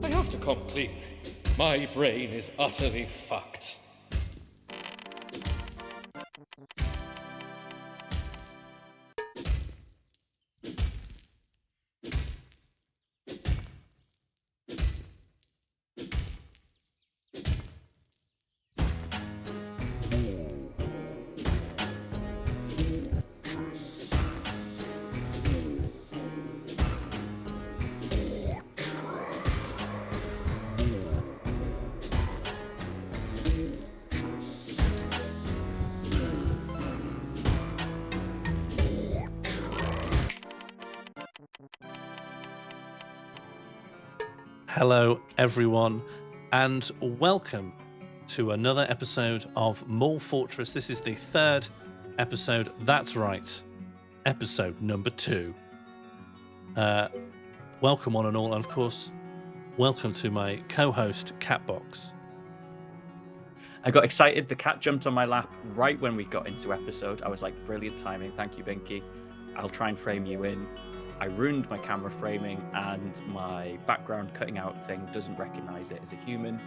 I have to come clean. My brain is utterly fucked. Hello, everyone, and welcome to another episode of MorlFortress. This is the third episode. That's right, episode number 2. Welcome, one and all, and of course, welcome to my co-host, Catbox. I got excited. The cat jumped on my lap right when we got into episode. I was like, brilliant timing. Thank you, Binky. I'll try and frame you in. I ruined my camera framing, and my background cutting out thing doesn't recognize it as a human,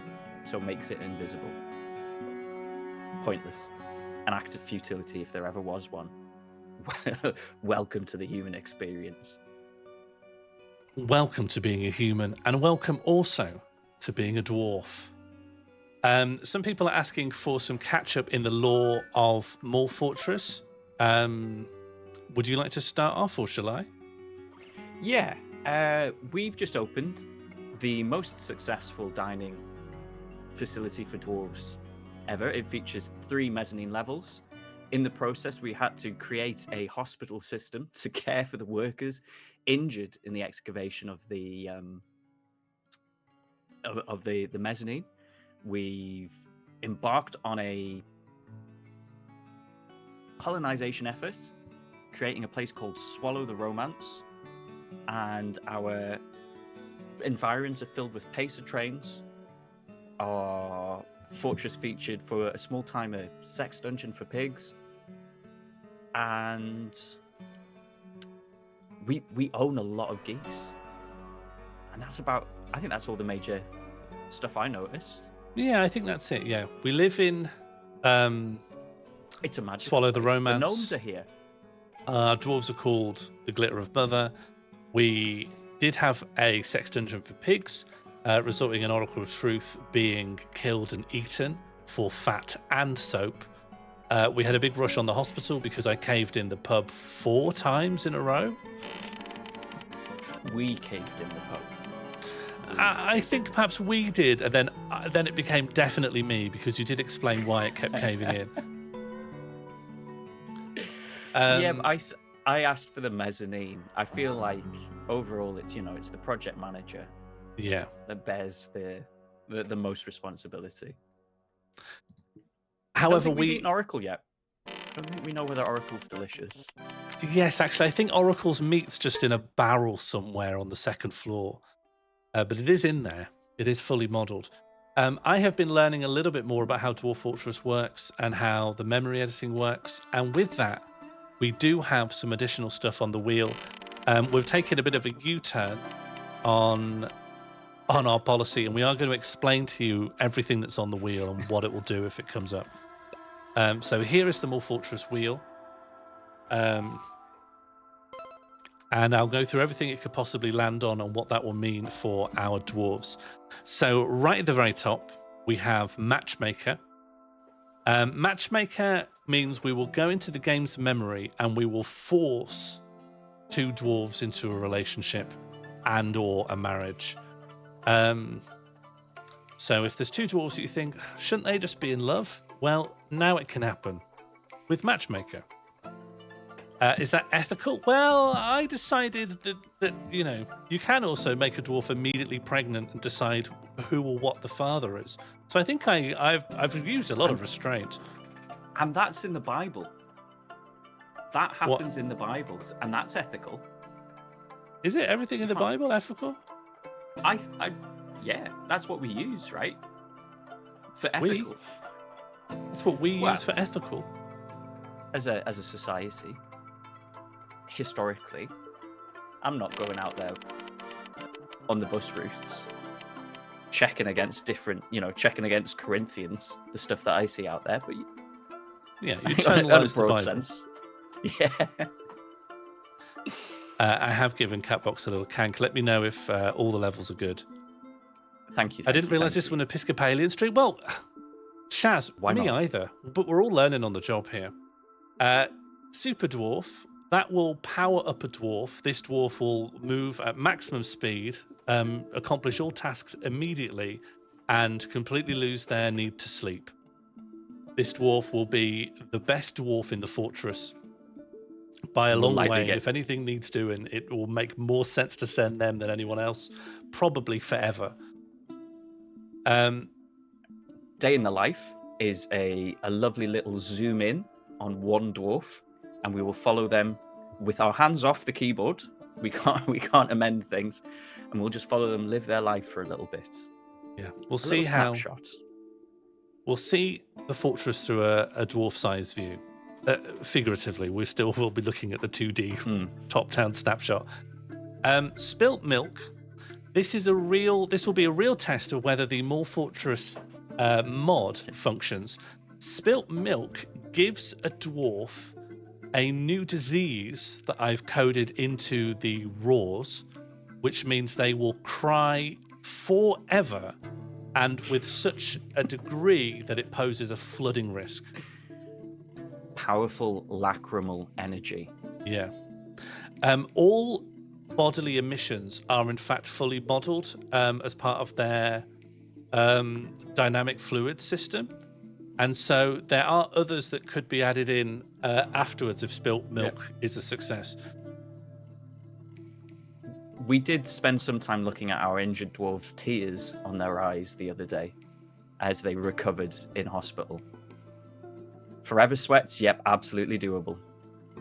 so makes it invisible. Pointless. An act of futility if there ever was one. Welcome to the human experience. Welcome to being a human, and welcome also to being a dwarf. Some people are asking for some catch-up in the lore of MorlFortress. Would you like to start off, or shall I? Yeah, we've just opened the most successful dining facility for dwarves ever. It features 3 mezzanine levels. In the process, we had to create a hospital system to care for the workers injured in the excavation of the mezzanine. We've embarked on a colonization effort, creating a place called Swallow the Romance, and our environs are filled with pacer trains. Our fortress featured for a small time a sex dungeon for pigs, and we own a lot of geese, and that's about. I think that's all the major stuff I noticed. Yeah, I think that's it. Yeah, we live in It's a magic. Swallow the Romance. The gnomes are here. Dwarves are called the Glitter of Mother. We did have a sex dungeon for pigs, resulting in Oracle of Truth being killed and eaten for fat and soap. We had a big rush on the hospital because I caved in the pub 4 times in a row. We caved in the pub. I think perhaps we did, and then it became definitely me because you did explain why it kept caving in. But I asked for the mezzanine. I feel like overall it's it's the project manager that bears the most responsibility. However, we've eaten Oracle yet. I don't think we know whether Oracle's delicious. Yes, actually, I think Oracle's meat's just in a barrel somewhere on the 2nd floor. But it is in there. It is fully modelled. I have been learning a little bit more about how Dwarf Fortress works and how the memory editing works. And with that, we do have some additional stuff on the wheel. We've taken a bit of a U-turn on our policy, and we are going to explain to you everything that's on the wheel and what it will do if it comes up. So here is the MorlFortress wheel. And I'll go through everything it could possibly land on and what that will mean for our dwarves. So right at the very top, we have Matchmaker. Matchmaker means we will go into the game's memory and we will force 2 dwarves into a relationship and or a marriage. So if there's 2 dwarves that you think, shouldn't they just be in love? Well, now it can happen with Matchmaker. Is that ethical? Well, I decided that you can also make a dwarf immediately pregnant and decide who or what the father is. So I think I've used a lot of restraint. And that's in the Bible. That happens in the Bible, and that's ethical. Is it everything in the Bible ethical? Yeah, that's what we use, right? For ethical. That's what we use for ethical. As a society. Historically, I'm not going out there on the bus routes checking against checking against Corinthians, the stuff that I see out there. But you internalize the Bible. Sense. Yeah. I have given Catbox a little cank. Let me know if all the levels are good. Thank you. I didn't realise this was an Episcopalian stream. Well, Shaz, why me not? Either. But we're all learning on the job here. Super Dwarf. That will power up a dwarf. This dwarf will move at maximum speed, accomplish all tasks immediately, and completely lose their need to sleep. This dwarf will be the best dwarf in the fortress by a long way. If anything needs doing, it will make more sense to send them than anyone else, probably forever. Day in the life is a lovely little zoom in on one dwarf, and we will follow them with our hands off the keyboard We can't amend things, and we'll just follow them live their life for a little bit. Yeah, we'll A see little how. snapshot. We'll see the fortress through a dwarf-sized view. Figuratively, we still will be looking at the 2D top-down snapshot. Spilt milk. This will be a real test of whether the MorlFortress mod functions. Spilt milk gives a dwarf a new disease that I've coded into the raws, which means they will cry forever and with such a degree that it poses a flooding risk. Powerful lacrimal energy. Yeah. All bodily emissions are in fact fully modeled as part of their dynamic fluid system. And so there are others that could be added in afterwards if spilt milk is a success. We did spend some time looking at our injured dwarves' tears on their eyes the other day as they recovered in hospital. Forever sweats, yep, absolutely doable.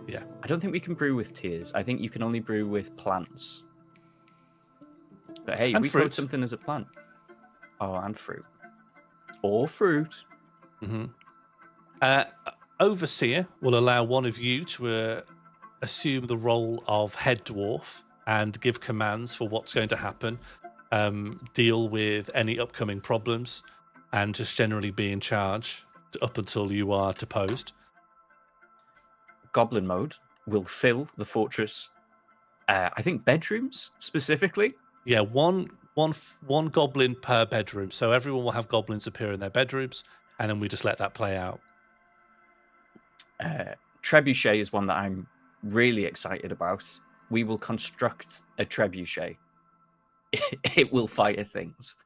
Yeah. I don't think we can brew with tears. I think you can only brew with plants. But hey, And we fruit. code something as a plant. Oh, and fruit. Or fruit. Mm-hmm. Overseer will allow one of you to assume the role of head dwarf and give commands for what's going to happen, deal with any upcoming problems, and just generally be in charge up until you are deposed. Goblin mode will fill the fortress. I think bedrooms specifically. Yeah, one goblin per bedroom. So everyone will have goblins appear in their bedrooms, and then we just let that play out. Trebuchet is one that I'm really excited about. We will construct a trebuchet. It will fire things.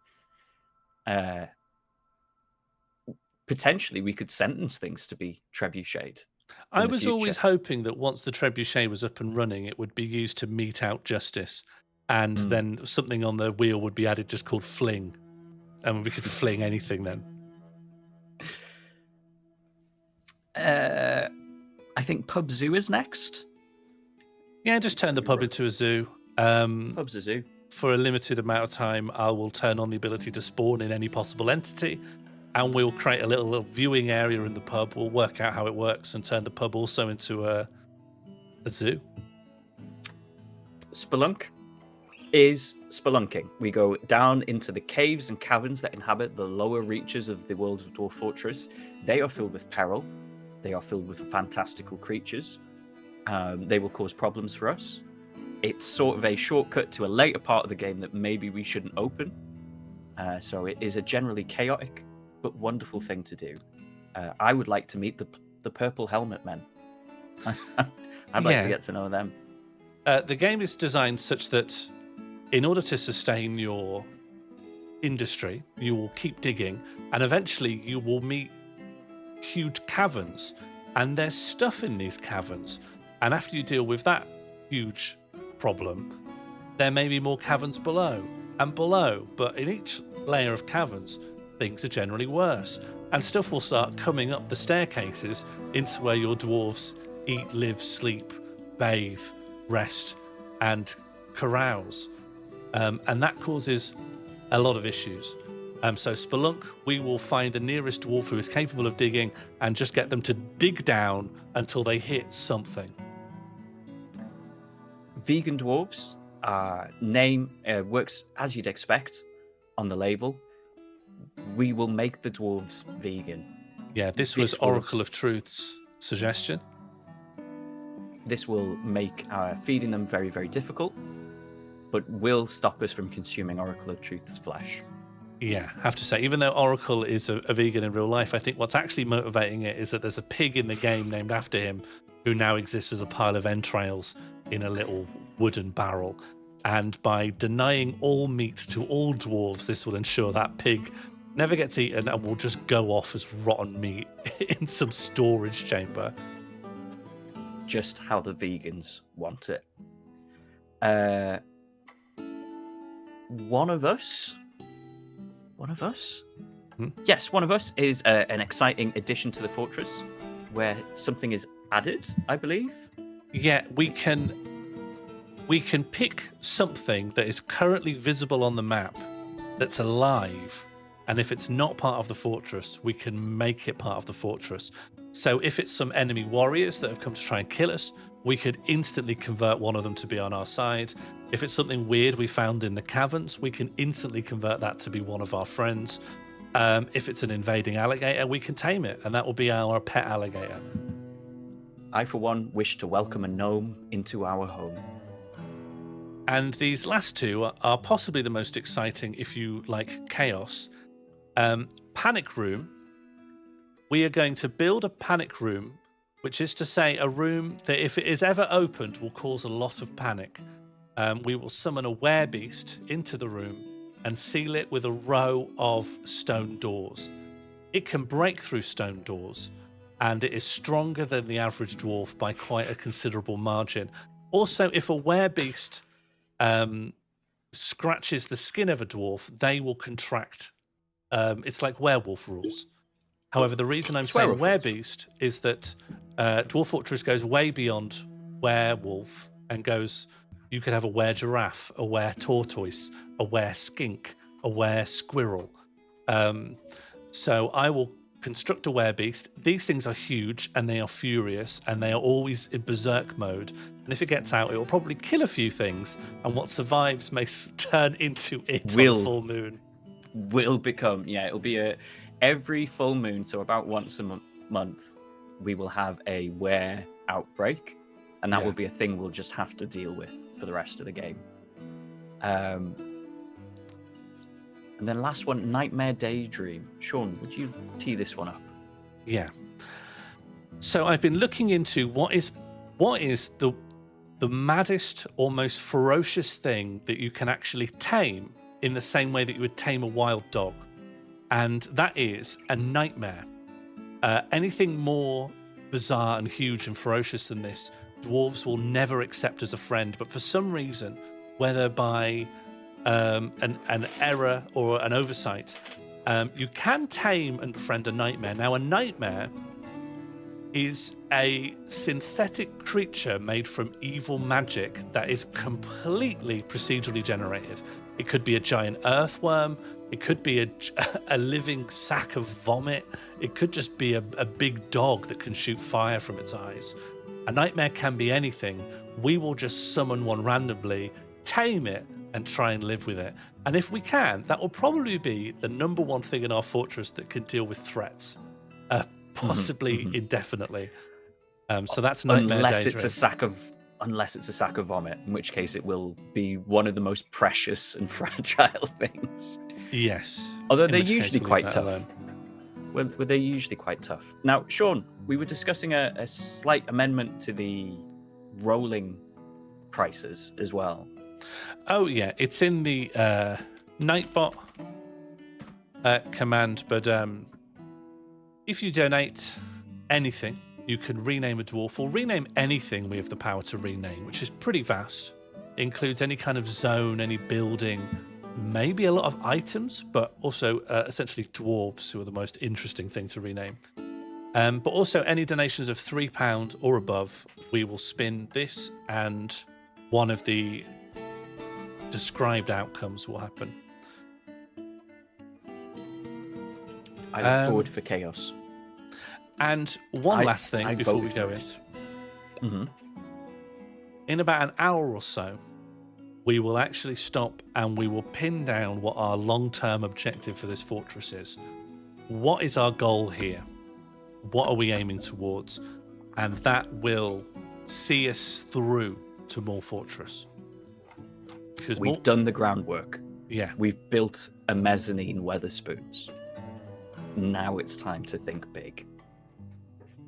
Potentially, we could sentence things to be trebucheted. I was always hoping that once the trebuchet was up and running, it would be used to mete out justice, and then something on the wheel would be added just called fling, and we could fling anything then. I think pub zoo is next. Yeah, just turn the pub into a zoo. Pub's a zoo. For a limited amount of time, I will turn on the ability to spawn in any possible entity, and we'll create a little viewing area in the pub. We'll work out how it works and turn the pub also into a zoo. Spelunk is spelunking. We go down into the caves and caverns that inhabit the lower reaches of the world of Dwarf Fortress. They are filled with peril. They are filled with fantastical creatures. They will cause problems for us. It's sort of a shortcut to a later part of the game that maybe we shouldn't open. So it is a generally chaotic but wonderful thing to do. I would like to meet the Purple Helmet Men. I'd like to get to know them. The game is designed such that in order to sustain your industry, you will keep digging, and eventually you will meet huge caverns, and there's stuff in these caverns. And after you deal with that huge problem, there may be more caverns below and below, but in each layer of caverns, things are generally worse, and stuff will start coming up the staircases into where your dwarves eat, live, sleep, bathe, rest, and carouse. And that causes a lot of issues. So Spelunk, we will find the nearest dwarf who is capable of digging and just get them to dig down until they hit something. Vegan dwarves, name works as you'd expect on the label. We will make the dwarves vegan. Yeah, this was Oracle of Truth's suggestion. This will make feeding them very, very difficult, but will stop us from consuming Oracle of Truth's flesh. Yeah, have to say, even though Oracle is a vegan in real life, I think what's actually motivating it is that there's a pig in the game named after him who now exists as a pile of entrails in a little wooden barrel. And by denying all meat to all dwarves, this will ensure that pig never gets eaten and will just go off as rotten meat in some storage chamber. Just how the vegans want it. One of us? Yes, one of us is an exciting addition to the fortress where something is added, I believe. Yeah, we can we can pick something that is currently visible on the map that's alive, and if it's not part of the fortress, we can make it part of the fortress. So if it's some enemy warriors that have come to try and kill us, we could instantly convert one of them to be on our side. If it's something weird we found in the caverns, we can instantly convert that to be one of our friends. If it's an invading alligator, we can tame it, and that will be our pet alligator. I, for one, wish to welcome a gnome into our home. And these last two are possibly the most exciting if you like chaos. Panic Room. We are going to build a panic room, which is to say a room that if it is ever opened will cause a lot of panic. We will summon a werebeast into the room and seal it with a row of stone doors. It can break through stone doors, and it is stronger than the average dwarf by quite a considerable margin. Also, if a werebeast scratches the skin of a dwarf, they will contract. It's like werewolf rules. However, the reason I'm saying werebeast is that Dwarf Fortress goes way beyond werewolf and goes, you could have a were giraffe, a were tortoise, a were skink, a were squirrel. So I will construct a werebeast. These things are huge and they are furious and they are always in berserk mode. And if it gets out, it will probably kill a few things. And what survives may turn into it on the full moon. Will become, it'll be every full moon, so about once a month, we will have a were outbreak, and that will be a thing we'll just have to deal with for the rest of the game. And then last one, Nightmare Daydream. Sean, would you tee this one up? Yeah. So I've been looking into what is the maddest or most ferocious thing that you can actually tame in the same way that you would tame a wild dog. And that is a nightmare. Anything more bizarre and huge and ferocious than this, dwarves will never accept as a friend. But for some reason, whether by an error or an oversight, you can tame and befriend a nightmare. Now, a nightmare is a synthetic creature made from evil magic that is completely procedurally generated. It could be a giant earthworm. It could be a living sack of vomit. It could just be a big dog that can shoot fire from its eyes. A nightmare can be anything. We will just summon one randomly, tame it, and try and live with it. And if we can, that will probably be the number one thing in our fortress that can deal with threats, possibly indefinitely. So that's Nightmare Daydream. Unless it's a sack of vomit, in which case it will be one of the most precious and fragile things. Yes. Although they're usually quite tough. Well, they're usually quite tough. Now, Sean, we were discussing a slight amendment to the rolling prices as well. Oh, yeah. It's in the Nightbot command, but if you donate anything, you can rename a dwarf or rename anything we have the power to rename, which is pretty vast. It includes any kind of zone, any building, maybe a lot of items, but also essentially dwarves, who are the most interesting thing to rename. But also any donations of £3 or above, we will spin this and one of the described outcomes will happen. I look forward for chaos. And one last thing before we go in. Mm-hmm. In about an hour or so, we will actually stop and we will pin down what our long-term objective for this fortress is. What is our goal here? What are we aiming towards? And that will see us through to MorlFortress. Because we've done the groundwork. Yeah. We've built a mezzanine Weatherspoons. Now it's time to think big.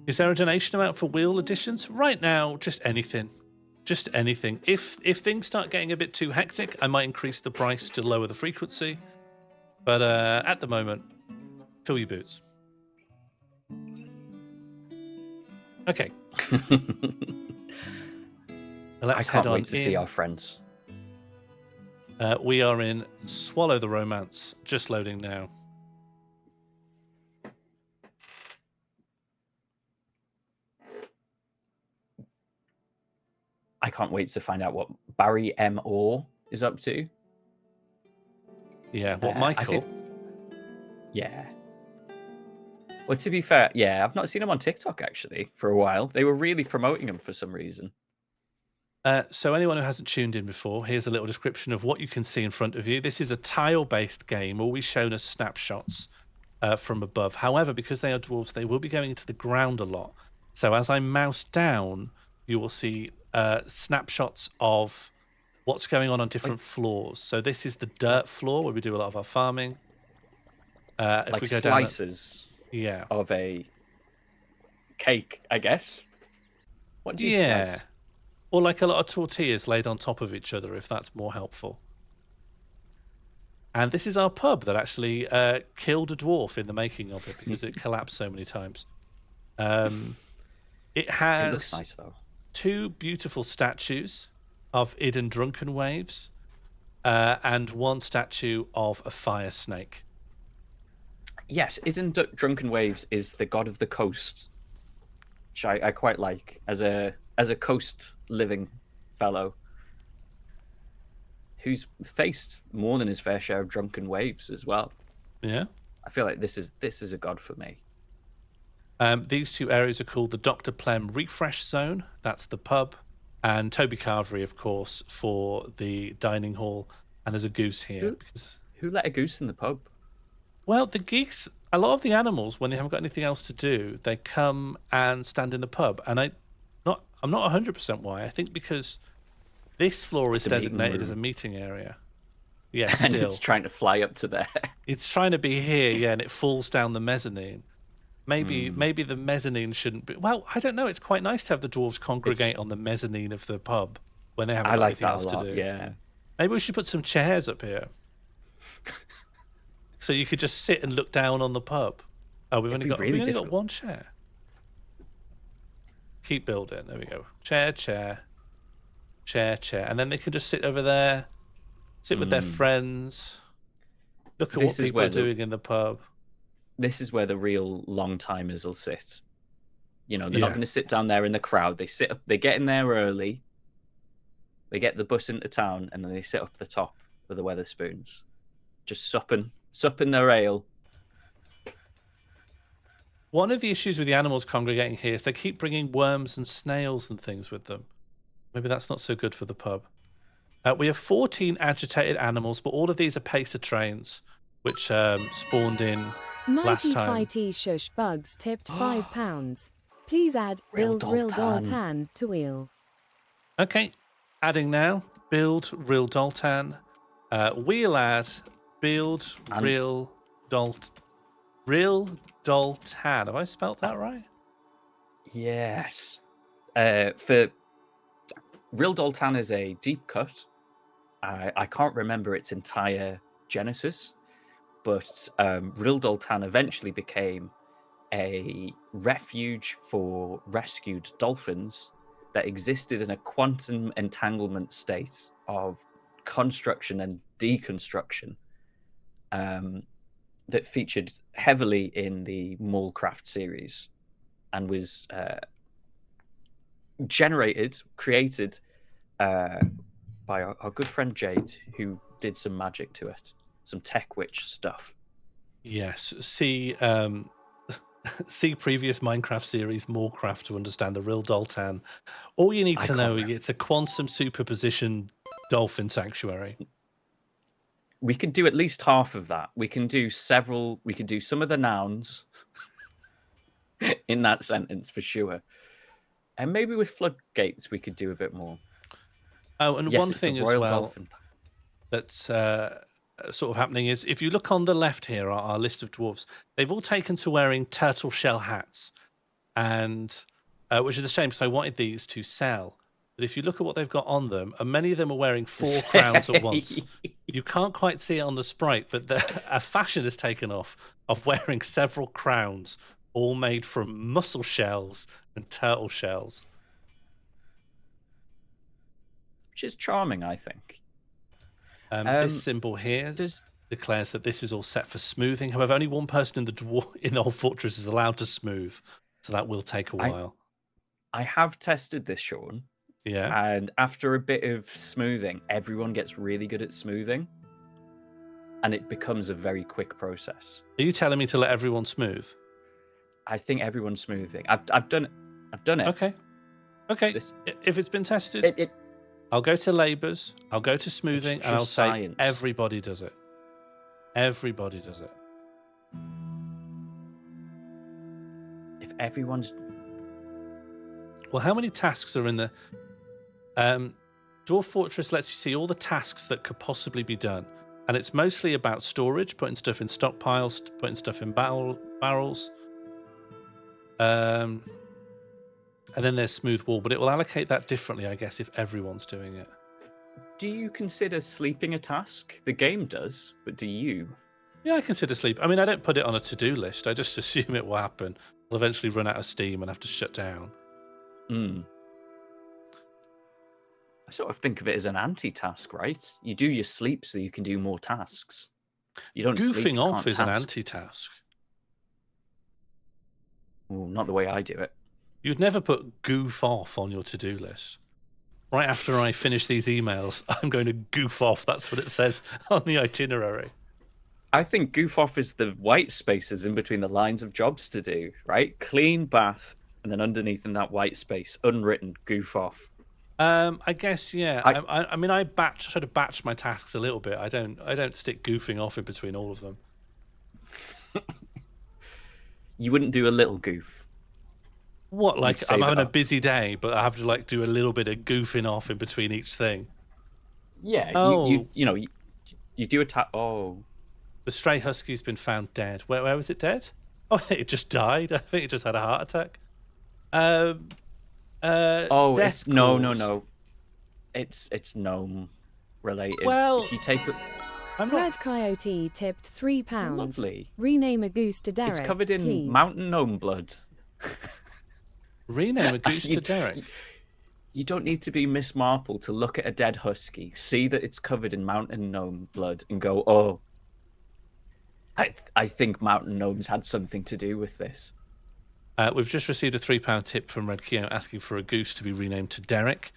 Is there a donation amount for wheel additions? Right now, just anything. Just anything. If things start getting a bit too hectic, I might increase the price to lower the frequency. But at the moment, fill your boots. Okay. I can't wait to see our friends. We are in Swallow the Romance. Just loading now. I can't wait to find out what Barry M. Orr is up to. Yeah, what, I Michael? think, yeah. Well, to be fair, yeah, I've not seen him on TikTok actually for a while. They were really promoting him for some reason. So anyone who hasn't tuned in before, here's a little description of what you can see in front of you. This is a tile-based game, always shown as snapshots from above. However, because they are dwarves, they will be going into the ground a lot. So as I mouse down, you will see snapshots of what's going on different floors. So this is the dirt floor where we do a lot of our farming. If Like we go down, slices yeah, of a cake, I guess. What do you slice? or like a lot of tortillas laid on top of each other, if that's more helpful. And this is our pub that actually killed a dwarf in the making of it because it collapsed so many times. It has It looks nice though. 2 beautiful statues of Idun Drunken Waves and 1 statue of a fire snake. Yes, Idun Drunken Waves is the god of the coast, which I quite like as a coast living fellow who's faced more than his fair share of drunken waves as well. Yeah. I feel like this is a god for me. These 2 areas are called the Dr. Plem Refresh Zone. That's the pub. And Toby Carvery, of course, for the dining hall. And there's a goose here. Who let a goose in the pub? Well, the geeks, a lot of the animals, when they haven't got anything else to do, they come and stand in the pub. And I'm not 100% why. I think because this floor is designated as a meeting area. Yeah, and still. it's trying to fly up to there. It's trying to be here, yeah, and it falls down the mezzanine. Maybe the mezzanine shouldn't be. Well, I don't know. It's quite nice to have the dwarves congregate on the mezzanine of the pub when they haven't got anything else to do. Yeah. Maybe we should put some chairs up here, so you could just sit and look down on the pub. Oh, we've only got 1 chair. Keep building. There we go. Chair, and then they can just sit over there, sit with their friends, look at what people are doing in the pub. This is where the real long timers will sit. You know, they're not going to sit down there in the crowd. They sit up. They get in there early. They get the bus into town, and then they sit up the top of the Weatherspoons, just supping their ale. One of the issues with the animals congregating here is they keep bringing worms and snails and things with them. Maybe that's not so good for the pub. We have 14 agitated animals, but all of these are pacer trains, which spawned in last time. Mighty Fighty Shush Bugs tipped £5. Please add Build Real Doltan to wheel. Okay, adding now. Build Real Doltan. We'll add Build Real Doltan. Have I spelt that right? Yes. For Real Doltan is a deep cut. I can't remember its entire genesis, but Real Doltan eventually became a refuge for rescued dolphins that existed in a quantum entanglement state of construction and deconstruction that featured heavily in the MorlCraft series and was created by our good friend Jade, who did some magic to it, some tech witch stuff. Yes, see previous Minecraft series, MorlCraft, to understand the Real Doltan. All you need to know, it's a quantum superposition dolphin sanctuary. We could do at least half of that. We can do several. We could do some of the nouns in that sentence for sure. And maybe with floodgates, we could do a bit more. Oh, and one thing as well that's sort of happening is if you look on the left here, our list of dwarves, they've all taken to wearing turtle shell hats, and which is a shame because I wanted these to sell. But if you look at what they've got on them, and many of them are wearing 4 crowns at once. You can't quite see it on the sprite, but a fashion has taken off of wearing several crowns, all made from mussel shells and turtle shells. Which is charming, I think. This symbol here declares that this is all set for smoothing. However, only one person in the whole fortress is allowed to smooth, so that will take a while. I have tested this, Sean. Yeah. And after a bit of smoothing, everyone gets really good at smoothing. And it becomes a very quick process. Are you telling me to let everyone smooth? I think everyone's smoothing. I've done it. I've done it. Okay. Okay. This- If it's been tested, I'll go to labours, I'll go to smoothing, and I'll say science. everybody does it. Everybody does it. If everyone's... Well, how many tasks are in the... Dwarf Fortress lets you see all the tasks that could possibly be done. And it's mostly about storage, putting stuff in stockpiles, putting stuff in barrels. And then there's smooth wall, but it will allocate that differently, I guess, if everyone's doing it. Do you consider sleeping a task? The game does, but do you? Yeah, I consider sleep. I mean, I don't put it on a to-do list. I just assume it will happen. I'll eventually run out of steam and have to shut down. I sort of think of it as an anti-task, right? You do your sleep so you can do more tasks. You don't sleep, Goofing you off can't is an task. anti-task. Well, not the way I do it. You'd never put goof off on your to-do list. Right after I finish these emails, I'm going to goof off. That's what it says on the itinerary. I think goof off is the white spaces in between the lines of jobs to do, right? Clean bath, and then underneath in that white space, unwritten, goof off. I guess, yeah. I mean, I try to batch my tasks a little bit. I don't stick goofing off in between all of them. You wouldn't do a little goof. What, like You'd I'm save having it a up. busy day, but I have to like do a little bit of goofing off in between each thing. Yeah, Oh. you do a Oh, The stray husky's been found dead. Where was it dead? Oh, I think it just died. I think it just had a heart attack. Death no. It's gnome related. Well, if you take it, I'm not. Red Coyote tipped £3. Lovely. Rename a goose to Derek. It's covered in please. mountain gnome blood. Rename a goose to You- Derek. You don't need to be Miss Marple to look at a dead husky, see that it's covered in mountain gnome blood, and go, "Oh, I think mountain gnomes had something to do with this." We've just received a £3 tip from Red Keo asking for a goose to be renamed to Derek.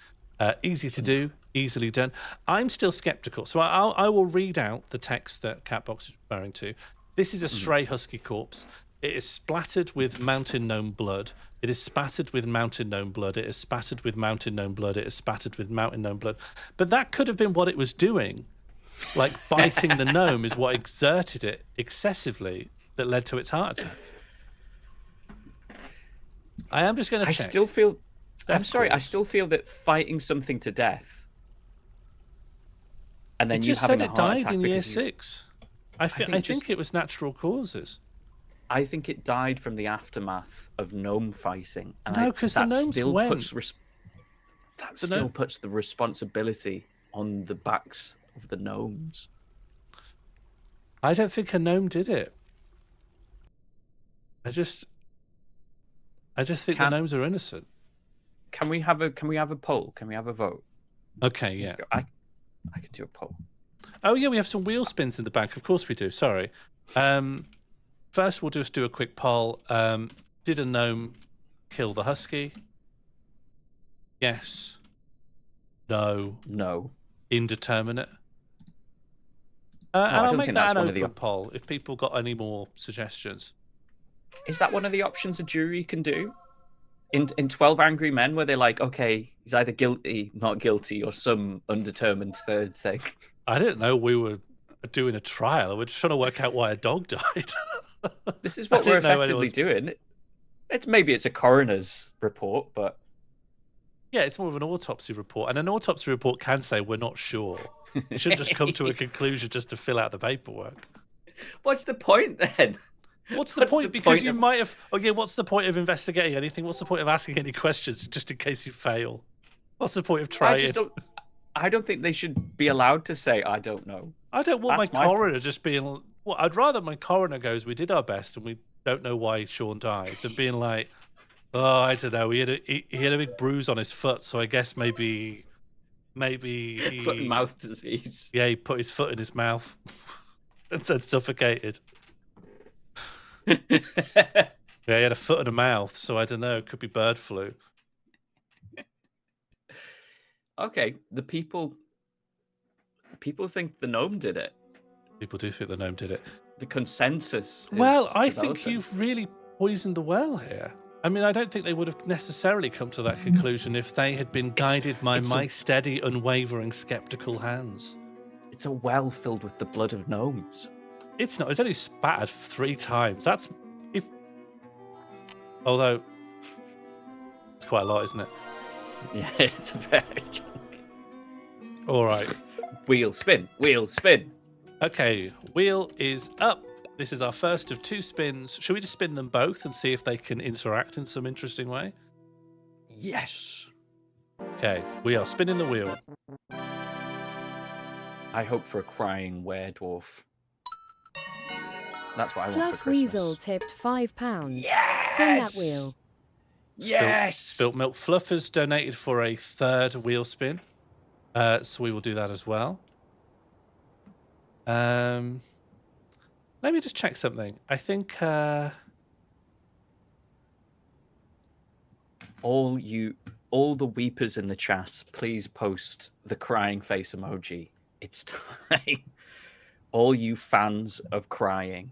Easy to do, easily done. I'm still skeptical, so I will read out the text that Catbox is referring to. This is a stray husky corpse. It is splattered with mountain gnome blood. It is spattered with mountain gnome blood. It is spattered with mountain gnome blood. It is spattered with mountain gnome blood. But that could have been what it was doing. Like biting the gnome is what exerted it excessively that led to its heart attack. I am just going to check. I'm sorry. I cause. still feel that fighting something to death, and then It you just having said a it heart died attack in year because 6. I think think it was natural causes. I think it died from the aftermath of gnome fighting. And No, 'cause the that gnomes still went. puts the responsibility on the backs of the gnomes. I don't think a gnome did it. I just think the gnomes are innocent. Can we have a poll? Can we have a vote? Okay, yeah. I can do a poll. Oh yeah, we have some wheel spins in the back. Of course we do. Sorry. First, we'll just do a quick poll. Did a gnome kill the husky? Yes. No. No. Indeterminate. I And I'll don't make think that that's an one open of the poll if people got any more suggestions. Is that one of the options a jury can do? In 12 Angry Men, where they're like, okay, he's either guilty, not guilty, or some undetermined third thing. I didn't know we were doing a trial. We're just trying to work out why a dog died. This is what I we're didn't know effectively anyone's- doing. Maybe it's a coroner's report, but Yeah, it's more of an autopsy report. And an autopsy report can say we're not sure. You shouldn't just come to a conclusion just to fill out the paperwork. what's the point then? What's the What's point? the Because point you of- might have... Okay, what's the point of investigating anything? What's the point of asking any questions just in case you fail? What's the point of trying? I don't think they should be allowed to say, I don't know. I don't want That's my my- coroner just being... Well, I'd rather my coroner goes, we did our best and we don't know why Sean died, than being like, oh, I don't know, he had a big bruise on his foot, so I guess maybe he... Foot and mouth disease. Yeah, he put his foot in his mouth and then suffocated. Yeah, he had a foot and a mouth, so I don't know, it could be bird flu. Okay, the people think the gnome did it. People do think the gnome did it. The consensus Well, is I think developing. you've really poisoned the well here. I mean, I don't think they would have necessarily come to that conclusion if they had been guided by it's my a- steady, unwavering, skeptical hands. It's a well filled with the blood of gnomes. It's not. It's only spattered 3 times. That's if. Although it's quite a lot, isn't it? Yeah, it's a very All right. wheel spin, wheel spin. Okay. Wheel is up. This is our first of 2 spins. Should we just spin them both and see if they can interact in some interesting way? Yes. Okay. We are spinning the wheel. I hope for a crying were-dwarf. That's what I want for Fluff Christmas. Weasel tipped £5. Yes! Spin that wheel. Yes! Spilt Milk Fluffers donated for a 3rd wheel spin. So we will do that as well. Let me just check something. I think all the weepers in the chat, please post the crying face emoji. It's time. All you fans of crying.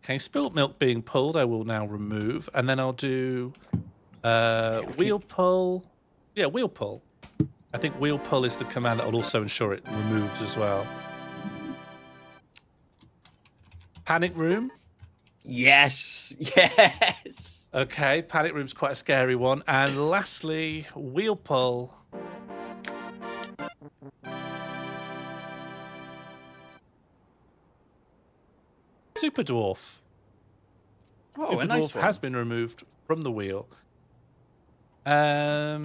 okay, Spilt Milk being pulled, I will now remove, and then I'll do wheel pull. Yeah, wheel pull. I think wheel pull is the command that will also ensure it removes as well. Panic room. Yes, yes. Okay, panic room's quite a scary one. And lastly, wheel pull. Super Dwarf. Oh, Super a nice Dwarf one. has been removed from the wheel. In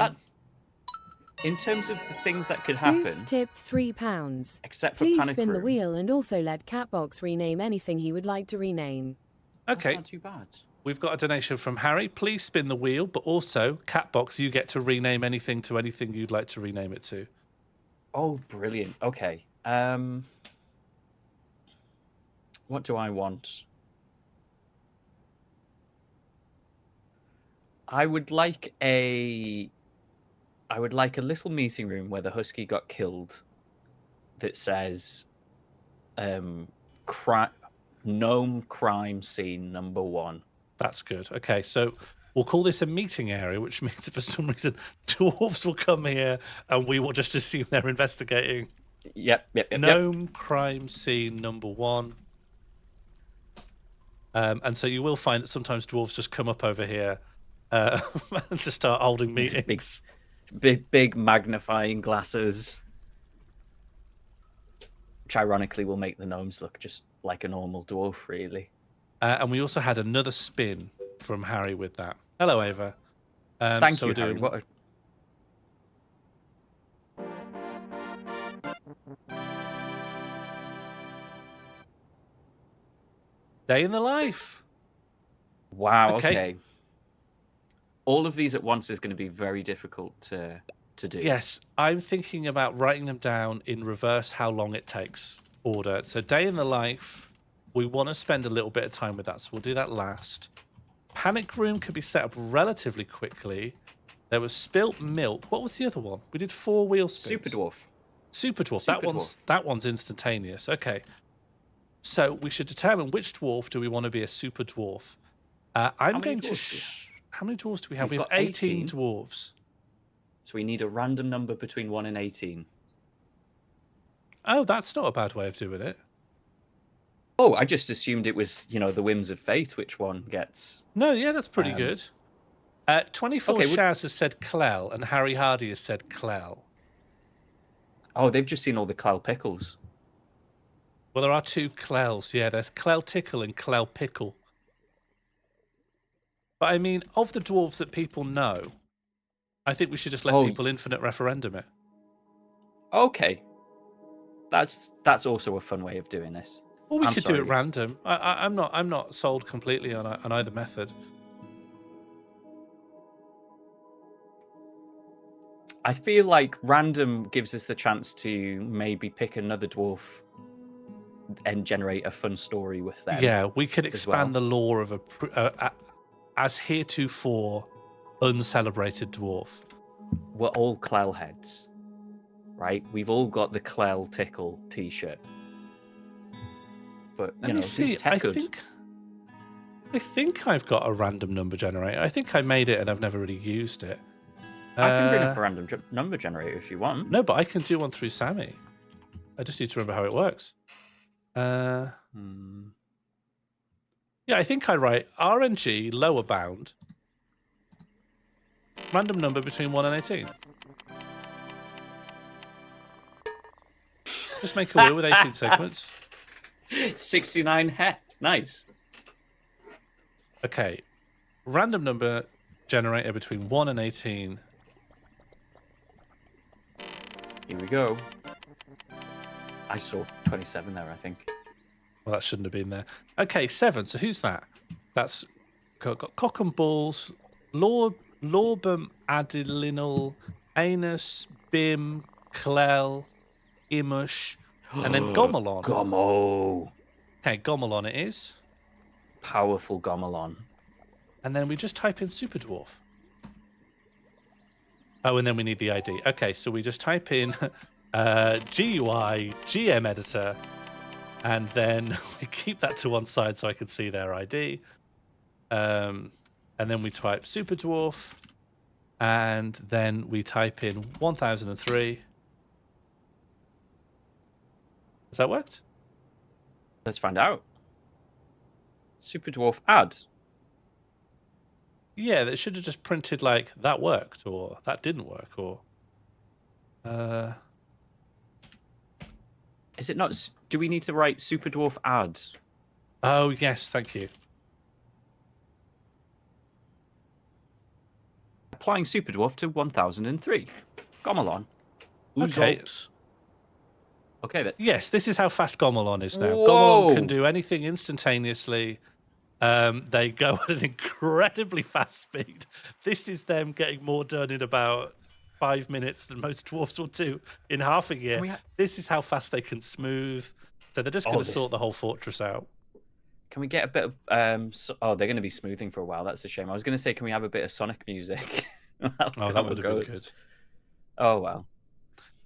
terms of the things that could happen, Oops tipped £3. except for Please Panic spin the Room, wheel and also let Catbox rename anything he would like to rename. Okay, that's not too bad. we've got a donation from Harry. Please spin the wheel, but also, Catbox, you get to rename anything to anything you'd like to rename it to. Oh, brilliant. Okay. What do I want? I would like a little meeting room where the husky got killed that says gnome crime scene number 1. That's good. Okay, so we'll call this a meeting area, which means that for some reason dwarves will come here and we will just assume they're investigating. Yep. Gnome crime scene number 1. And so you will find that sometimes dwarves just come up over here and just start holding meetings. Big magnifying glasses, which ironically will make the gnomes look just like a normal dwarf, really. And we also had another spin from Harry with that. Hello, Ava. Thank so you, we're Harry. doing What a... Day in the life. Wow, Okay. okay. All of these at once is going to be very difficult to do. Yes, I'm thinking about writing them down in reverse how long it takes order. So day in the life, we want to spend a little bit of time with that, so we'll do that last. Panic room could be set up relatively quickly. There was spilt milk. What was the other one? We did 4 wheel spins. Super dwarf. Super dwarf. Super That one's instantaneous. Okay. So we should determine which dwarf do we want to be a super dwarf. I'm going to. How many dwarves do we have? We've We have got 18 18. dwarves. So we need a random number between 1 and 18. Oh, that's not a bad way of doing it. Oh, I just assumed it was, the whims of fate, which one gets. No, yeah, that's pretty good. 24 okay, Shaz has said Clell, and Harry Hardy has said Clell. Oh, they've just seen all the Clell pickles. Well, there are 2 Clells. Yeah, there's Clell Tickle and Clell Pickle. But I mean, of the dwarves that people know, I think we should just let people infinite referendum it. Okay. That's also a fun way of doing this. Or we could do it random. I'm not sold completely on either method. I feel like random gives us the chance to maybe pick another dwarf and generate a fun story with them. Yeah, we could expand the lore of a as heretofore uncelebrated dwarf. we're all Clell heads, right? We've all got the Clell Tickle T-shirt. But Let me see. who's tech good? I think I've got a random number generator. I think I made it and I've never really used it. I can bring up a random number generator if you want. No, but I can do one through Sammy. I just need to remember how it works. Yeah, I think I write RNG lower bound. Random number between 1 and 18. Just make a wheel with 18 segments. 69 heh. Nice. Okay. Random number generator between 1 and 18. Here we go. I saw 27 there, I think. Well, that shouldn't have been there. Okay, 7. So who's that? That's got cock and balls, Lorbum, Adilinal, Anus, Bim, Clell, Imush, and then Gomelon. Gomo. Okay, Gomelon it is. Powerful Gomelon. And then we just type in Super Dwarf. Oh, and then we need the ID. Okay, so we just type in GUI, GM editor, and then we keep that to one side so I can see their ID. And then we type Super Dwarf, and then we type in 1003. Has that worked? Let's find out. Super Dwarf add. Yeah, they should have just printed like that worked or that didn't work or. Is it not? Do we need to write Super Dwarf add? Oh yes, thank you. Applying Super Dwarf to 1003. Gomelon. Okay. Uzops. Okay. Yes, this is how fast Gomelon is now. Whoa. Gomelon can do anything instantaneously. They go at an incredibly fast speed. This is them getting more done in about 5 minutes than most dwarfs will do in half a year. This is how fast they can smooth. So they're just going to sort the whole fortress out. Can we get a bit of... oh, they're going to be smoothing for a while. That's a shame. I was going to say, can we have a bit of Sonic music? Oh, that would have been good. Oh, well.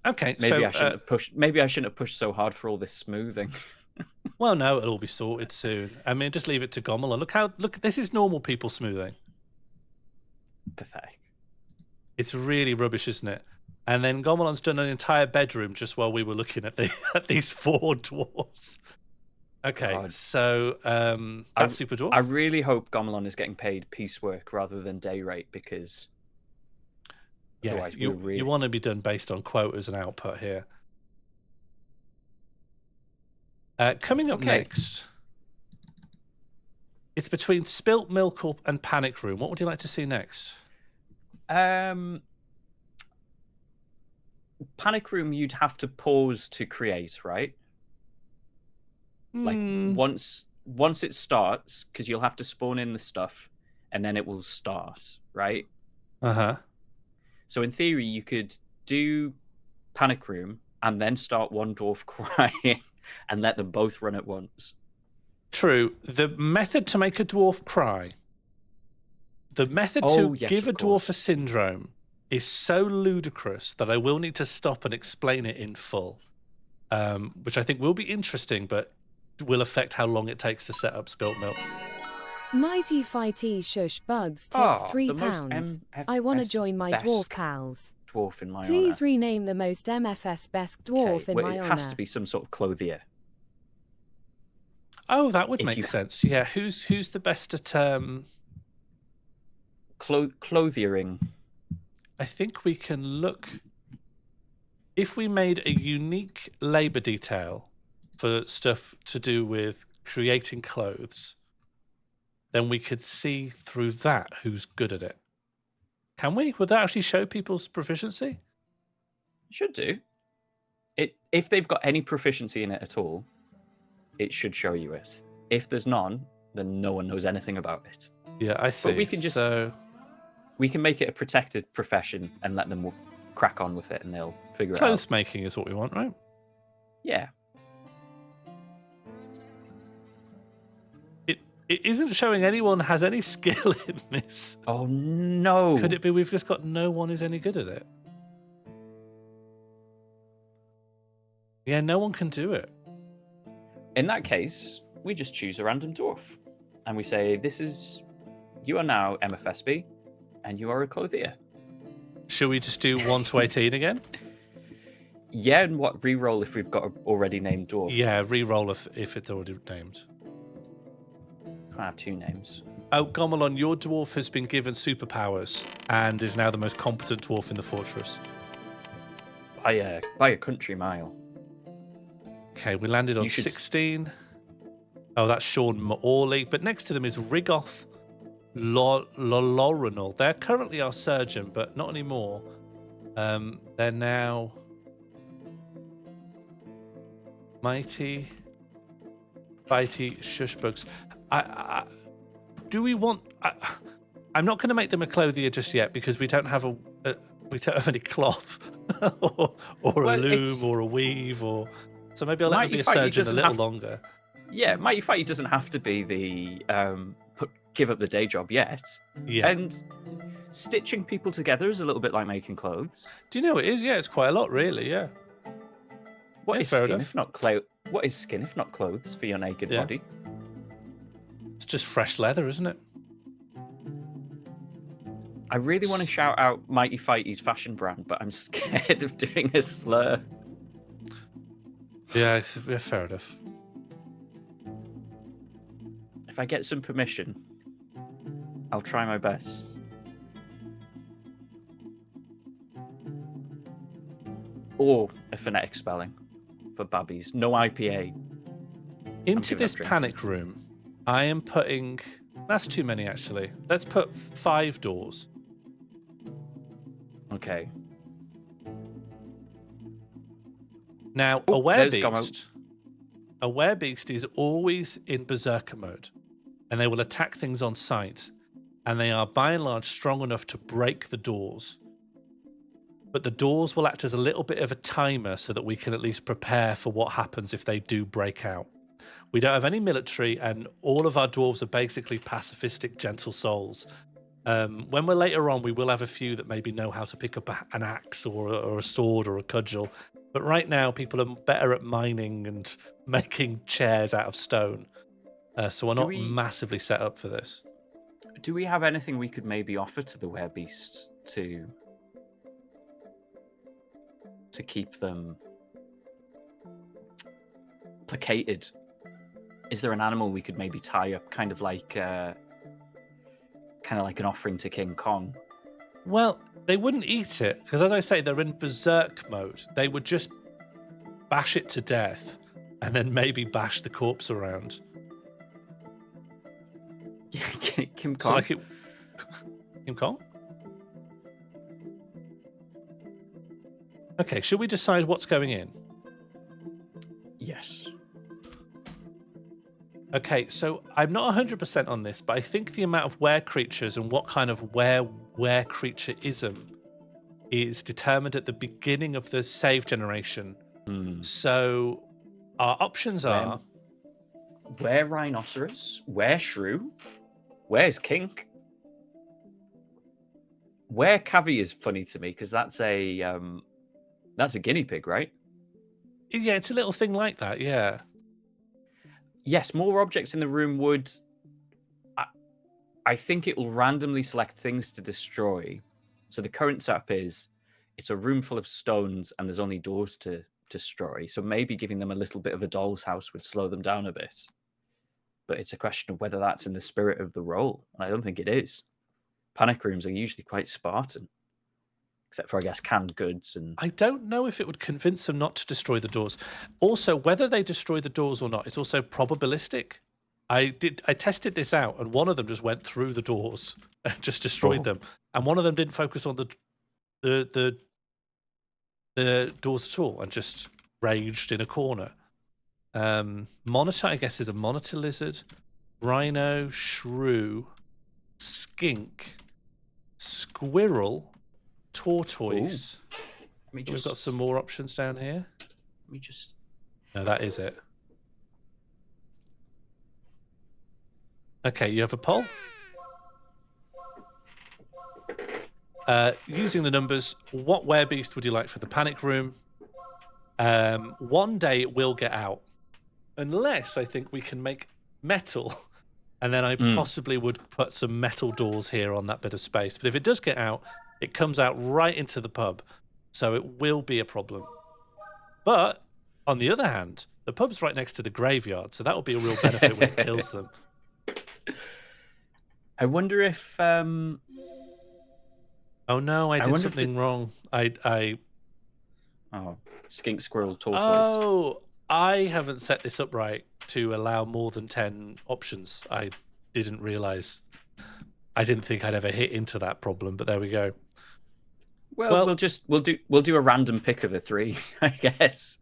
Okay, maybe I shouldn't have pushed. Maybe I shouldn't have pushed so hard for all this smoothing. Well, no, it'll be sorted soon. I mean, just leave it to Gomelon. Look, this is normal people smoothing. Pathetic. It's really rubbish, isn't it? And then Gomelon's done an entire bedroom just while we were looking at these 4 dwarves. Okay, God. So that's Super Dwarf. I really hope Gomelon is getting paid piecework rather than day rate because... Yeah, you want to be done based on quotas and output here. Coming up next, it's between Spilt Milk and Panic Room. What would you like to see next? Panic Room, you'd have to pause to create, right? Like once it starts, because you'll have to spawn in the stuff, and then it will start, right? So in theory, you could do Panic Room and then start one dwarf crying and let them both run at once. True. The method to make a dwarf cry, the method to give a dwarf a syndrome is so ludicrous that I will need to stop and explain it in full, which I think will be interesting, but will affect how long it takes to set up Spilt Milk. Mighty Fighty Shush Bugs tipped £3. I want to join my dwarf pals. Dwarf in my Please honor. Rename the most MFS best dwarf in my honor. It has to be some sort of clothier. Oh, that would make sense. Yeah, who's the best at clothiering? I think we can look. If we made a unique labor detail for stuff to do with creating clothes, then we could see through that who's good at it. Can we? Would that actually show people's proficiency? Should do. If they've got any proficiency in it at all, it should show you it. If there's none, then no one knows anything about it. Yeah, I think. But we can we can make it a protected profession and let them crack on with it, and they'll figure it out. Clothes making is what we want, right? It isn't showing anyone has any skill in this. Oh, no. Could it be we've just got no one who's any good at it? Yeah, no one can do it. In that case, we just choose a random dwarf. And we say, you are now MFSB, and you are a clothier. Should we just do 1 to 18 again? Yeah, and what re-roll if we've got an already named dwarf? Yeah, re-roll if it's already named. I have 2 names. Oh, Gomelon, your dwarf has been given superpowers and is now the most competent dwarf in the fortress. By a country mile. Okay, we landed on 16. Oh, that's Sean Morley. But next to them is Rigoth Lorenal. They're currently our surgeon, but not anymore. They're now Mighty Shushbugs. Do we want? I'm not going to make them a clothier just yet because we don't have any cloth or a loom or a weave or. So maybe I'll let them be a surgeon a little longer. Yeah, Mighty Fighty doesn't have to be the give up the day job yet. Yeah. And stitching people together is a little bit like making clothes. Do you know it is? Yeah, it's quite a lot, really. Yeah. What is skin if not clothes for your naked body? It's just fresh leather, isn't it? I really want to shout out Mighty Fighty's fashion brand, but I'm scared of doing a slur. Yeah, fair enough. If I get some permission, I'll try my best. Or a phonetic spelling for babbies. No IPA. Into this panic room, I am putting... That's too many, actually. Let's put 5 doors. Okay. Now, a werebeast is always in berserker mode, and they will attack things on sight, and they are by and large strong enough to break the doors. But the doors will act as a little bit of a timer so that we can at least prepare for what happens if they do break out. We don't have any military, and all of our dwarves are basically pacifistic, gentle souls. When we're later on, we will have a few that maybe know how to pick up an axe or a sword or a cudgel. But right now, people are better at mining and making chairs out of stone. So we're not massively set up for this. Do we have anything we could maybe offer to the werebeast to keep them placated? Is there an animal we could maybe tie up, kind of like an offering to King Kong? Well, they wouldn't eat it, because as I say, they're in berserk mode. They would just bash it to death and then maybe bash the corpse around. Kim Kong? Kim Kong? Okay, should we decide what's going in? Yes. Okay, so I'm not 100% on this, but I think the amount of were creatures and what kind of were creatureism is determined at the beginning of the save generation. So our options are... Were rhinoceros, were shrew, where's kink? Where cavy is funny to me because that's a guinea pig, right? Yeah, it's a little thing like that, yeah. Yes, more objects in the room would... I think it will randomly select things to destroy. So the current setup is it's a room full of stones and there's only doors to destroy. So maybe giving them a little bit of a doll's house would slow them down a bit. But it's a question of whether that's in the spirit of the role. And I don't think it is. Panic rooms are usually quite Spartan. Except for, I guess, canned goods. And I don't know if it would convince them not to destroy the doors. Also, whether they destroy the doors or not, it's also probabilistic. I tested this out, and one of them just went through the doors and just destroyed them. And one of them didn't focus on the doors at all and just raged in a corner. Monitor, I guess, is a monitor lizard. Rhino, shrew, skink, squirrel, tortoise. We've got some more options down here. Let me just... No, that is it. Okay, you have a poll. Using the numbers, what werebeast would you like for the panic room? One day it will get out. Unless I think we can make metal. And then I possibly would put some metal doors here on that bit of space. But if it does get out, it comes out right into the pub. So it will be a problem. But on the other hand, the pub's right next to the graveyard. So that will be a real benefit when it kills them. I wonder if... Oh no, I did something wrong. Oh, skink, squirrel, tortoise. Oh, I haven't set this up right to allow more than 10 options. I didn't realize. I didn't think I'd ever hit into that problem, but there we go. Well, we'll do a random pick of the 3, I guess.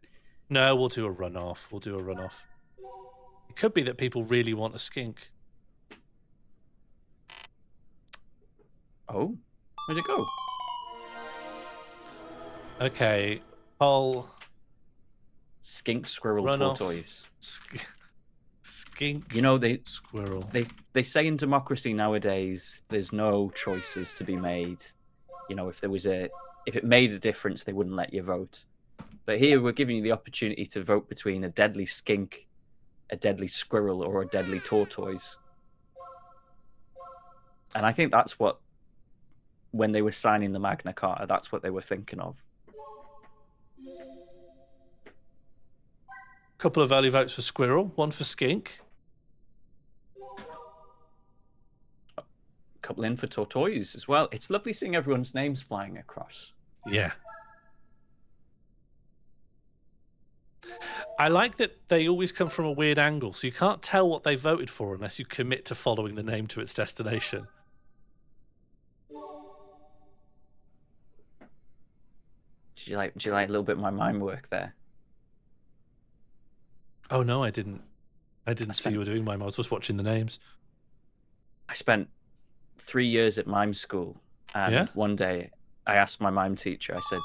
No, we'll do a runoff. It could be that people really want a skink. Oh, where'd it go? Okay, poll. Skink, squirrel, runoff. Tortoise. Skink. You know, squirrel. They say in democracy nowadays there's no choices to be made. You know, if it made a difference, they wouldn't let you vote. But here we're giving you the opportunity to vote between a deadly skink, a deadly squirrel, or a deadly tortoise. And I think that's what, when they were signing the Magna Carta, that's what they were thinking of. Couple of early votes for squirrel, one for skink. Couple in for tortoise as well. It's lovely seeing everyone's names flying across. Yeah. I like that they always come from a weird angle, so you can't tell what they voted for unless you commit to following the name to its destination. Did you like a little bit of my mime work there? Oh no, I didn't see you were doing mime. I was just watching the names. I spent 3 years at mime school, and one day I asked my mime teacher, I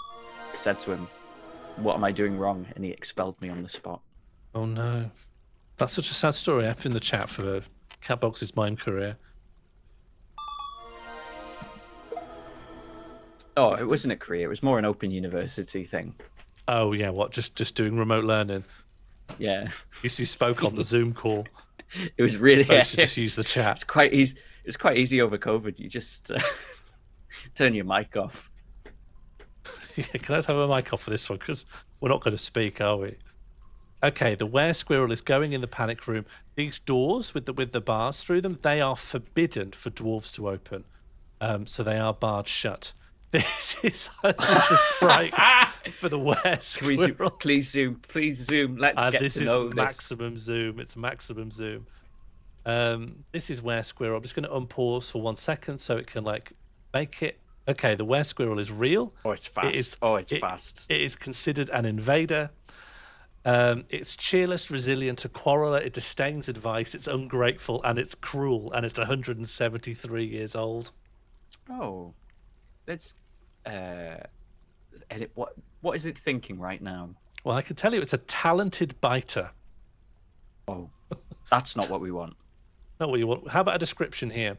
said to him, "What am I doing wrong?" And he expelled me on the spot. Oh no. That's such a sad story. F in the chat for Catbox's mime career. Oh, it wasn't a career. It was more an open university thing. Oh yeah, what? Just doing remote learning? Yeah. You spoke on the Zoom call. It was really supposed to just use the chat. It's quite easy. It's quite easy over COVID. You just turn your mic off. Yeah, can I have a mic off for this one? Because we're not going to speak, are we? Okay, the were squirrel is going in the panic room. These doors with the bars through them, they are forbidden for dwarves to open. So they are barred shut. This is the sprite for the were squirrel. Please zoom. Let's get this to know is maximum zoom. It's maximum zoom. This is were squirrel. I'm just going to unpause for 1 second so it can make it. Okay, the were squirrel is real. Oh, it's fast. Fast. It is considered an invader. It's cheerless, resilient, a quarreler. It disdains advice. It's ungrateful and it's cruel. And it's 173 years old. Oh, let's edit. What is it thinking right now? Well, I can tell you, it's a talented biter. Oh, that's not what we want. Not what you want. How about a description here?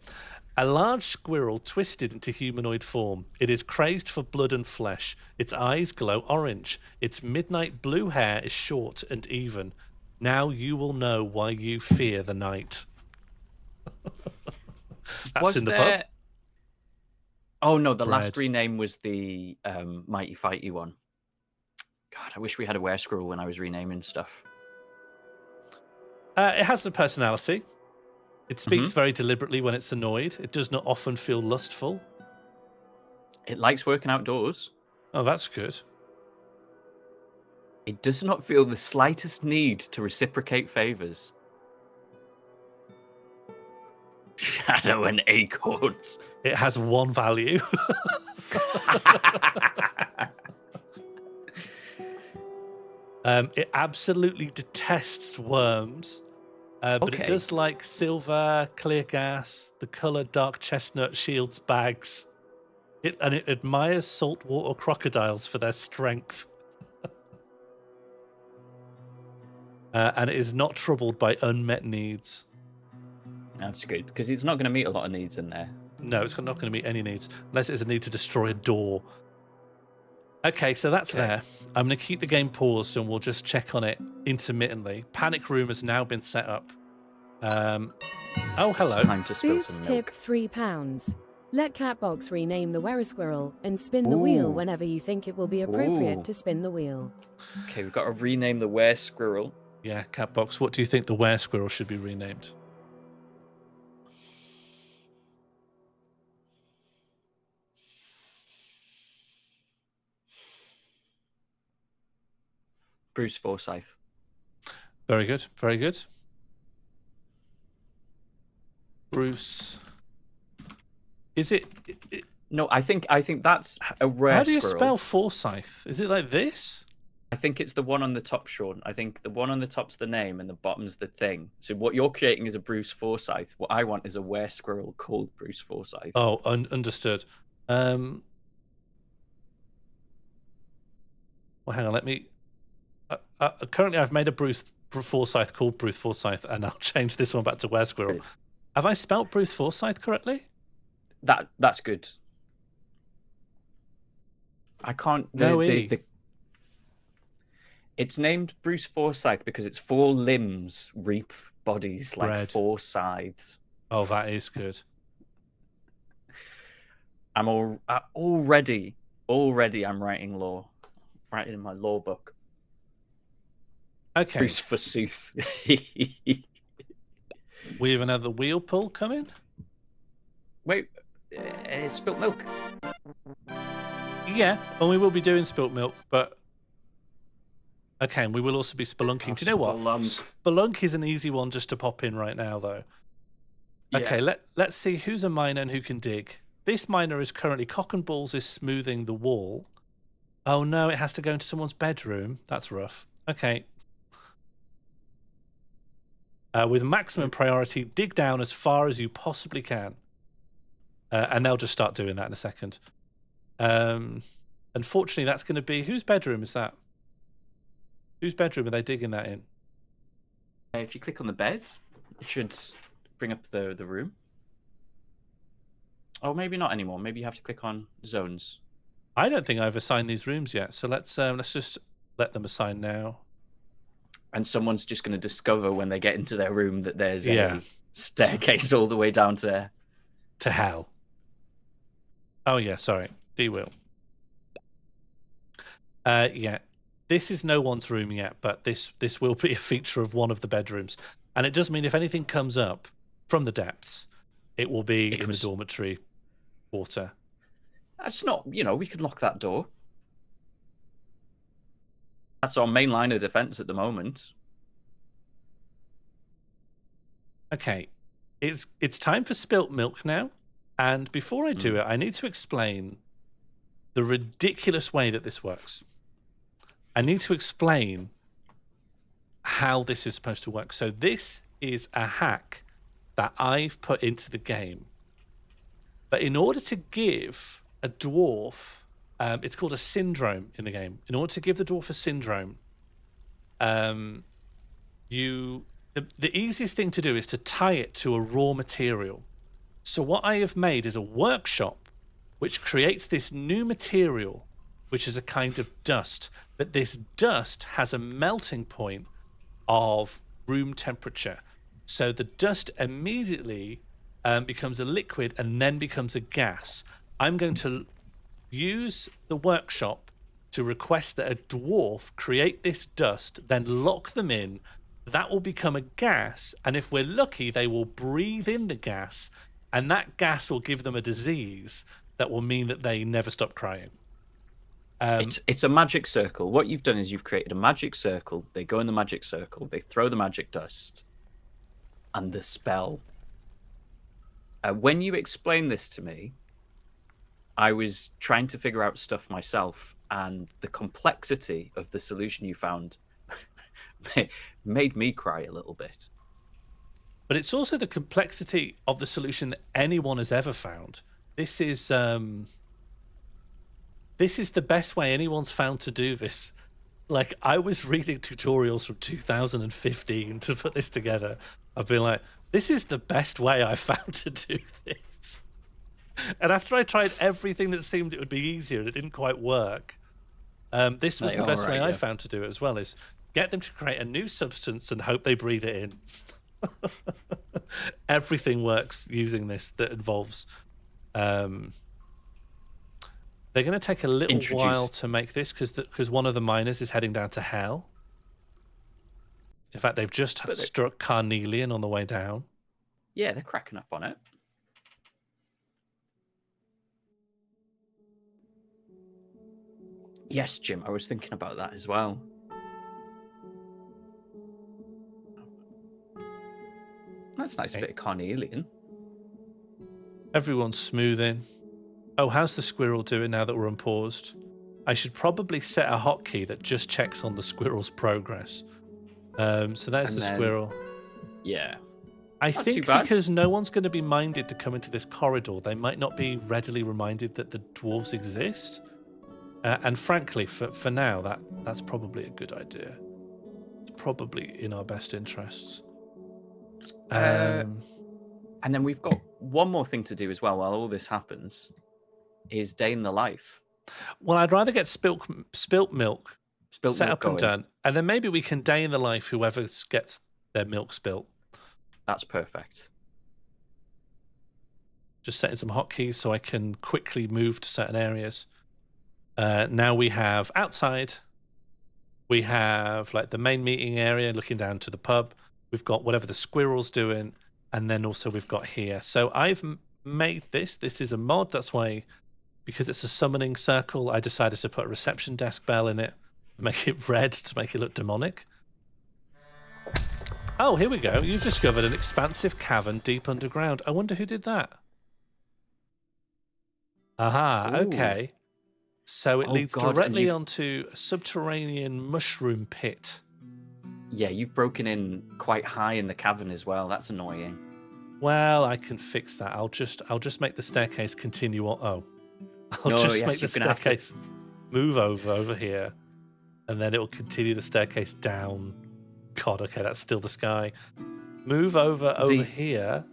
A large squirrel twisted into humanoid form. It is crazed for blood and flesh. Its eyes glow orange. Its midnight blue hair is short and even. Now you will know why you fear the night. That's in the pub. Oh no, the last rename was the Mighty Fighty one. God, I wish we had a were squirrel when I was renaming stuff. It has a personality. It speaks very deliberately when it's annoyed. It does not often feel lustful. It likes working outdoors. Oh, that's good. It does not feel the slightest need to reciprocate favors. Shadow and acorns. It has one value. It absolutely detests worms. But it does like silver, clear gas, the colour dark chestnut, shields, bags. It admires saltwater crocodiles for their strength. And it is not troubled by unmet needs. That's good, because it's not going to meet a lot of needs in there. No, it's not going to meet any needs, unless it's a need to destroy a door. Okay, so that's there. I'm going to keep the game paused, and we'll just check on it intermittently. Panic room has now been set up. Oh, hello. It's time to spill Boots some tip milk. £3. Let Catbox rename the Weresquirrel and spin the wheel whenever you think it will be appropriate to spin the wheel. Okay, we've got to rename the Weresquirrel. Yeah, Catbox, what do you think the Weresquirrel should be renamed? Bruce Forsyth. Very good, very good. Bruce. Is it? No, I think that's a rare How do you squirrel. spell Forsyth? Is it like this? I think it's the one on the top, Sean. I think the one on the top's the name and the bottom's the thing. So what you're creating is a Bruce Forsyth. What I want is a Weresquirrel called Bruce Forsyth. Oh, understood. Well, hang on. Let me. Currently, I've made a Bruce Forsyth called Bruce Forsyth, and I'll change this one back to Weresquirrel. Have I spelt Bruce Forsyth correctly? That's good. I can't. It's named Bruce Forsyth because it's 4 limbs reap bodies like Bread. 4 scythes. Oh, that is good. I'm already I'm writing law, writing in my law book. Okay. Bruce forsooth. We have another wheel pull coming. Wait, spilt milk. Yeah, and we will be doing spilt milk, but okay, and we will also be spelunking. Do you know what? Spelunk is an easy one just to pop in right now, though. Okay, let's see who's a miner and who can dig. This miner is currently cock and balls is smoothing the wall. Oh no, it has to go into someone's bedroom. That's rough. Okay. With maximum priority, dig down as far as you possibly can. And they'll just start doing that in a second. Unfortunately, that's going to be... Whose bedroom is that? Whose bedroom are they digging that in? If you click on the bed, it should bring up the room. Oh, maybe not anymore. Maybe you have to click on zones. I don't think I've assigned these rooms yet, so let's just let them assign now. And someone's just going to discover when they get into their room that there's a staircase all the way down to hell. Oh yeah, sorry. D-wheel. Yeah. This is no one's room yet, but this will be a feature of one of the bedrooms. And it does mean if anything comes up from the depths, it will be in the dormitory quarter. That's not, we could lock that door. That's our main line of defense at the moment. Okay. It's time for spilt milk now. And before I do it, I need to explain the ridiculous way that this works. I need to explain how this is supposed to work. So this is a hack that I've put into the game. But in order to give a dwarf, it's called a syndrome in the game. In order to give the dwarf a syndrome, the easiest thing to do is to tie it to a raw material. So what I have made is a workshop which creates this new material, which is a kind of dust. But this dust has a melting point of room temperature. So the dust immediately becomes a liquid and then becomes a gas. I'm going to use the workshop to request that a dwarf create this dust, then lock them in. That will become a gas. And if we're lucky, they will breathe in the gas. And that gas will give them a disease that will mean that they never stop crying. It's a magic circle. What you've done is you've created a magic circle. They go in the magic circle. They throw the magic dust. And the spell. When you explained this to me, I was trying to figure out stuff myself. And the complexity of the solution you found made me cry a little bit. But it's also the complexity of the solution that anyone has ever found. This is the best way anyone's found to do this. Like, I was reading tutorials from 2015 to put this together. I've been like, this is the best way I found to do this. And after I tried everything that seemed it would be easier and it didn't quite work, this was the best way I found to do it as well, is get them to create a new substance and hope they breathe it in. Everything works using this that involves... they're going to take a little while to make this because one of the miners is heading down to hell. In fact, they've just struck Carnelian on the way down. Yeah, they're cracking up on it. Yes, Jim, I was thinking about that as well. That's nice, a bit of Carnelian. Everyone's smoothing. Oh, how's the squirrel doing now that we're unpaused? I should probably set a hotkey that just checks on the squirrel's progress. So there's the squirrel. Yeah. I think because no one's going to be minded to come into this corridor, they might not be readily reminded that the dwarves exist. And frankly, for now, that's probably a good idea. It's probably in our best interests. And then we've got one more thing to do as well while all this happens, is day in the life. Well, I'd rather get spilt milk set up and done, and then maybe we can day in the life whoever gets their milk spilt. That's perfect. Just setting some hotkeys so I can quickly move to certain areas. Now we have outside. We have like the main meeting area looking down to the pub. We've got whatever the squirrel's doing, and then also we've got here. So I've made this. This is a mod. That's why, because it's a summoning circle, I decided to put a reception desk bell in it, make it red to make it look demonic. Oh, here we go. You've discovered an expansive cavern deep underground. I wonder who did that. Aha, okay. So it leads directly onto a subterranean mushroom pit. Yeah, you've broken in quite high in the cavern as well. That's annoying. Well, I can fix that. I'll just make the staircase continue on. Oh. I'll just make the staircase move over here, and then it will continue the staircase down. God, okay, that's still the sky. Move over here.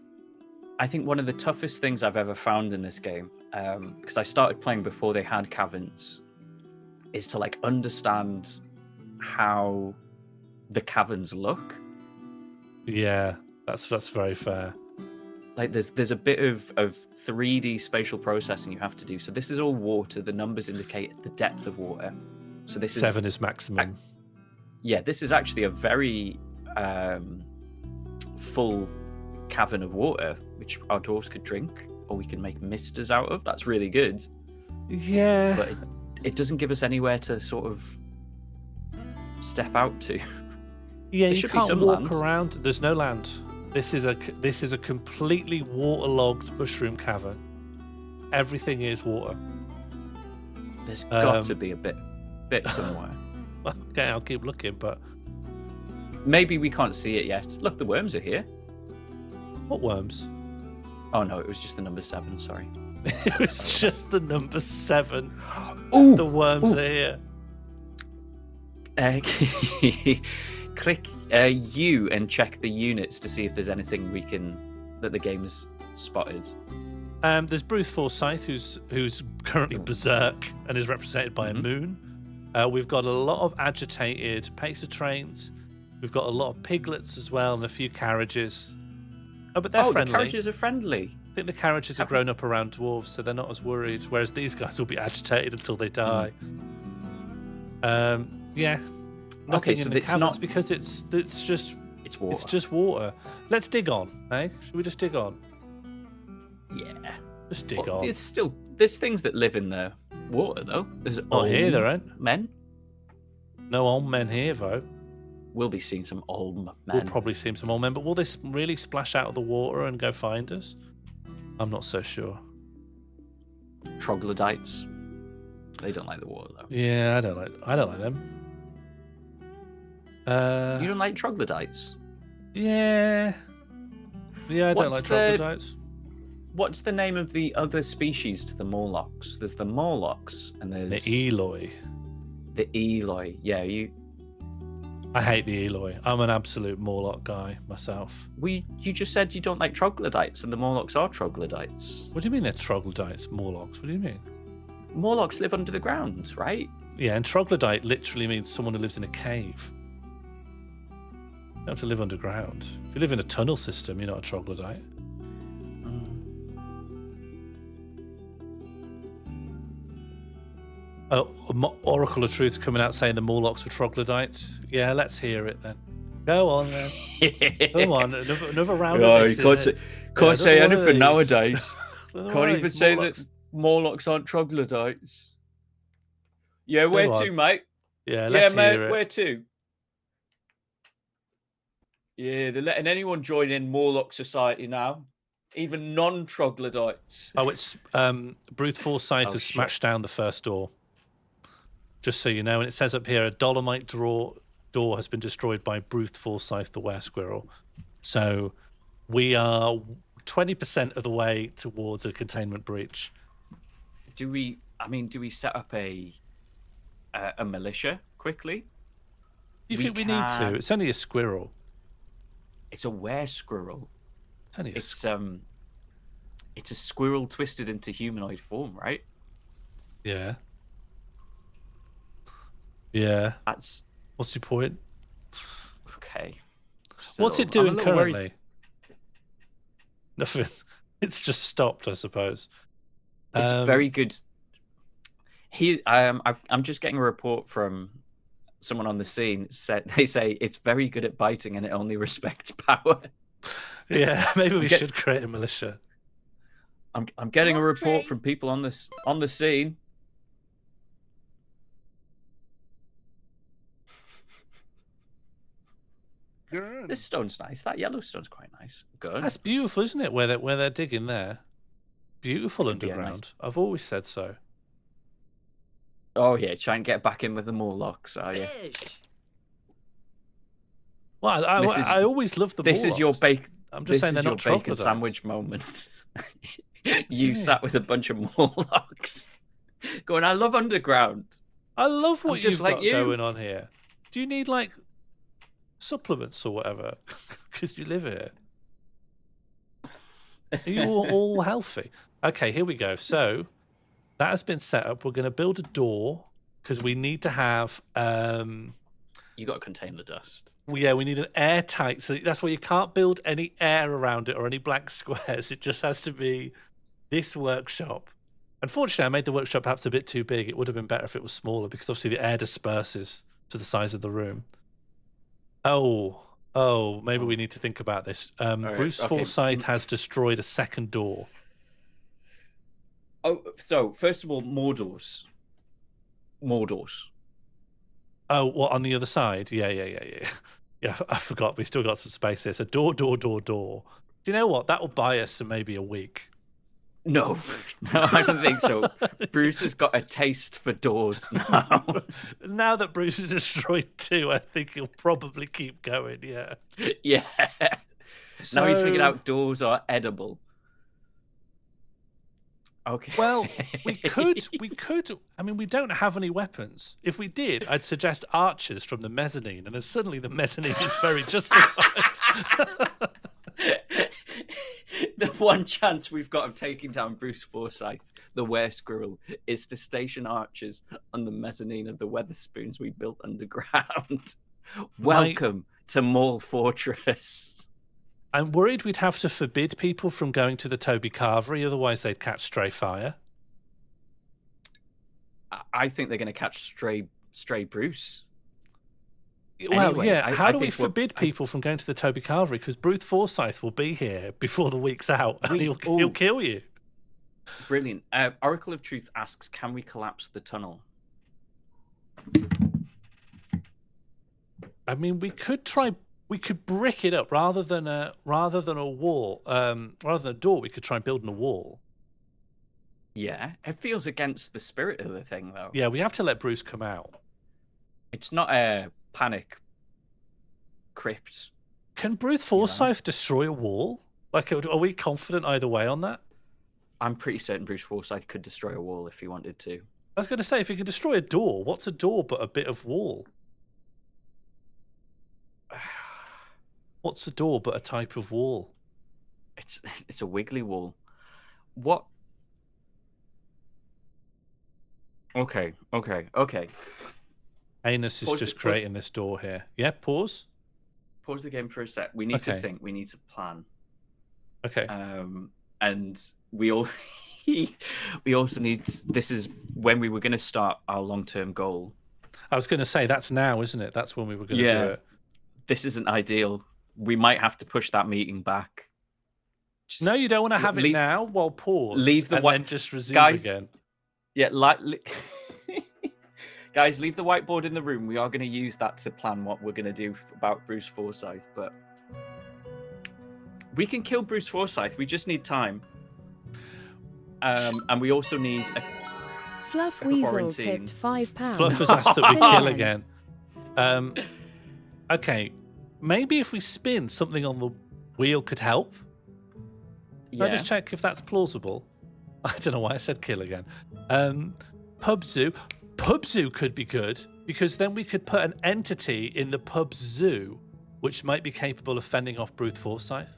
I think one of the toughest things I've ever found in this game, because I started playing before they had caverns, is to like understand how the caverns look. Yeah, that's very fair. Like there's a bit of 3D spatial processing you have to do. So this is all water. The numbers indicate the depth of water. So this 7 is maximum. Yeah, this is actually a very full cavern of water, which our dwarves could drink, or we can make misters out of. That's really good. Yeah. But it doesn't give us anywhere to sort of step out to. Yeah, you can't walk around. There's no land. This is a completely waterlogged mushroom cavern. Everything is water. There's got to be a bit somewhere. Okay, I'll keep looking, but maybe we can't see it yet. Look, the worms are here. What worms? Oh no, it was just the number 7. Sorry. It was just the number 7. Ooh, the worms are here. Click U and check the units to see if there's anything that the game's spotted. There's Bruce Forsyth, who's currently berserk and is represented by a moon. We've got a lot of agitated pacer trains. We've got a lot of piglets as well, and a few carriages. Oh, but they're friendly. The carriages are friendly. I think the carriages have grown up around dwarves, so they're not as worried. Whereas these guys will be agitated until they die. Yeah. Nothing in the caverns because it's just water. It's just water. Let's dig on, eh? Should we just dig on? Yeah. Just dig on. There's things that live in the water though. There's here there ain't. Men. No old men here though. We'll be seeing some old men. We'll probably see some old men, but will they really splash out of the water and go find us? I'm not so sure. Troglodytes. They don't like the water though. Yeah, I don't like them. You don't like troglodytes? Yeah. Yeah, I don't like troglodytes. What's the name of the other species to the Morlocks? There's the Morlocks and there's the Eloi. The Eloy. Yeah, you I hate the Eloy. I'm an absolute Morlock guy myself. you just said you don't like troglodytes, and the Morlocks are troglodytes. What do you mean they're troglodytes, Morlocks? What do you mean? Morlocks live under the ground, right? Yeah, and troglodyte literally means someone who lives in a cave. You don't have to live underground. If you live in a tunnel system, you're not a troglodyte. Oh, Oracle of Truth coming out saying the Morlocks were troglodytes. Yeah, let's hear it then. Go on then. Come on, another round of this. Can't say anything nowadays. Can't Can't even say that Morlocks aren't troglodytes. Yeah, where to, mate? Yeah, let's mate, hear it. where to? Yeah, they're letting anyone join in Morlock society now. Even non-troglodytes. Oh, it's Bruce Forsyth has smashed down the first door. Just so you know, and it says up here, a dolomite door has been destroyed by Bruce Forsyth, the were-squirrel. So we are 20% of the way towards a containment breach. Do we set up a militia quickly? Do you think we need to? It's only a squirrel. It's a were-squirrel. It's only it's a squirrel twisted into humanoid form, right? Yeah. Yeah. What's your point? Okay. What's it doing currently? Nothing. It's just stopped, I suppose. It's very good. I'm just getting a report from someone on the scene. They say it's very good at biting and it only respects power. Yeah, maybe we should create a militia. I'm getting a report from people on the scene. This stone's nice. That yellow stone's quite nice. Good. That's beautiful, isn't it? Where they're digging there. Beautiful underground. Nice... I've always said so. Oh yeah, try and get back in with the Morlocks, are you? Well, I always loved the Morlocks. This is your bacon. I'm just saying they're not bacon sandwich moments. You sat with a bunch of Morlocks, going, "I love underground. I love what you've got you. going on here. Do you need like supplements or whatever? Because you live here. Are you all healthy? Okay, here we go. So that has been set up. We're going to build a door because we need to have. You got to contain the dust. Yeah, we need an airtight. So that's why you can't build any air around it or any blank squares. It just has to be this workshop. Unfortunately, I made the workshop perhaps a bit too big. It would have been better if it was smaller because obviously the air disperses to the size of the room. Oh, maybe we need to think about this. Bruce Forsyth has destroyed a second door. Oh, so first of all, Mordors. Oh, what, on the other side? Yeah. Yeah, I forgot. We still got some space here. So door. Do you know what? That will buy us maybe a week. No, I don't think so. Bruce has got a taste for doors now. Now that Bruce has destroyed 2, I think he'll probably keep going, yeah. Yeah. So... Now he's figured out doors are edible. Okay. Well, we could. I mean, we don't have any weapons. If we did, I'd suggest archers from the mezzanine, and then suddenly the mezzanine is very justified. The one chance we've got of taking down Bruce Forsyth, the were-squirrel, is to station archers on the mezzanine of the Weatherspoons we built underground. Welcome to MorlFortress. I'm worried we'd have to forbid people from going to the Toby Carvery, otherwise they'd catch stray fire. I think they're going to catch stray Bruce. Well, anyway, yeah. How do we forbid people from going to the Toby Carvery? Because Bruce Forsyth will be here before the week's out, and he'll kill you. Brilliant. Oracle of Truth asks, "Can we collapse the tunnel?" I mean, we could try. We could brick it up rather than a wall. Rather than a door, we could try building a wall. Yeah, it feels against the spirit of the thing, though. Yeah, we have to let Bruce come out. It's not a panic crypt. Can Bruce Forsyth destroy a wall? Like, are we confident either way on that? I'm pretty certain Bruce Forsyth could destroy a wall if he wanted to. I was going to say, if you can destroy a door, what's a door but a bit of wall? What's a door but a type of wall? It's a wiggly wall. What? Okay. Anus is just creating this door here. Yeah, pause. Pause the game for a sec. We need to Okay. think. We need to plan. Okay. And we all we also need. This is when we were going to start our long-term goal. I was going to say that's now, isn't it? That's when we were going to do it. This isn't ideal. We might have to push that meeting back. No, you don't want to have it now. Well, pause. Leave the then just resume again. Yeah, guys, leave the whiteboard in the room. We are going to use that to plan what we're going to do about Bruce Forsyth, but we can kill Bruce Forsyth. We just need time. And we also need Fluff a Weasel quarantine. tipped £5. Fluff has asked that we kill again. Okay, maybe if we spin something on the wheel could help. Can I just check if that's plausible? I don't know why I said kill again. Pub zoo. Pub zoo could be good because then we could put an entity in the pub zoo which might be capable of fending off Bruce Forsyth.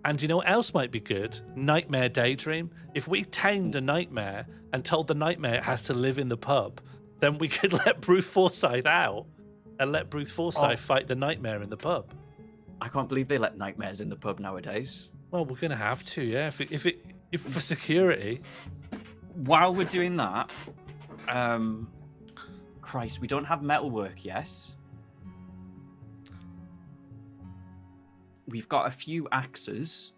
And you know what else might be good? Nightmare Daydream. If we tamed a nightmare and told the nightmare it has to live in the pub, then we could let Bruce Forsyth out and let Bruce Forsyth fight the nightmare in the pub. I can't believe they let nightmares in the pub nowadays. Well, we're gonna have to, yeah. If for security. While we're doing that, Christ, we don't have metalwork yet. We've got a few axes.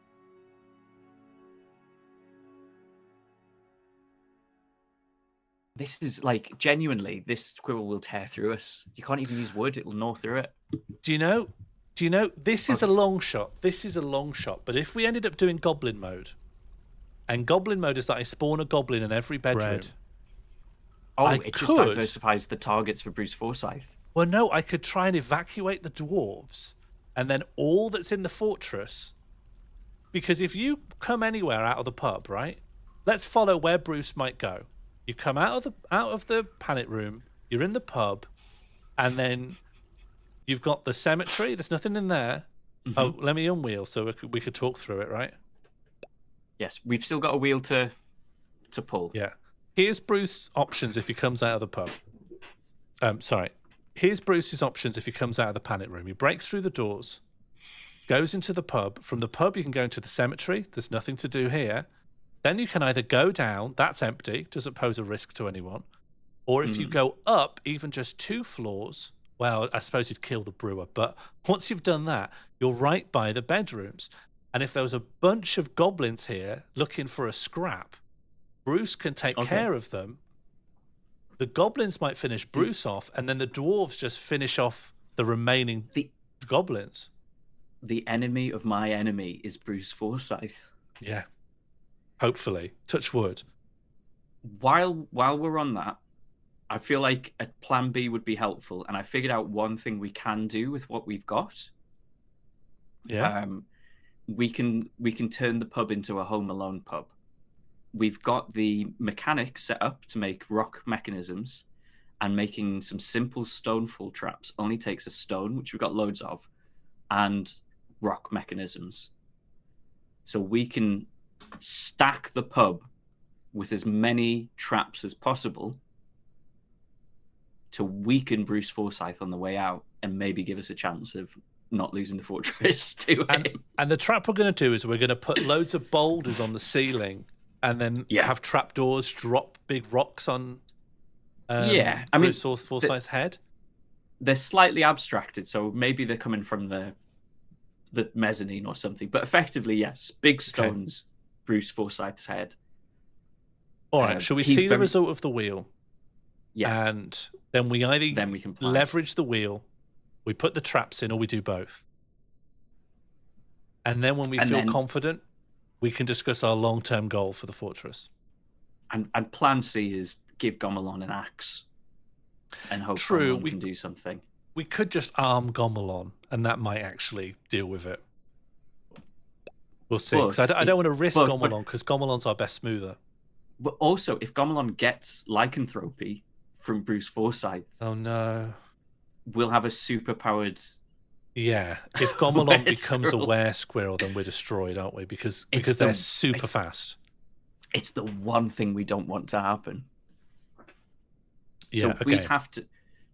This is like genuinely, this squirrel will tear through us. You can't even use wood; it will gnaw through it. Do you know? This is a long shot. This is a long shot. But if we ended up doing goblin mode, and goblin mode is that I spawn a goblin in every bedroom. Just diversifies the targets for Bruce Forsyth. Well, no, I could try and evacuate the dwarves, and then all that's in the fortress. Because if you come anywhere out of the pub, right? Let's follow where Bruce might go. You come out of the panic room. You're in the pub, and then you've got the cemetery. There's nothing in there. Oh, let me unwheel so we could talk through it, right? Yes, we've still got a wheel to pull. Yeah. Here's Bruce's options if he comes out of the pub. Here's Bruce's options if he comes out of the panic room. He breaks through the doors, goes into the pub. From the pub, you can go into the cemetery. There's nothing to do here. Then you can either go down, that's empty, doesn't pose a risk to anyone. Or if you go up even just 2 floors, well, I suppose you'd kill the brewer. But once you've done that, you're right by the bedrooms. And if there was a bunch of goblins here looking for a scrap, Bruce can take care of them. The goblins might finish Bruce off, and then the dwarves just finish off the remaining goblins. The enemy of my enemy is Bruce Forsyth. Yeah. Hopefully. Touch wood. While we're on that, I feel like a plan B would be helpful, and I figured out one thing we can do with what we've got. Yeah. We can turn the pub into a Home Alone pub. We've got the mechanics set up to make rock mechanisms, and making some simple stone fall traps only takes a stone, which we've got loads of, and rock mechanisms. So we can stack the pub with as many traps as possible to weaken Bruce Forsyth on the way out and maybe give us a chance of not losing the fortress to him. And the trap we're going to do is we're going to put loads of boulders on the ceiling and then have trapdoors drop big rocks on Bruce Forsyth's head. They're slightly abstracted, so maybe they're coming from the mezzanine or something. But effectively, yes, big stones, Bruce Forsyth's head. All right, shall we see the result of the wheel? Yeah. And then we either we can plan. leverage the wheel, we put the traps in, or we do both. And then when we feel confident, we can discuss our long-term goal for the fortress. And plan C is give Gomelon an axe and hope Gomelon can do something. We could just arm Gomelon, and that might actually deal with it. We'll see. I don't want to risk Gomelon, because Gomelon's our best smoother. But also, if Gomelon gets lycanthropy from Bruce Forsyth, Oh no. we'll have a super-powered... Yeah, if Gomelon Were becomes a squirrel. were-squirrel, then we're destroyed, aren't we? Because It's they're the- super fast. It's the one thing we don't want to happen. Yeah, So okay. we'd have to...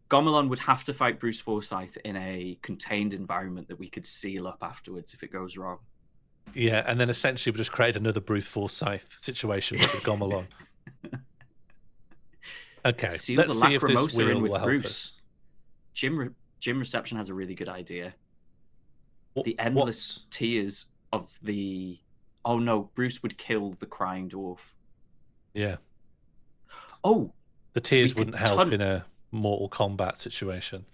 Gomelon would have to fight Bruce Forsyth in a contained environment that we could seal up afterwards if it goes wrong. Yeah, and then essentially we just created another Bruce Forsyth situation with Gomelon. Okay, Seal let's the see if this Lacrimosa wheel in with will help Bruce. us. Jim Reception has a really good idea. What- The endless tears of the... Oh no, Bruce would kill the crying dwarf. Yeah, Oh, the tears we could wouldn't help tun- in a Mortal Kombat situation.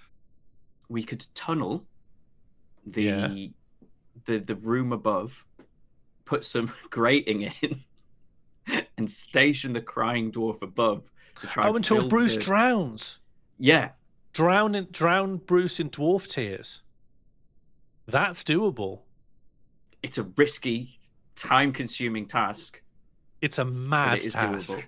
we could tunnel the Yeah. the room above, put some grating in, and station the crying dwarf above to try. Oh, until fill Bruce the... drowns. Yeah, Drown Bruce in dwarf tears. That's doable. it's a risky, time-consuming task. It's a mad it is task. doable.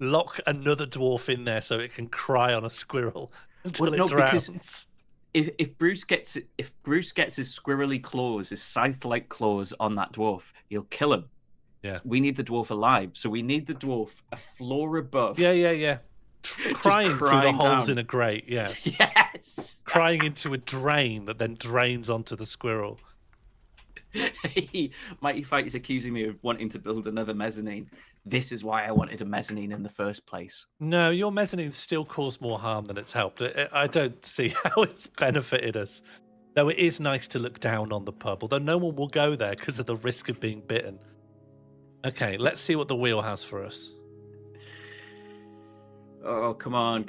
Lock another dwarf in there so it can cry on a squirrel until Well, no, it drowns. because if Bruce gets his squirrely claws, his scythe-like claws on that dwarf, he'll kill him. Yeah. We need the dwarf alive, so we need the dwarf a floor above. Yeah. Crying through the crying holes down. in a grate, yeah. Yes. Crying into a drain that then drains onto the squirrel. Mighty Fight is accusing me of wanting to build another mezzanine. This is why I wanted a mezzanine in the first place. No, your mezzanine still caused more harm than it's helped. I don't see how it's benefited us. Though it is nice to look down on the pub, although no one will go there because of the risk of being bitten. Okay, let's see what the wheel has for us. Oh, come on.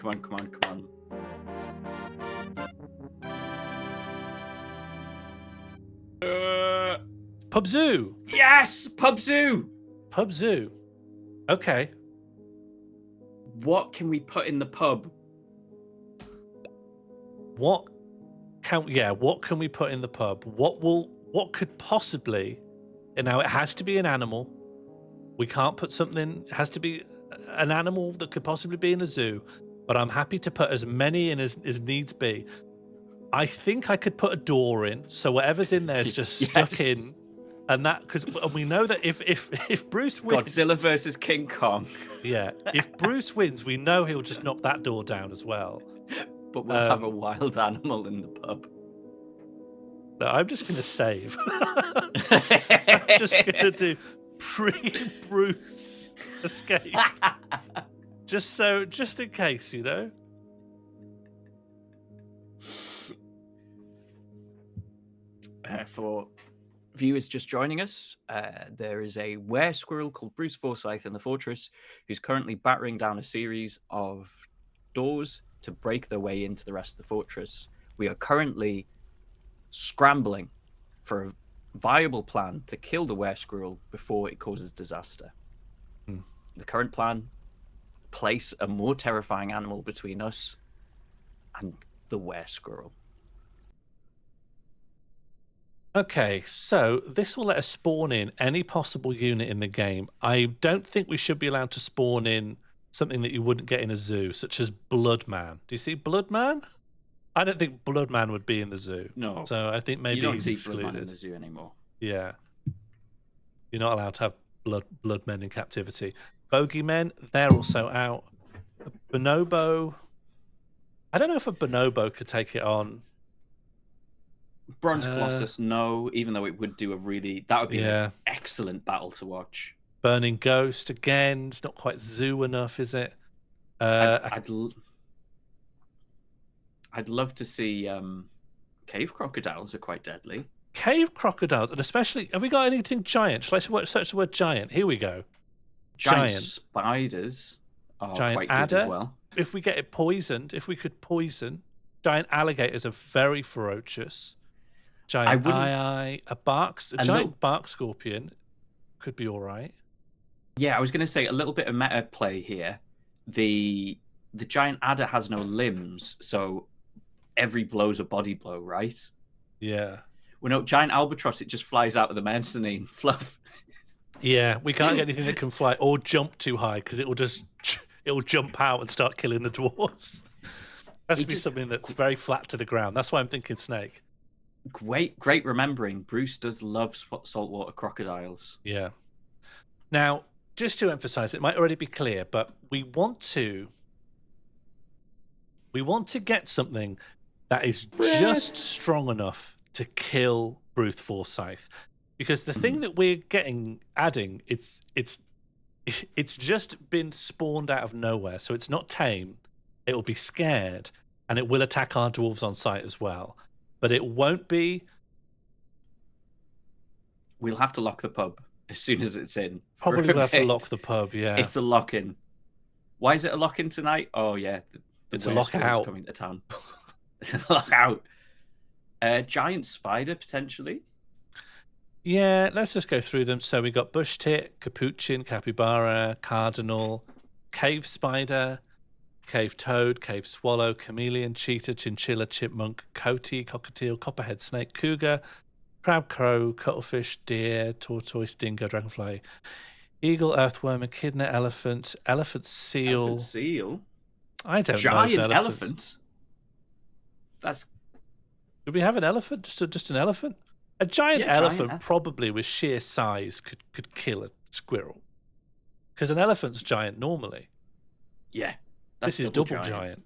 Pub Zoo! Yes, Pub Zoo. Pub Zoo. Okay. What can we put in the pub? What can we put in the pub? What could possibly, and now it has to be an animal. We can't put something, it has to be an animal that could possibly be in a zoo, but I'm happy to put as many in as needs be. I think I could put a door in, so whatever's in there is just stuck Yes. in. And that, because we know that if Bruce wins, Godzilla versus King Kong. yeah, if Bruce wins, we know he'll just knock that door down as well. But we'll have a wild animal in the pub. No, I'm just going to save. I'm just going to do pre-Bruce escape, just in case, you know. For viewers just joining us, there is a were-squirrel called Bruce Forsyth in the fortress who's currently battering down a series of doors to break their way into the rest of the fortress. We are currently scrambling for a viable plan to kill the were-squirrel before it causes disaster. The current plan: place a more terrifying animal between us and the were-squirrel. Okay, so this will let us spawn in any possible unit in the game. I don't think we should be allowed to spawn in something that you wouldn't get in a zoo, such as Bloodman. Do you see Bloodman? I don't think Bloodman would be in the zoo. No. So I think maybe You don't he's see excluded. Bloodman in the zoo anymore. Yeah. You're not allowed to have bloodmen in captivity. Bogeymen, they're also out. A bonobo. I don't know if a bonobo could take it on. Bronze Colossus, no, even though it would do that would be Yeah. an excellent battle to watch. Burning Ghost, again, it's not quite zoo enough, is it? I'd love to see cave crocodiles are quite deadly. Cave crocodiles, and especially, have we got anything giant? Shall I search the word giant? Here we go. Giant spiders are Giant quite good adder. as well. If we get it poisoned, if we could poison, giant alligators are very ferocious. Giant eye, a giant little- bark scorpion could be all right. Yeah, I was going to say a little bit of meta play here. The giant adder has no limbs, so every blow's a body blow, right? Yeah. Well, no, giant albatross, it just flies out of the mezzanine. Fluff. Yeah, we can't get anything that can fly or jump too high because it'll jump out and start killing the dwarves. Has to be something that's very flat to the ground. That's why I'm thinking snake. Great remembering. Bruce does love saltwater crocodiles. Yeah. Now, just to emphasize, it might already be clear, but we want to get something that is just strong enough to kill Bruce Forsyth. Because the thing that we're adding, it's just been spawned out of nowhere, so it's not tame. It will be scared, and it will attack our dwarves on sight as well. But it won't be. We'll have to lock the pub as soon as it's in. Probably we'll have to lock the pub. Yeah, it's a lock-in. Why is it a lock-in tonight? Oh yeah, it's a lock-out. Coming to town. It's a lock-out. Giant spider potentially. Yeah, let's just go through them. So we got bush tit, capuchin, capybara, cardinal, cave spider, cave toad, cave swallow, chameleon, cheetah, chinchilla, chipmunk, coati, cockatiel, copperhead snake, cougar, crab, crow, cuttlefish, deer, tortoise, dingo, dragonfly, eagle, earthworm, echidna, elephant, elephant seal. Elephant seal? I don't know. Giant elephant? That's... Do we have an elephant? Just an elephant? A giant elephant probably with sheer size could kill a squirrel. Because an elephant's giant normally. Yeah. This is double giant.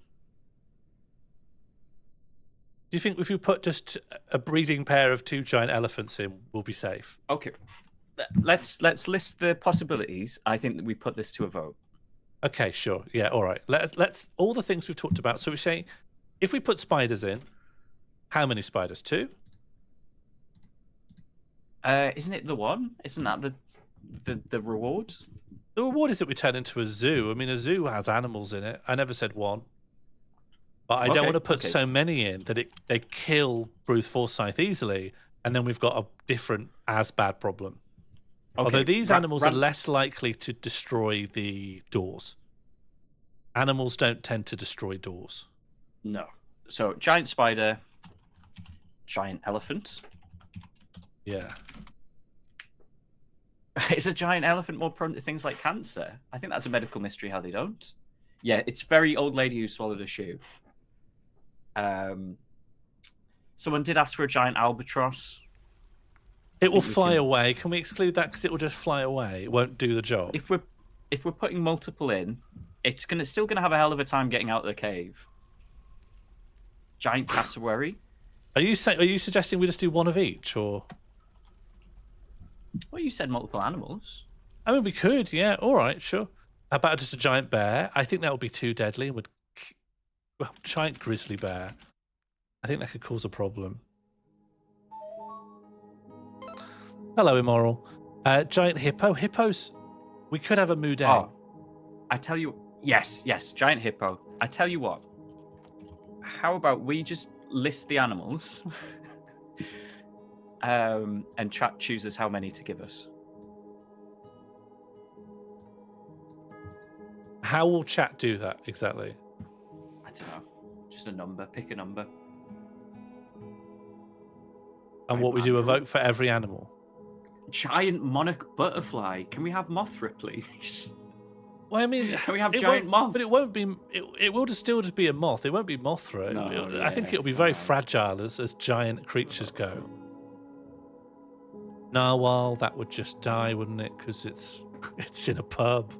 Do you think if you put just a breeding pair of 2 giant elephants in, we'll be safe? Okay. Let's list the possibilities. I think that we put this to a vote. Okay, sure. Yeah, all right. Let's all the things we've talked about. So we say, if we put spiders in, how many spiders? 2? Isn't it the one? Isn't that the reward? The reward is that we turn into a zoo. I mean, a zoo has animals in it. I never said 1. But I don't want to put so many in that they kill Bruce Forsyth easily, and then we've got a different as bad problem. Okay. Although these animals are less likely to destroy the doors. Animals don't tend to destroy doors. No. So giant spider, giant elephant. Yeah. Is a giant elephant more prone to things like cancer? I think that's a medical mystery how they don't. Yeah, it's very old lady who swallowed a shoe. Someone did ask for a giant albatross. It will fly away. Can we exclude that because it will just fly away? It won't do the job. If we're putting multiple in, it's still gonna have a hell of a time getting out of the cave. Giant cassowary. Are you suggesting we just do 1 of each, or? Well, you said multiple animals. I mean, we could, yeah. All right, sure. How about just a giant bear? I think that would be too deadly. Well, giant grizzly bear. I think that could cause a problem. Hello, Immoral. Giant hippo. Hippos. We could have a Moudang. Oh, I tell you, yes, giant hippo. I tell you what. How about we just list the animals, and chat chooses how many to give us. How will chat do that exactly? I don't know. Just a number. Pick a number. And what we do, a vote for every animal. Giant monarch butterfly. Can we have Mothra, please? Well, I mean, can we have giant moth? But it won't be. It will still just be a moth. It won't be Mothra. No, I think it'll be very fragile as giant creatures go. Narwhal, that would just die, wouldn't it? Because it's in a pub.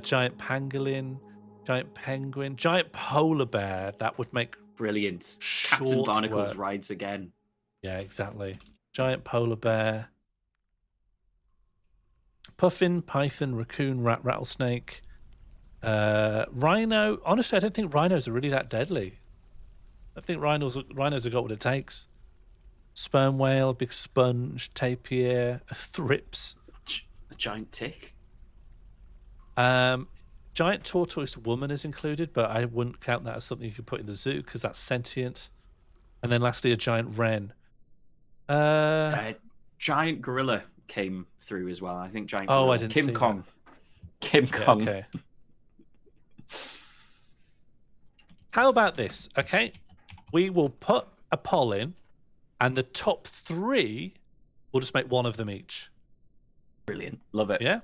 Giant pangolin, giant penguin, giant polar bear. That would make brilliant. Captain Barnacle's rides again. Yeah, exactly. Giant polar bear. Puffin, python, raccoon, rat, rattlesnake, rhino. Honestly, I don't think rhinos are really that deadly. I think rhinos have got what it takes. Sperm whale, big sponge, tapir, a thrips. A giant tick. Giant tortoise woman is included, but I wouldn't count that as something you could put in the zoo because that's sentient. And then lastly, a giant wren. Giant gorilla came through as well. I think giant. Oh, I didn't see Kim Kong. That. Kim Kong. Okay. How about this? Okay, we will put a poll in, and the top 3, we'll just make 1 of them each. Brilliant. Love it. Yeah.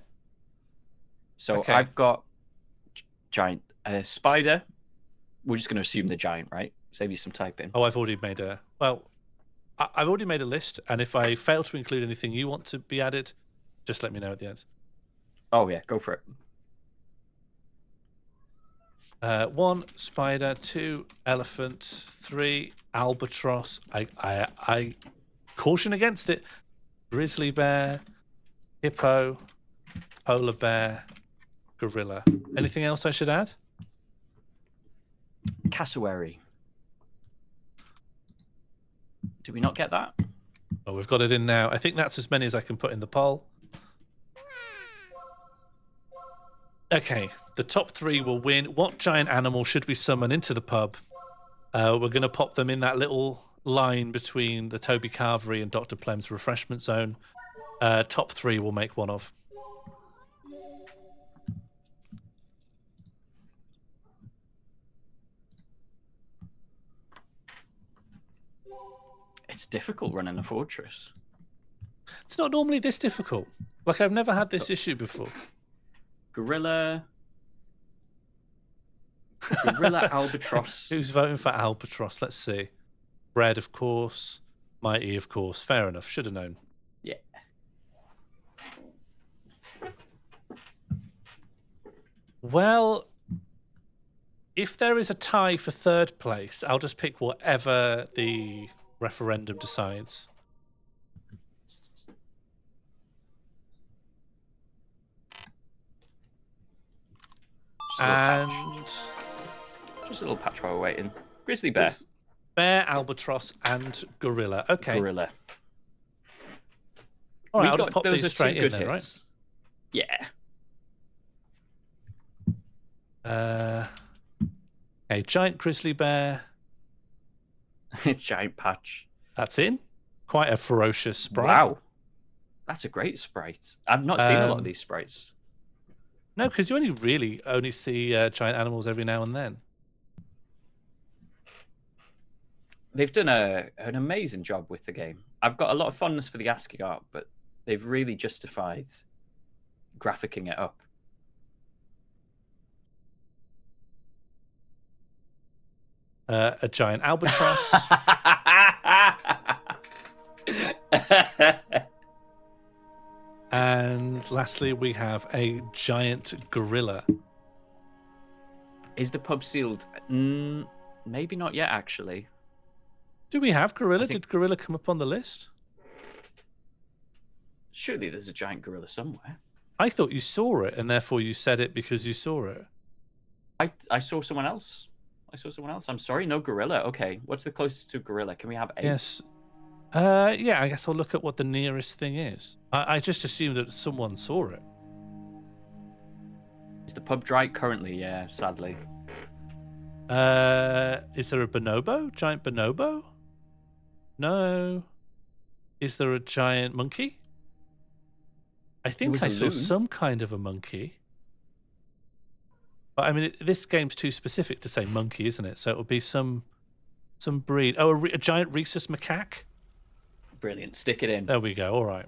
So Okay. I've got giant spider. We're just going to assume the giant, right? Save you some typing. Oh, I've already made a. Well, I've already made a list, and if I fail to include anything you want to be added, just let me know at the end. Oh yeah, go for it. 1 spider, 2 elephant, 3 albatross. I caution against it. Grizzly bear, hippo, polar bear, gorilla. Anything else I should add? Cassowary. Did we not get that? Oh, we've got it in now. I think that's as many as I can put in the poll. Okay, the top 3 will win. What giant animal should we summon into the pub? We're going to pop them in that little line between the Toby Carvery and Dr. Plem's refreshment zone. Top 3 will make one of. It's difficult running a fortress. It's not normally this difficult. Like, I've never had this issue before. Gorilla, albatross. Who's voting for albatross? Let's see. Bread, of course. Mighty, of course. Fair enough. Should have known. Yeah. Well, if there is a tie for 3rd place, I'll just pick whatever the referendum decides. And Just a little patch while we're waiting. Grizzly bear. bear, albatross, and gorilla. Okay. Gorilla. All right, I'll We've just pop those these are straight two in good there, right? hits. Yeah. Okay, giant grizzly bear. Giant patch. That's in. Quite a ferocious sprite. Wow. That's a great sprite. I've not seen a lot of Um, these sprites. No, because you only see giant animals every now and then. They've done an amazing job with the game. I've got a lot of fondness for the ASCII art, but they've really justified graphicking it up. A giant albatross. And lastly, we have a giant gorilla. Is the pub sealed? Maybe not yet, actually. Do we have gorilla? I think- Did gorilla come up on the list? Surely there's a giant gorilla somewhere. I thought you saw it, and therefore you said it because you saw it. I saw someone else. I'm sorry, no gorilla. Okay, what's the closest to gorilla? Can we have 8? Yes. Yeah, I guess I'll look at what the nearest thing is. I just assumed that someone saw it. Is the pub dry currently? Yeah, sadly. Is there a bonobo? Giant bonobo? No. Is there a giant monkey? I think was I a saw loon. some kind of a monkey. But I mean, this game's too specific to say monkey, isn't it? So it would be some breed. Oh, a giant rhesus macaque? Brilliant. Stick it in. There we go. All right.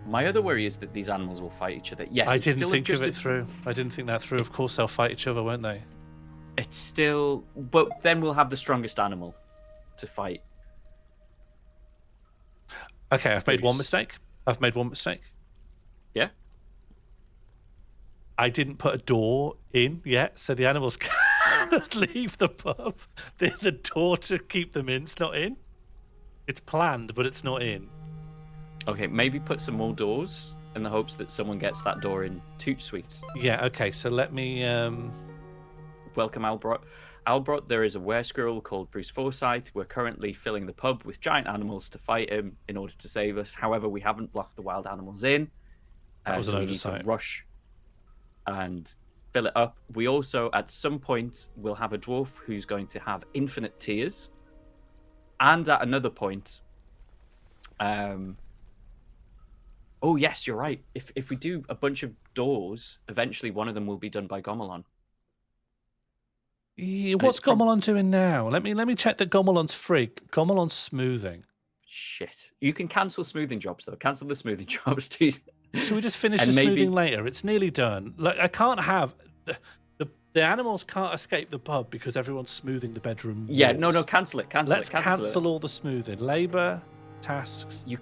My other worry is that these animals will fight each other. Yes, I it's didn't still think just of it through. I didn't think that through. Of course, they'll fight each other, won't they? It's still, but then we'll have the strongest animal to fight. Okay, I've made one Goose. mistake. Yeah. I didn't put a door in yet, so the animals can't leave the pub. The door to keep them in's not in. It's planned, but it's not in. Okay, maybe put some more doors in the hopes that someone gets that door in. Toot sweet. Yeah, okay, so let me... Welcome, Albrot. Albrot, there is a were-squirrel called Bruce Forsyth. We're currently filling the pub with giant animals to fight him in order to save us. However, we haven't blocked the wild animals in. That was an so we need oversight. to rush and fill it up. We also, at some point, will have a dwarf who's going to have infinite tears. And at another point... Oh, yes, you're right. If we do a bunch of doors, eventually one of them will be done by Gomelon. Yeah, what's Gomelon doing now? Let me check that Gomelon's free. Gomelon's smoothing. Shit. You can cancel smoothing jobs though. Cancel the smoothing jobs, dude. Should we just finish And the maybe- smoothing later? It's nearly done. Like I can't have the animals can't escape the pub because everyone's smoothing the bedroom. Yeah, no, walls. cancel it. Let's cancel cancel all the smoothing. Labor, tasks. You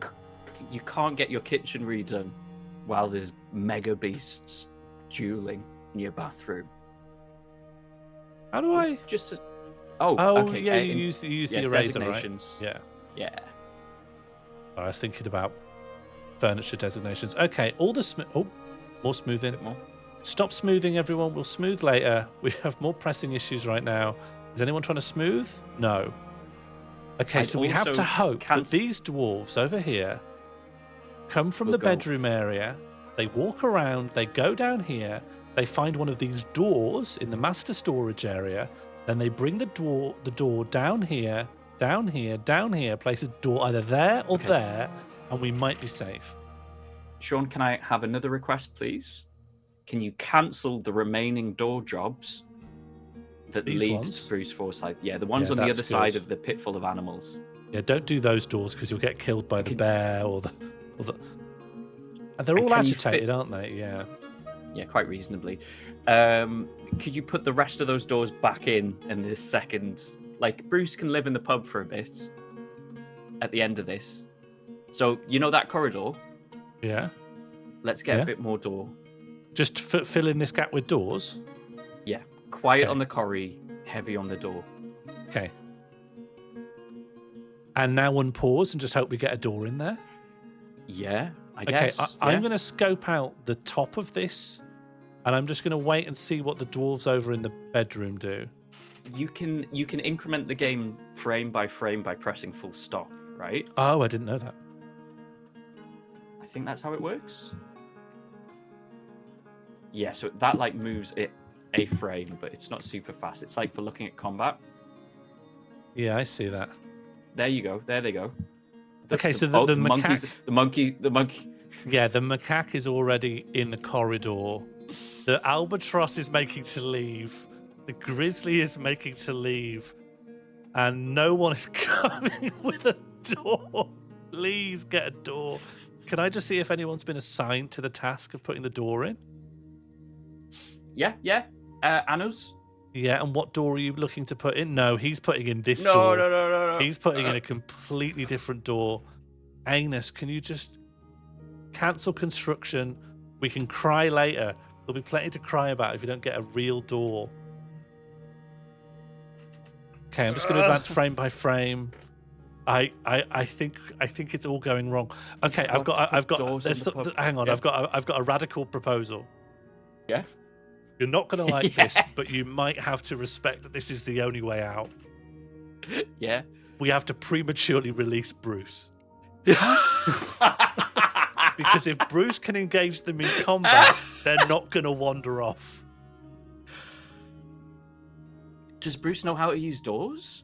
can't get your kitchen redone while there's mega beasts dueling in your bathroom. How do I? Just Oh, okay. yeah, you use the eraser, right? designations. Yeah. Yeah. I was thinking about furniture designations. Okay, all the more smoothing. Bit more. Stop smoothing, everyone. We'll smooth later. We have more pressing issues right now. Is anyone trying to smooth? No. Okay, I'd so we have also to hope that cancel- these dwarves over here come from Will the go- bedroom area. They walk around. They go down here. They find one of these doors in the master storage area. Then they bring the door down here, down here, down here. Place a door either there or Okay. there, and we might be safe. Sean, can I have another request, please? Can you cancel the remaining door jobs that These lead ones? to Bruce Forsyth? Yeah, the ones Yeah, on the that's other side good. of the pit full of animals. Yeah, don't do those doors because you'll get killed by the bear or the. And they're And all can you agitated, fit- aren't they? Yeah. Yeah, quite reasonably. Could you put the rest of those doors back in this second? Like, Bruce can live in the pub for a bit at the end of this. So, you know that corridor? Yeah. Let's get Yeah. a bit more door. Just fill in this gap with doors. Yeah. Quiet Okay. on the corrie, heavy on the door. Okay. And now unpause and just hope we get a door in there. Yeah, I Okay, guess. I'm going to scope out the top of this, and I'm just going to wait and see what the dwarves over in the bedroom do. You can increment the game frame by pressing full stop, right? Oh, I didn't know that. I think that's how it works. Yeah, so that like moves it a frame, but it's not super fast. It's like for looking at combat. Yeah, I see that. There you go. There they go. Okay, so the monkeys, the monkey. Yeah, the macaque is already in the corridor. The albatross is making to leave. The grizzly is making to leave. And no one is coming with a door. Please get a door. Can I just see if anyone's been assigned to the task of putting the door in? Yeah. Anus. Yeah, and what door are you looking to put in? No, he's putting in this No, door. no. He's putting in a completely different door. Anus, can you just cancel construction? We can cry later. There'll be plenty to cry about if you don't get a real door. Okay, I'm just going to advance frame by frame. I think it's all going wrong. Okay, I've got doors in the pub. hang on. Yeah. I've got a radical proposal. Yeah. You're not going to like Yeah. this, but you might have to respect that this is the only way out. Yeah. We have to prematurely release Bruce. Because if Bruce can engage them in combat, they're not going to wander off. Does Bruce know how to use doors?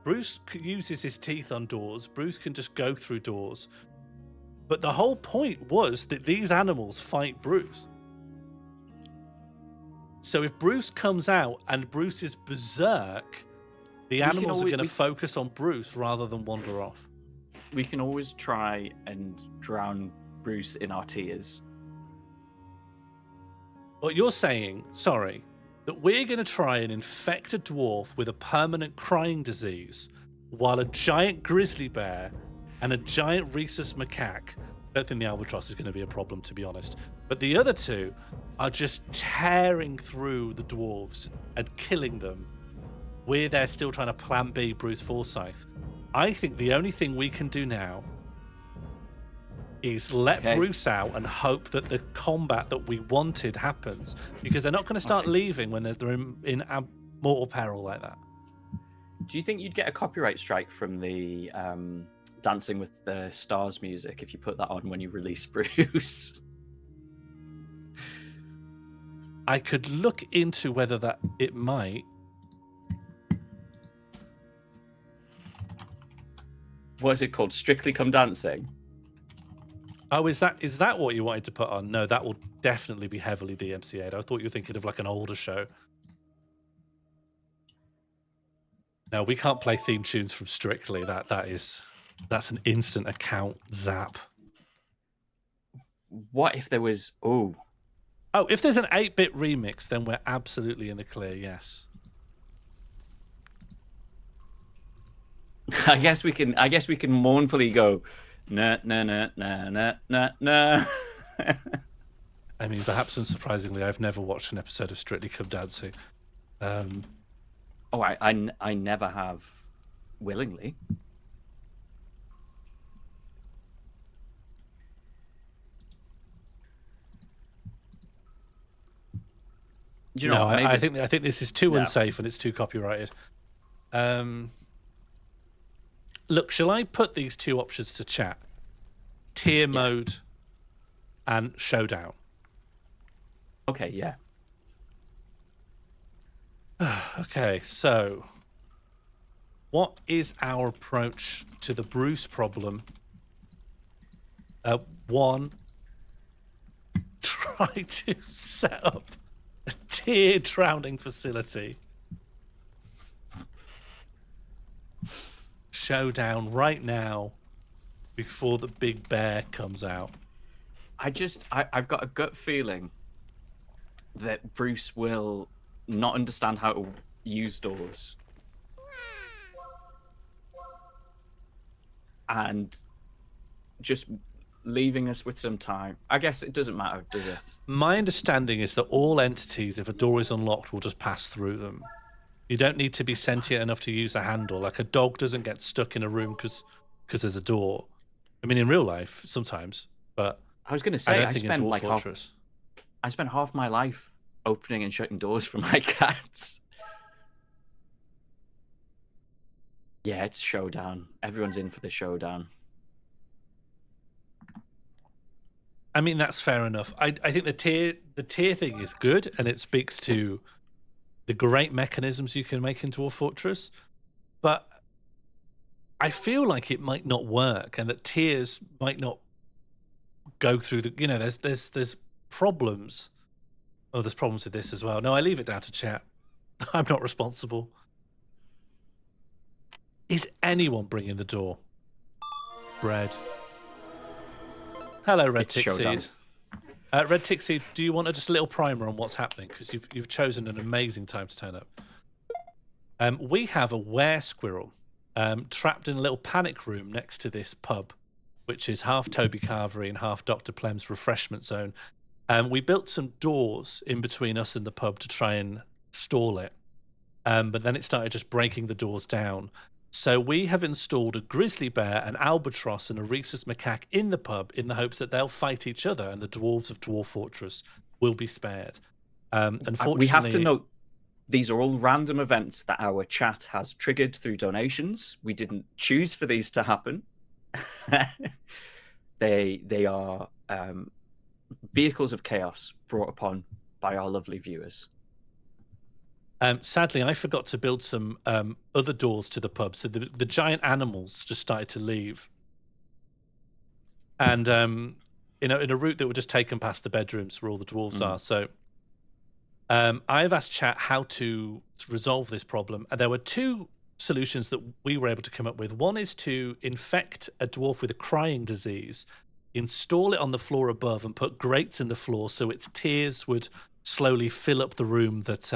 Bruce uses his teeth on doors. Bruce can just go through doors. But the whole point was that these animals fight Bruce. So if Bruce comes out and Bruce is berserk, the can animals are always- going to focus on Bruce rather than wander off. We can always try and drown Bruce in our tears. What you're saying, sorry, that we're going to try and infect a dwarf with a permanent crying disease while a giant grizzly bear and a giant rhesus macaque, I don't think the albatross is going to be a problem, to be honest, but the other two are just tearing through the dwarves and killing them. We're there still trying to plan B Bruce Forsyth. I think the only thing we can do now is let Okay. Bruce out and hope that the combat that we wanted happens, because they're not going to start Okay. leaving when they're in mortal peril like that. Do you think you'd get a copyright strike from the Dancing with the Stars music if you put that on when you release Bruce? I could look into whether that it might. What is it called? Strictly Come Dancing? Oh, is that what you wanted to put on? No, that will definitely be heavily DMCA'd. I thought you were thinking of like an older show. No, we can't play theme tunes from Strictly. That is That's an instant account zap. What if there was... Oh, if there's an 8-bit remix, then we're absolutely in the clear, yes. I guess we can mournfully go, nah, nah, nah, nah, nah, nah, nah. I mean, perhaps unsurprisingly, I've never watched an episode of Strictly Come Dancing. I never have willingly. I think this is too unsafe and it's too copyrighted. Look, shall I put these two options to chat? Tier mode and showdown. Okay, yeah. Okay, so what is our approach to the Bruce problem? One, try to set up a tier drowning facility. Showdown right now before the big bear comes out. I've got a gut feeling that Bruce will not understand how to use doors. And just leaving us with some time. I guess it doesn't matter, does it? My understanding is that all entities, if a door is unlocked, will just pass through them. You don't need to be sentient enough to use a handle. Like a dog doesn't get stuck in a room because there's a door. I mean, in real life, sometimes, but I was going to say, I spent half my life opening and shutting doors for my cats. Yeah, it's showdown. Everyone's in for the showdown. I mean, that's fair enough. I think the tier thing is good, and it speaks to the great mechanisms you can make into a fortress. But I feel like it might not work, and that tiers might not go through the. There's problems. Oh, there's problems with this as well. No, I leave it down to chat. I'm not responsible. Is anyone bringing the door? Bread. Hello, Red Tickseed. Red Tickseed, do you want just a little primer on what's happening? Because you've chosen an amazing time to turn up. We have a were-squirrel trapped in a little panic room next to this pub, which is half Toby Carvery and half Dr. Plem's refreshment zone. We built some doors in between us and the pub to try and stall it. But then it started just breaking the doors down. So we have installed a grizzly bear, an albatross, and a rhesus macaque in the pub in the hopes that they'll fight each other and the dwarves of Dwarfortress will be spared. Unfortunately, we have to note these are all random events that our chat has triggered through donations. We didn't choose for these to happen. They are vehicles of chaos brought upon by our lovely viewers. Sadly, I forgot to build some other doors to the pub, so the giant animals just started to leave. And in a route that would just take them past the bedrooms where all the dwarves are. So I've asked chat how to resolve this problem, and there were two solutions that we were able to come up with. One is to infect a dwarf with a crying disease, install it on the floor above, and put grates in the floor so its tears would slowly fill up the room that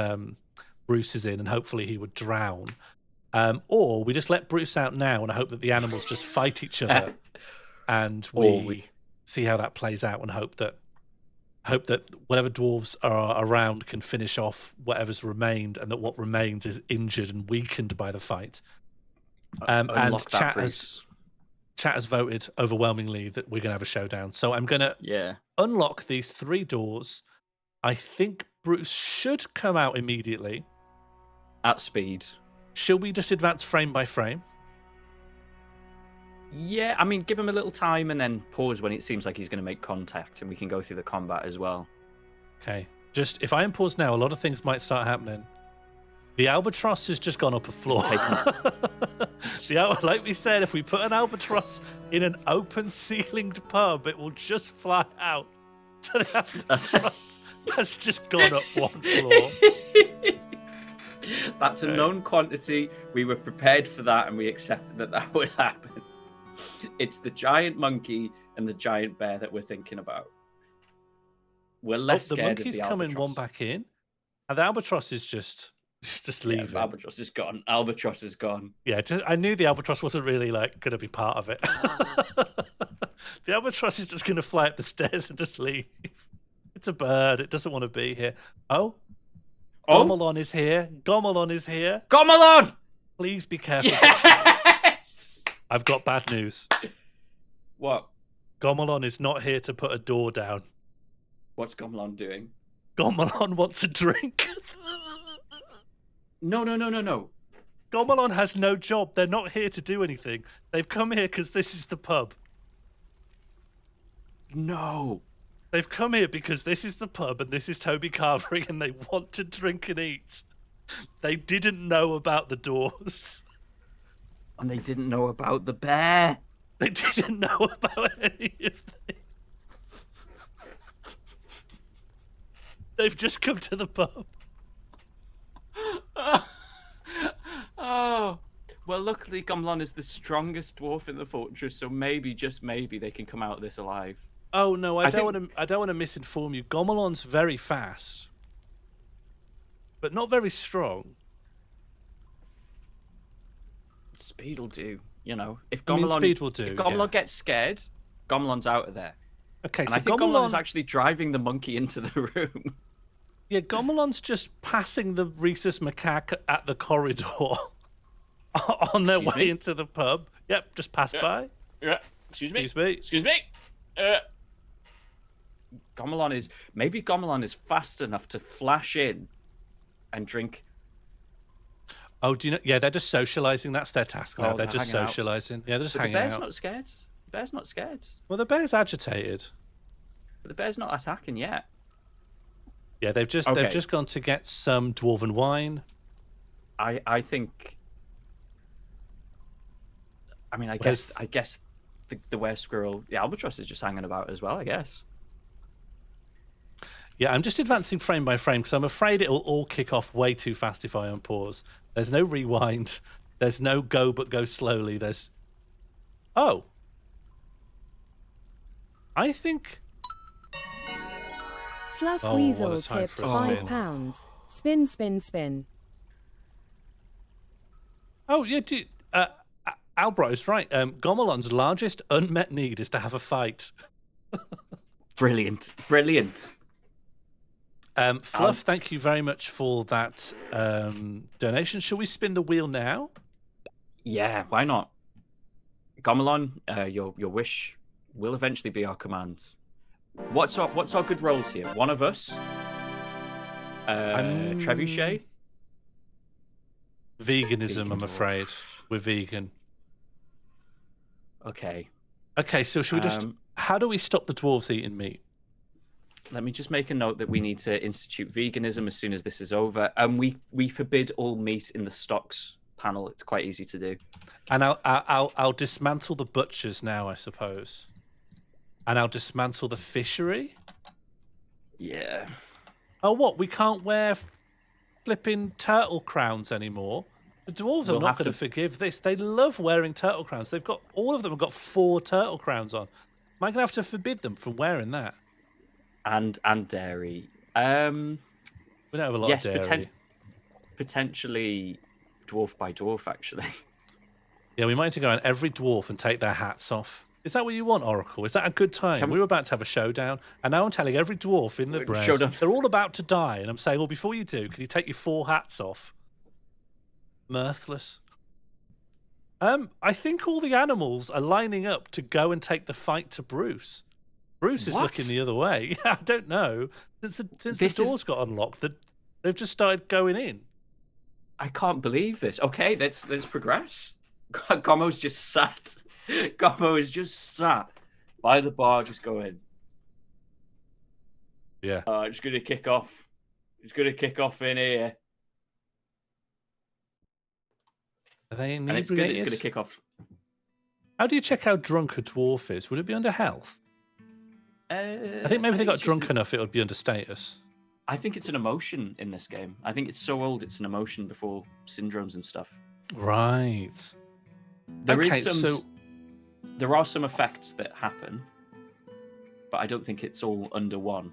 Bruce is in, and hopefully he would drown. Or we just let Bruce out now and hope that the animals just fight each other, and we see how that plays out, and hope that whatever dwarves are around can finish off whatever's remained, and that what remains is injured and weakened by the fight. And chat has voted overwhelmingly that we're going to have a showdown. So I'm going to unlock these 3 doors. I think Bruce should come out immediately. At speed. Shall we just advance frame by frame? Yeah, I mean, give him a little time and then pause when it seems like he's going to make contact, and we can go through the combat as well. Okay. Just, if I unpause now, a lot of things might start happening. The albatross has just gone up a floor. Like we said, if we put an albatross in an open ceilinged pub, it will just fly out. So the albatross has just gone up 1 floor. That's a known quantity. We were prepared for that, and we accepted that would happen. It's the giant monkey and the giant bear that we're thinking about. We're less the scared of monkey's the coming albatross. one back in, and the albatross is just leaving. Yeah, albatross is gone. Albatross is gone. Yeah, I knew the albatross wasn't really like going to be part of it. The albatross is just going to fly up the stairs and just leave. It's a bird. It doesn't want to be here. Oh, Gomelon is here. Gomelon is here. Gomelon! Please be careful. Yes! I've got bad news. What? Gomelon is not here to put a door down. What's Gomelon doing? Gomelon wants a drink. No. Gomelon has no job. They're not here to do anything. They've come here because this is the pub. No. They've come here because this is the pub and this is Toby Carvering and they want to drink and eat. They didn't know about the doors. And they didn't know about the bear. They didn't know about any of this. They've just come to the pub. Oh. Well, luckily Gomelon is the strongest dwarf in the fortress, so maybe, just maybe, they can come out of this alive. Oh no, I don't want to misinform you. Gomelon's very fast, but not very strong. Speed will do, you know. If I mean, Gomelon, speed will do, if Gomelon yeah. gets scared, Gomelon's out of there. Okay, And so I think Gomelon is actually driving the monkey into the room. Yeah, Gomelon's just passing the rhesus macaque at the corridor on their way into the pub. Yep, just pass by. Yeah. Excuse me. Excuse me. Maybe Gomelon is fast enough to flash in and drink. Oh, do you know? Yeah, they're just socializing. That's their task now. Oh, they're they're just hanging out. socializing. Yeah, they're just But the hanging bear's out. not scared. The bear's not scared. Well, the bear's agitated. But the bear's not attacking yet. Yeah, they've just gone to get some dwarven wine. I think. I mean, I guess the were squirrel, the albatross is just hanging about as well, I guess. Yeah, I'm just advancing frame by frame because I'm afraid it'll all kick off way too fast if I unpause. There's no rewind. There's no go but go slowly. There's... Oh. I think... Fluff Oh, Weasel what a time tipped for a £5. spin. Spin, spin, spin. Oh, yeah, Albro is right. Gomelon's largest unmet need is to have a fight. Brilliant. Fluff, thank you very much for that donation. Shall we spin the wheel now? Yeah, why not? Gomelon, your wish will eventually be our command. What's our good rolls here? One of us. Trebuchet. Veganism, I'm afraid. We're vegan. Okay. Okay, so should we just... How do we stop the dwarves eating meat? Let me just make a note that we need to institute veganism as soon as this is over. And we forbid all meat in the stocks panel. It's quite easy to do. And I'll dismantle the butchers now, I suppose. And I'll dismantle the fishery. Yeah. Oh, what? We can't wear flipping turtle crowns anymore? The dwarves are not going to forgive this. They love wearing turtle crowns. They've got... All of them have got 4 turtle crowns on. Am I going to have to forbid them from wearing that? And dairy. We don't have a lot of dairy. Potentially dwarf by dwarf, actually. Yeah, we might need to go around every dwarf and take their hats off. Is that what you want, Oracle? Is that a good time? We were about to have a showdown, and now I'm telling every dwarf in the brand they're all about to die, and I'm saying, well, before you do, can you take your 4 hats off? Mirthless. I think all the animals are lining up to go and take the fight to Bruce. Bruce is looking the other way. I don't know. Since the doors got unlocked, they've just started going in. I can't believe this. Okay, let's progress. Gomo's just sat. Gomo is just sat by the bar, just going. Yeah. Just gonna kick off. Just gonna kick off in here. Are they and it's good. It's gonna kick off. How do you check how drunk a dwarf is? Would it be under health? I think maybe if they got drunk enough, it would be under status. I think it's an emotion in this game. I think it's so old, it's an emotion before syndromes and stuff. Right. There is some. there are some effects that happen, but I don't think it's all under one.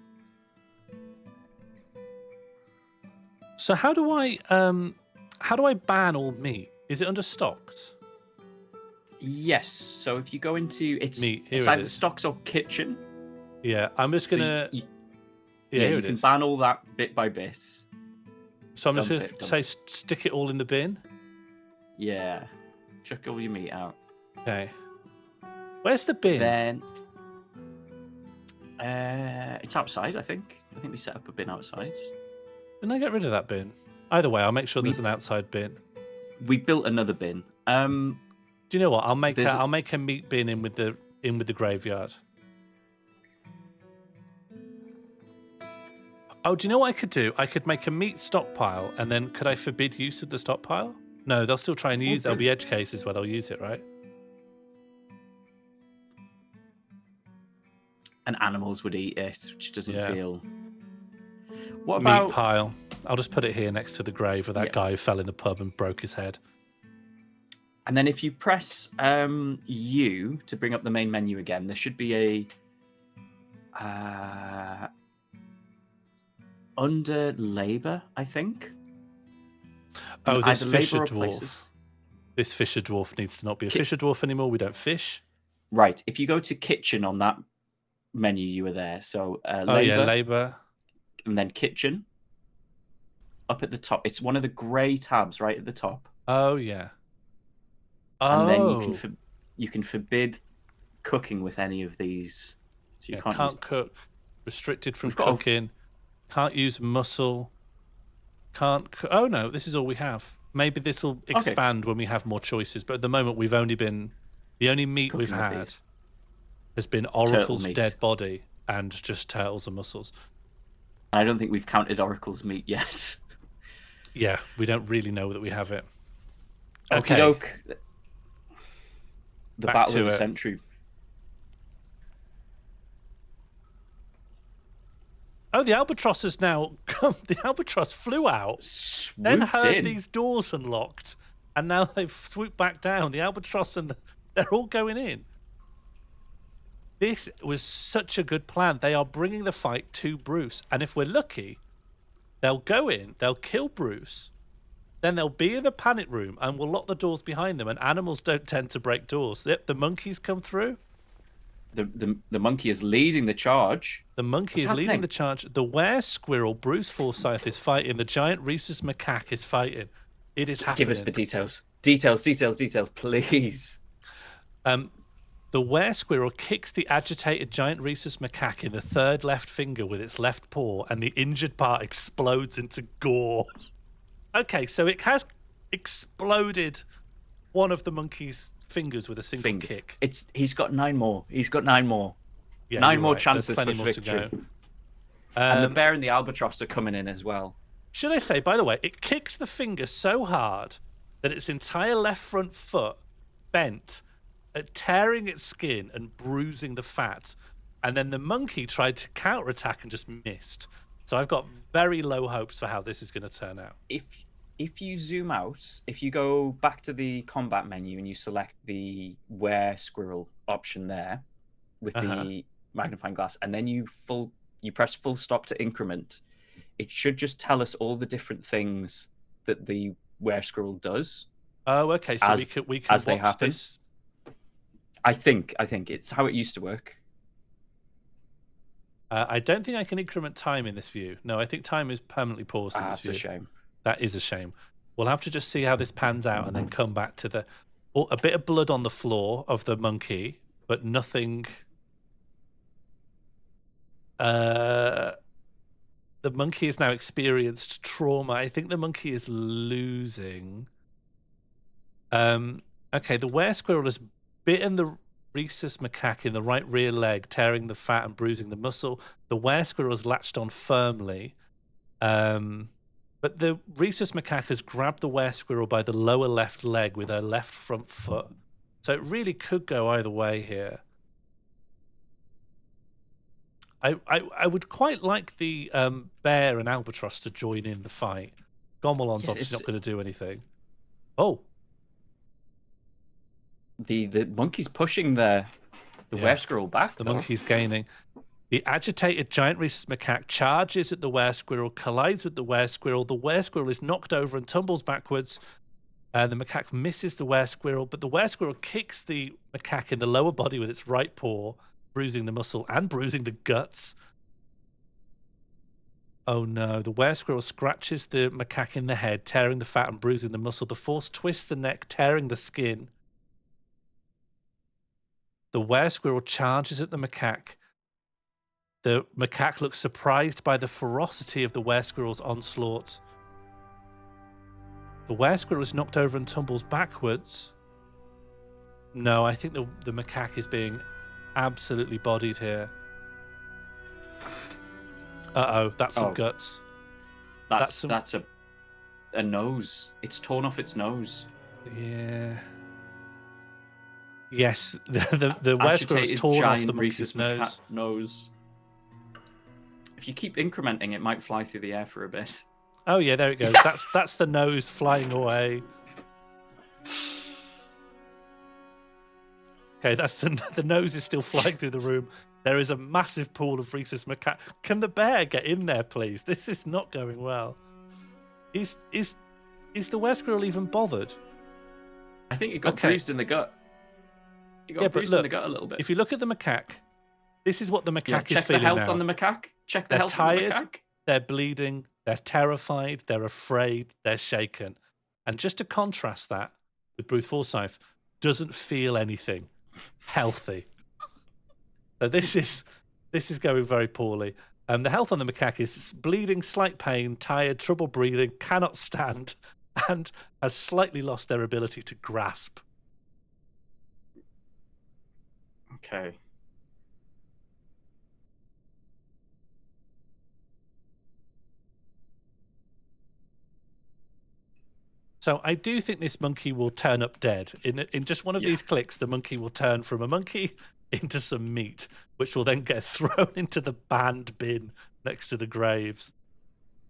So how do I ban all meat? Is it under stocked? Yes. So if you go into it's Meat, here it's it either is. stocks or kitchen. Yeah, I'm just So gonna. you here you it can is. ban all that bit by bit. So I'm just dump gonna it, dump say stick it all in the bin. Yeah. Chuck all your meat out. Okay. Where's the bin? Then it's outside, I think. I think we set up a bin outside. Didn't I get rid of that bin? Either way, I'll make sure We- there's an outside bin. We built another bin. Do you know what? I'll make There's a- I'll make a meat bin in with the graveyard. Oh, do you know what I could do? I could make a meat stockpile, and then could I forbid use of the stockpile? No, they'll still try and use. There'll be edge cases where they'll use it, right? And animals would eat it, which doesn't Yeah. feel. What about Meat pile. I'll just put it here next to the grave of that Yeah. guy who fell in the pub and broke his head. And then if you press U to bring up the main menu again, there should be a under labor, I think. Oh, this Either fisher labour or dwarf. places. This fisher dwarf needs to not be a Ki- fisher dwarf anymore. We don't fish. Right. If you go to kitchen on that menu, you were there. So labor, Oh yeah, labor. and then kitchen. Up at the top, it's one of the grey tabs right at the top, Oh yeah. and then Oh. you can forbid cooking with any of these. So you Yeah, can't. can't use- cook. Restricted from We've got a- cooking. Can't use muscle. Can't. Oh no, this is all we have. Maybe this will expand when we have more choices. But at the moment, we've only been the only meat we've Cooking with had these. has been Oracle's meat. dead body and just turtles and mussels. I don't think we've counted Oracle's meat yet. Yeah, we don't really know that we have it. Okay. The Back Battle to of the it. Century. Oh, the albatross has now come. The albatross flew out, then Swooped heard in. these doors unlocked, and now they've swooped back down. The albatross and they're all going in. This was such a good plan. They are bringing the fight to Bruce, and if we're lucky, they'll go in, they'll kill Bruce, then they'll be in the panic room, and we'll lock the doors behind them. And animals don't tend to break doors. Yep, the monkeys come through. The monkey is leading the charge. The monkey What's is leading happening? the charge. The were squirrel, Bruce Forsyth, is fighting. The giant rhesus macaque is fighting. It is happening. Give us the details. Details, please. The were squirrel kicks the agitated giant rhesus macaque in the third left finger with its left paw, and the injured part explodes into gore. Okay, so it has exploded one of the monkey's fingers with a single kick. He's got 9 more. He's got 9 more. Yeah, 9 you're more right. chances There's for plenty more to victory. go. And the bear and the albatross are coming in as well. Should I say, by the way, it kicked the finger so hard that its entire left front foot bent, tearing its skin and bruising the fat. And then the monkey tried to counterattack and just missed. So I've got very low hopes for how this is going to turn out. If you zoom out, if you go back to the combat menu and you select the were squirrel option there with the magnifying glass, and then you press full stop to increment, it should just tell us all the different things that the were squirrel does. Oh, okay. So we can as they watch happen. this. I think it's how it used to work. I don't think I can increment time in this view. No, I think time is permanently paused in this That's view. a shame. That is a shame. We'll have to just see how this pans out and then come back to a bit of blood on the floor of the monkey, but nothing. The monkey has now experienced trauma. I think the monkey is losing. Okay, the were squirrel has bitten the rhesus macaque in the right rear leg, tearing the fat and bruising the muscle. The were squirrel has latched on firmly. But the rhesus macaque has grabbed the were squirrel by the lower left leg with her left front foot. So it really could go either way here. I would quite like the bear and albatross to join in the fight. Gomelon's Yeah, obviously it's- not going to do anything. Oh, The monkey's pushing the were-squirrel back, The though. monkey's gaining. The agitated giant rhesus macaque charges at the were-squirrel, collides with the were-squirrel. The were-squirrel is knocked over and tumbles backwards. The macaque misses the were-squirrel, but the were-squirrel kicks the macaque in the lower body with its right paw, bruising the muscle and bruising the guts. Oh no, the were-squirrel scratches the macaque in the head, tearing the fat and bruising the muscle. The force twists the neck, tearing the skin. The were-squirrel charges at the macaque. The macaque looks surprised by the ferocity of the were-squirrel's onslaught. The were-squirrel is knocked over and tumbles backwards. No, I think the macaque is being absolutely bodied here. Uh-oh, that's some guts. That's a nose. It's torn off its nose. Yeah. Yes, the were-squirrel is torn off the monkey's nose. If you keep incrementing, it might fly through the air for a bit. Oh yeah, there it goes. That's the nose flying away. Okay, that's the nose is still flying through the room. There is a massive pool of rhesus macaque. Can the bear get in there, please? This is not going well. Is the were-squirrel even bothered? I think it got bruised in the gut. It got bruised in the gut a little bit. If you look at the macaque, this is what the macaque is feeling now. Check the health on the macaque. Check the health on the macaque. They're bleeding, they're terrified, they're afraid, they're shaken. And just to contrast that with Bruce Forsyth, doesn't feel anything healthy. So this is going very poorly. The health on the macaque is bleeding, slight pain, tired, trouble breathing, cannot stand, and has slightly lost their ability to grasp. Okay. So I do think this monkey will turn up dead. In just one of these clicks, the monkey will turn from a monkey into some meat, which will then get thrown into the banned bin next to the graves.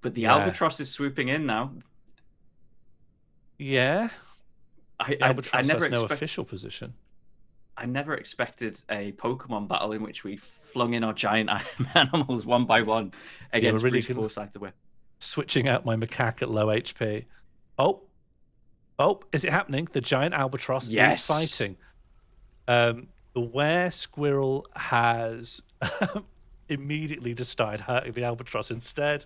But the albatross is swooping in now. Yeah. Albatross never has no official position. I never expected a Pokemon battle in which we flung in our giant animals one by one against Bruce Forsyth the Whip. Switching out my macaque at low HP. Oh, is it happening? The giant albatross is fighting. The were-squirrel has immediately just started hurting the albatross instead.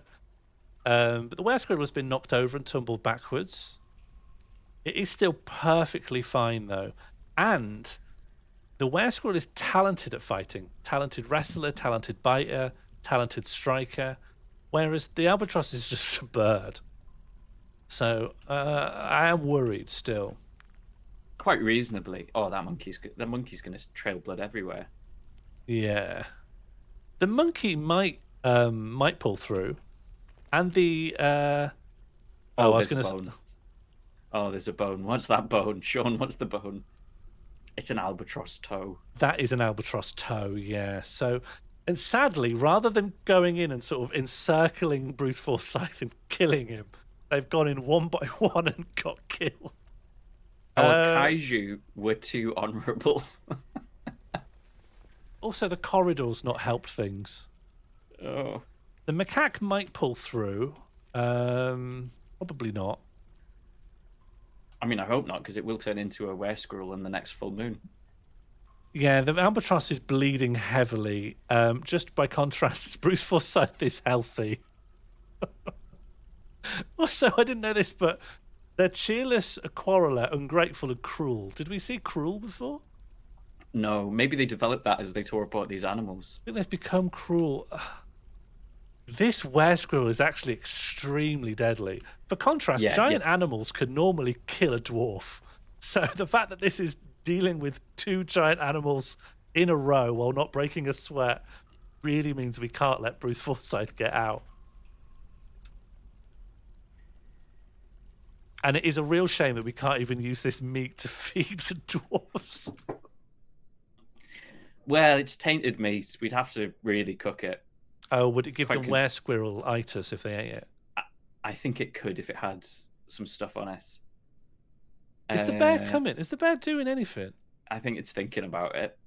But the were-squirrel has been knocked over and tumbled backwards. It is still perfectly fine, though. And the were-squirrel is talented at fighting. Talented wrestler, talented biter, talented striker. Whereas the albatross is just a bird. So I am worried still. Quite reasonably. Oh, that monkey's going to trail blood everywhere. Yeah, the monkey might pull through, and the I was going to. Oh, there's a bone. What's that bone, Sean? What's the bone? It's an albatross toe. That is an albatross toe. Yeah. So, and sadly, rather than going in and sort of encircling Bruce Forsyth and killing him, they've gone in one by one and got killed. Our kaiju were too honourable. Also, the corridor's not helped things. Oh. The macaque might pull through. Probably not. I mean, I hope not, because it will turn into a were-squirrel in the next full moon. Yeah, the albatross is bleeding heavily. Just by contrast, Bruce Forsyth is healthy. Also, I didn't know this, but they're cheerless, a quarreler, ungrateful, and cruel. Did we see cruel before? No, maybe they developed that as they tore apart these animals. I think they've become cruel. This were-squirrel is actually extremely deadly. For contrast, giant animals can normally kill a dwarf. So the fact that this is dealing with two giant animals in a row while not breaking a sweat really means we can't let Bruce Forsyth get out. And it is a real shame that we can't even use this meat to feed the dwarves. Well, it's tainted meat. We'd have to really cook it. Oh, would it give them were-squirrel-itis if they ate it? I think it could if it had some stuff on it. Is the bear coming? Is the bear doing anything? I think it's thinking about it.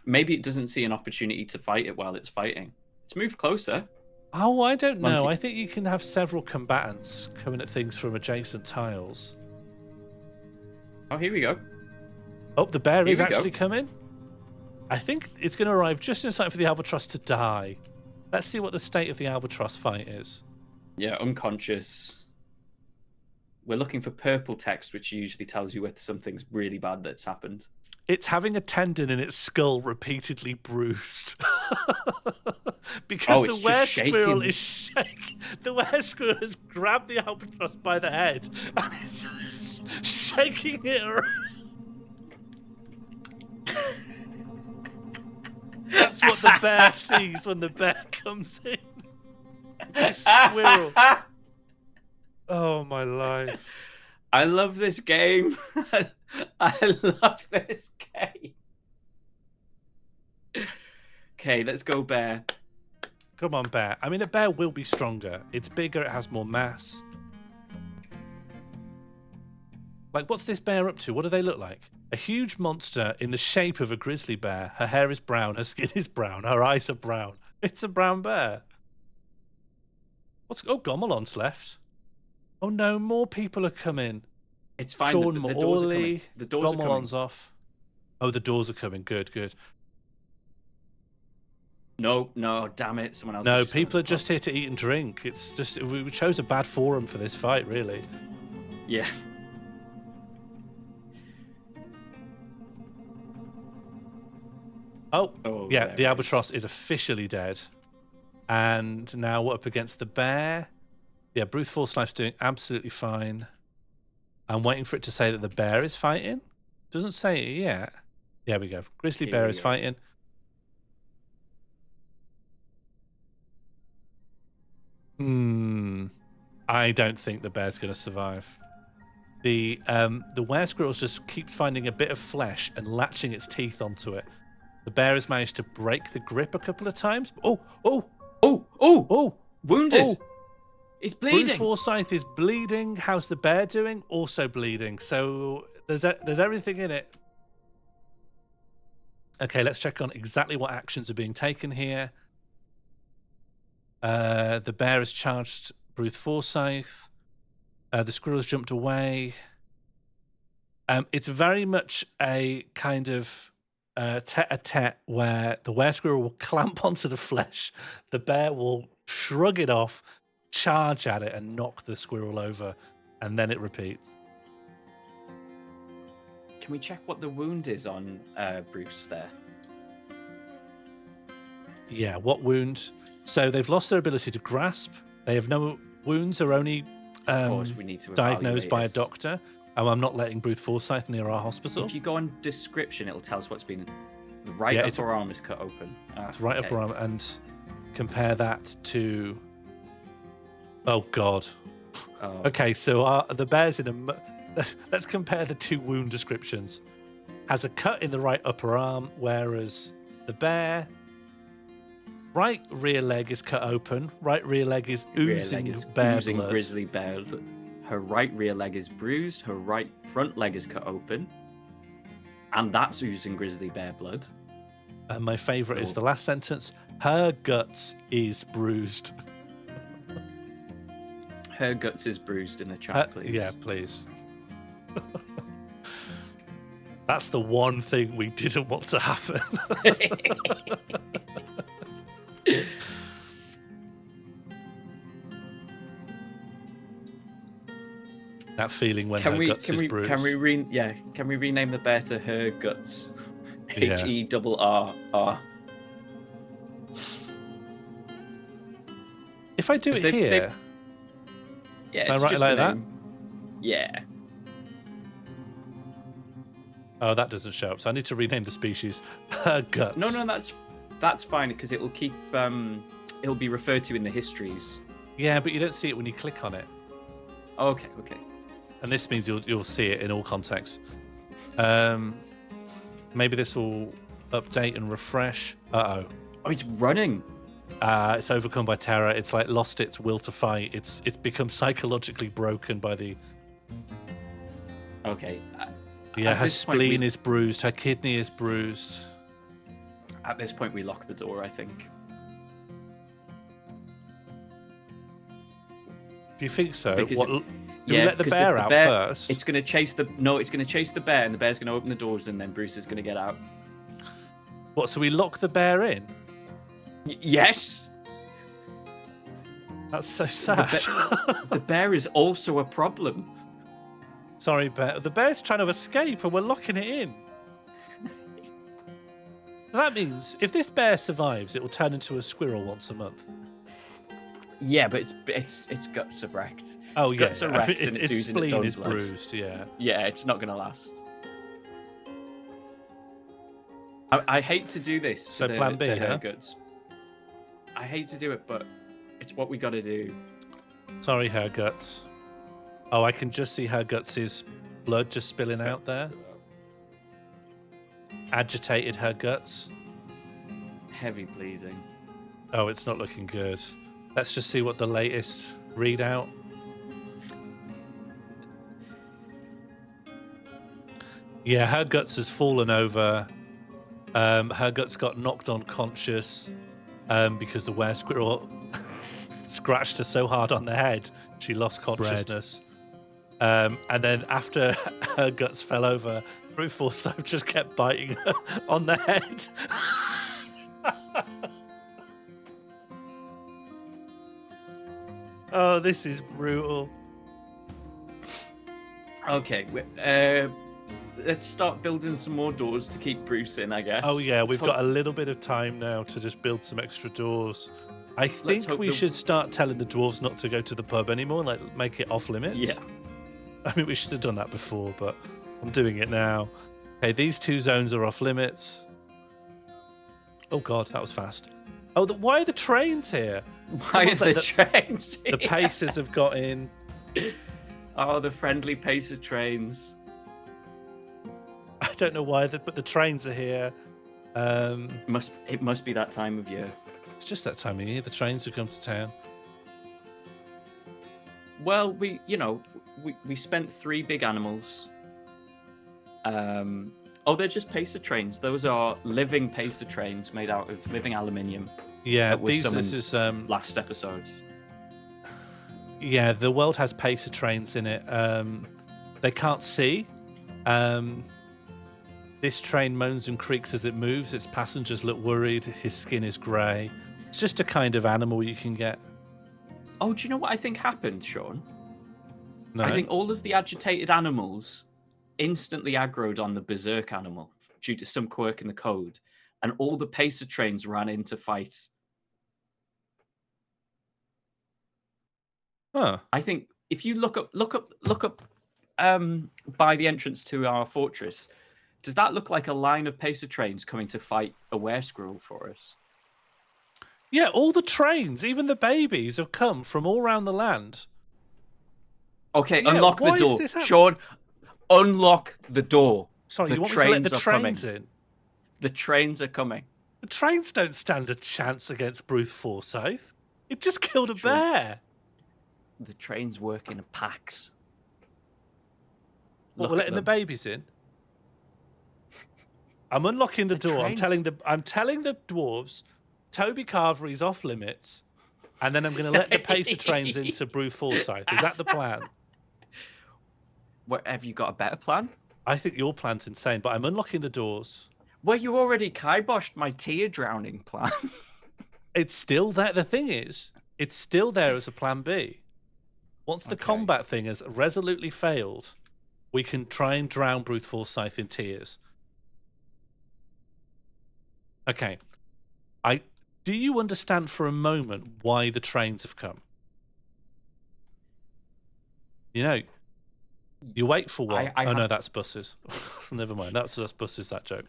Maybe it doesn't see an opportunity to fight it while it's fighting. It's moved closer. Oh, I don't know. Monkey. I think you can have several combatants coming at things from adjacent tiles. Oh, here we go. Oh, the bear Here is we go. actually coming. I think it's going to arrive just in time for the albatross to die. Let's see what the state of the albatross fight is. Yeah, unconscious. We're looking for purple text, which usually tells you if something's really bad that's happened. It's having a tendon in its skull repeatedly bruised. Because the were-squirrel is shaking. The were-squirrel has grabbed the albatross by the head and is shaking it around. That's what the bear sees when the bear comes in. The squirrel. Oh, my life. I love this game. I love this game. Okay, let's go bear. Come on, bear. I mean, a bear will be stronger. It's bigger, it has more mass. Like, what's this bear up to? What do they look like? A huge monster in the shape of a grizzly bear. Her hair is brown, her skin is brown, her eyes are brown. It's a brown bear. Oh, Gomelon's left. Oh no, more people are coming. It's fine. Sean The doors are coming. Morley, The doors are coming. Gomelon's off. Oh, the doors are coming. Good, good. No, damn it. Someone else. No, people are just here to eat and drink. It's just, we chose a bad forum for this fight, really. Yeah. Oh, yeah, there the it albatross is officially dead. And now we're up against the bear. Yeah, Bruce Forsyth's doing absolutely fine. I'm waiting for it to say that the bear is fighting. Doesn't say it yet. There we go. Grizzly Here bear we is go. fighting. I don't think the bear's going to survive. The were-squirrel just keeps finding a bit of flesh and latching its teeth onto it. The bear has managed to break the grip a couple of times. Oh! Wounded. Oh. It's Bruce bleeding. Forsyth is bleeding. How's the bear doing? Also bleeding. So there's everything in it. Okay, let's check on exactly what actions are being taken here. The bear has charged Bruce Forsyth. The squirrel's jumped away. It's very much a kind of tete-a-tete where the were-squirrel will clamp onto the flesh. The bear will shrug it off, charge at it, and knock the squirrel over, and then it repeats. Can we check what the wound is on Bruce there? Yeah, what wound? So they've lost their ability to grasp. They have no wounds, are only Of course, we need to diagnosed by a evaluate doctor. And I'm not letting Bruce Forsyth near our hospital. this. If you go on description, it'll tell us what's been. The right Yeah, upper arm is cut open. It's right okay. upper arm, and compare that to. Oh God. Oh. Okay, so the bear's in a. Let's compare the two wound descriptions. Has a cut in the right upper arm, whereas the bear. Right rear leg is cut open. Right rear leg is oozing bear blood. Grizzly bear. Her right rear leg is bruised. Her right front leg is cut open, and that's oozing grizzly bear blood. And my favourite is the last sentence. Her guts is bruised. Her guts is bruised in the chat, please. Yeah, please. That's the one thing we didn't want to happen. That feeling when her guts is bruised. Can we rename the bear to Her Guts? Yeah. Herrr. If I do it here, Yeah, Can I it's write it just like the that? name. Yeah. oh, that doesn't show up. So I need to rename the species. Her guts. No, that's fine because it will keep it'll be referred to in the histories. Yeah, but you don't see it when you click on it. Okay. And this means you'll see it in all contexts. Maybe this will update and refresh. Oh, it's running. It's overcome by terror. It's like lost its will to fight. It's become psychologically broken by the. Okay. Yeah, At her this point, spleen is bruised. Her kidney is bruised. At this point, we lock the door, I think. Do you think so? Because Do we let the bear out first? It's going to chase the bear, and the bear's going to open the doors, and then Bruce is going to get out. What? So we lock the bear in? Yes. That's so sad. The bear is also a problem. Sorry, bear. The bear's trying to escape, and we're locking it in. That means if this bear survives, it will turn into a squirrel once a month. Yeah, but its guts are wrecked. Oh, its guts are wrecked, and it's its oozing its spleen own is blood. bruised. Yeah. Yeah, it's not going to last. I hate to do this. So to plan B, to her huh? guts. I hate to do it, but it's what we got to do. Sorry, her guts. Oh, I can just see her guts' blood just spilling out there. Agitated her guts. Heavy bleeding. Oh, it's not looking good. Let's just see what the latest readout. Yeah, her guts has fallen over. Her guts got knocked unconscious because the were squirrel scratched her so hard on the head she lost consciousness. And then after her guts fell over, Brute Force just kept biting her on the head. Oh, this is brutal. Okay, let's start building some more doors to keep Bruce in, I guess. Oh yeah, we've got a little bit of time now to just build some extra doors. I think we should start telling the dwarves not to go to the pub anymore, like make it off limits. Yeah. I mean, we should have done that before, but I'm doing it now. Okay, these two zones are off limits. Oh god, that was fast. Oh, why are the trains here? Why are the trains here? The Pacers have got in. Oh, the friendly Pacer trains. I don't know why, but the trains are here. It must be that time of year. It's just that time of year. The trains have come to town. Well, we spent 3 big animals. Oh, they're just Pacer trains. Those are living Pacer trains made out of living aluminium. Yeah, this is last episode. Yeah, the world has Pacer trains in it. They can't see. This train moans and creaks as it moves. Its passengers look worried. His skin is grey. It's just a kind of animal you can get. Oh, do you know what I think happened, Sean? No. I think all of the agitated animals instantly aggroed on the berserk animal due to some quirk in the code, and all the Pacer trains ran in to fight. Huh. I think if you look up by the entrance to our fortress, does that look like a line of Pacer trains coming to fight a were-squirrel for us? Yeah, all the trains, even the babies, have come from all around the land. Okay, Yeah, unlock the why is door. this happening? Sean, unlock the door. Sorry, The you want me to let the trains are trains coming. in? The trains are coming. The trains don't stand a chance against Bruce Forsyth. It just killed a Sure. bear. The trains work in packs. What, Look we're at letting the them. babies in? I'm unlocking the door. trains- I'm telling the dwarves Toby Carvery's off limits, and then I'm going to let the Pacer trains into Bruce Forsyth. Is that the plan? What, have you got a better plan? I think your plan's insane, but I'm unlocking the doors. Well, you already kiboshed my tear drowning plan. It's still there. The thing is, it's still there as a plan B. Once the Okay. combat thing has resolutely failed, we can try and drown Bruce Forsyth in tears. Okay. Do you understand for a moment why the trains have come? You know, you wait for what? I No, have- that's buses. Never mind. That's buses, that joke.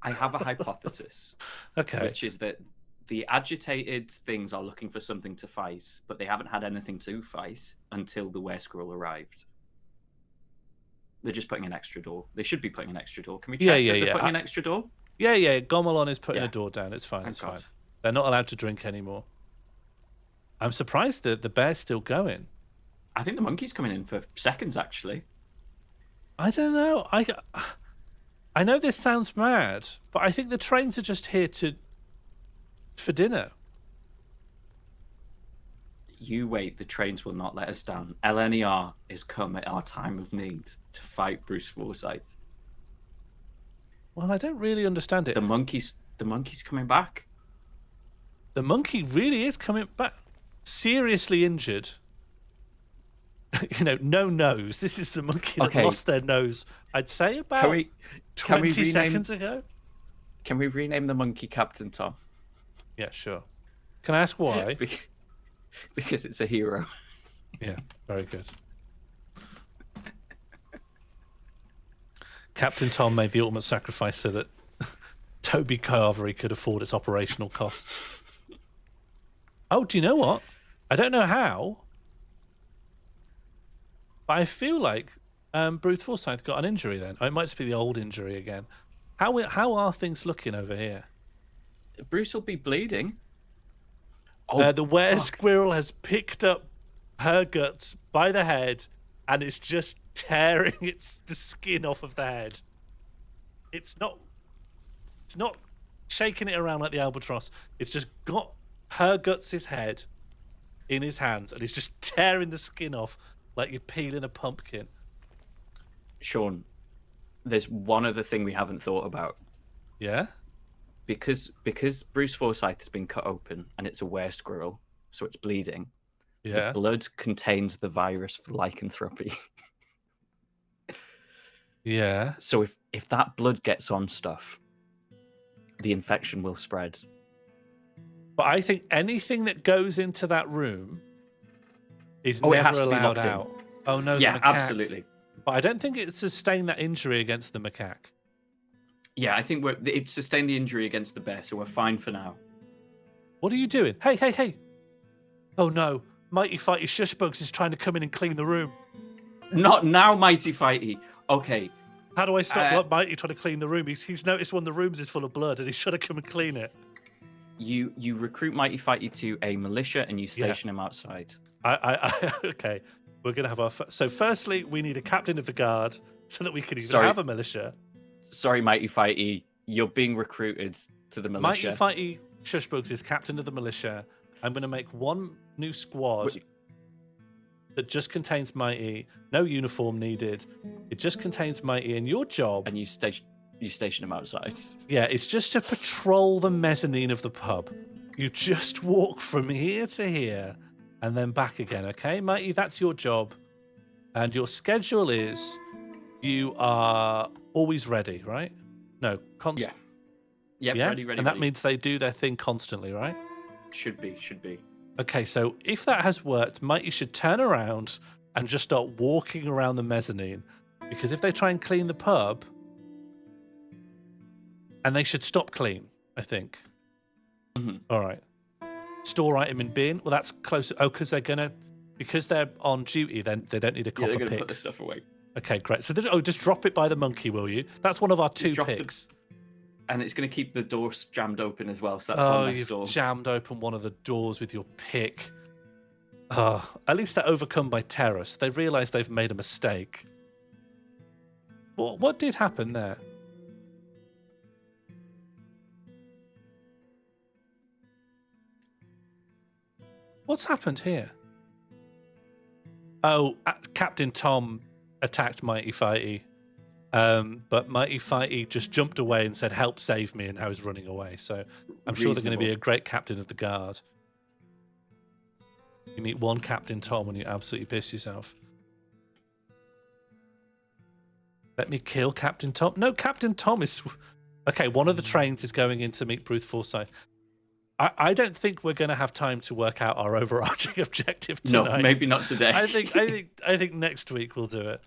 I have a hypothesis, Okay. which is that the agitated things are looking for something to fight, but they haven't had anything to fight until the were-squirrel arrived. They're just putting an extra door. They should be putting an extra door. Can we check Yeah, that yeah, they're yeah. putting an extra door? Yeah. Gomelon is putting Yeah. a door down. It's fine. Thank It's fine. God. They're not allowed to drink anymore. I'm surprised that the bear's still going. I think the monkey's coming in for seconds, actually. I don't know. I know this sounds mad, but I think the trains are just here for dinner. You wait, the trains will not let us down. LNER is come at our time of need to fight Bruce Forsyth. Well, I don't really understand it. The monkey's coming back. The monkey really is coming back, seriously injured. No nose. This is the monkey that lost their nose, I'd say, about 20 seconds ago. Can we rename the monkey Captain Tom? Yeah, sure. Can I ask why? Because it's a hero. Yeah, very good. Captain Tom made the ultimate sacrifice so that Toby Carvery could afford its operational costs. Oh, do you know what? I don't know how, but I feel like Bruce Forsyth got an injury then. Oh, it might just be the old injury again. How are things looking over here? Bruce will be bleeding. The were-squirrel has picked up her guts by the head and it's just tearing the skin off of the head. It's not shaking it around like the albatross. It's just got her guts' head in his hands and he's just tearing the skin off like you're peeling a pumpkin. Sean, there's one other thing we haven't thought about. Yeah? Because Bruce Forsyth has been cut open and it's a were-squirrel, so it's bleeding. Yeah. The blood contains the virus for lycanthropy. Yeah. So if that blood gets on stuff, the infection will spread. But I think anything that goes into that room is it has never to be allowed locked in. out. Oh no, Yeah, the macaque. absolutely. But I don't think it sustained that injury against the macaque. Yeah, I think it sustained the injury against the bear, so we're fine for now. What are you doing? Hey. Oh no, Mighty Fighty Shushbugs is trying to come in and clean the room. Not now, Mighty Fighty. Okay. How do I stop Mighty trying to clean the room? He's noticed one of the rooms is full of blood and he's trying to come and clean it. You recruit Mighty Fighty to a militia and you station him outside. Okay. We're going to have our... So firstly, we need a captain of the guard so that we can even have a militia. Sorry, Mighty Fighty. You're being recruited to the militia. Mighty Fighty Shushbugs is captain of the militia. I'm going to make one new squad that just contains Mighty. No uniform needed. It just contains Mighty. And your job... And you station him outside. Yeah, it's just to patrol the mezzanine of the pub. You just walk from here to here and then back again, okay? Mighty, that's your job. And your schedule is you are always ready, right? No, constant. Yeah. Yeah, ready. And that means they do their thing constantly, right? Should be. Okay, so if that has worked, Mighty should turn around and just start walking around the mezzanine. Because if they try and clean the pub, and they should stop clean, I think. Mm-hmm. All right. Store item in bin. Well, that's close. Oh, because they're on duty, then they don't need a copper they're going to pick. put the stuff away. Okay, great. So just drop it by the monkey, will you? That's one of our two picks. And it's going to keep the doors jammed open as well. So that's one less door. You've jammed open one of the doors with your pick. At least they're overcome by terror. So they realise they've made a mistake. What did happen there? What's happened here? Oh, Captain Tom attacked Mighty Fighty. But Mighty Fighty just jumped away and said, "Help, save me," and now he's running away. So I'm sure they're going to be a great captain of the guard. You meet one Captain Tom and you absolutely piss yourself. Let me kill Captain Tom. No, Captain Tom is... Okay, one of the trains is going in to meet Bruce Forsyth. I don't think we're going to have time to work out our overarching objective tonight. No, maybe not today. I think next week we'll do it.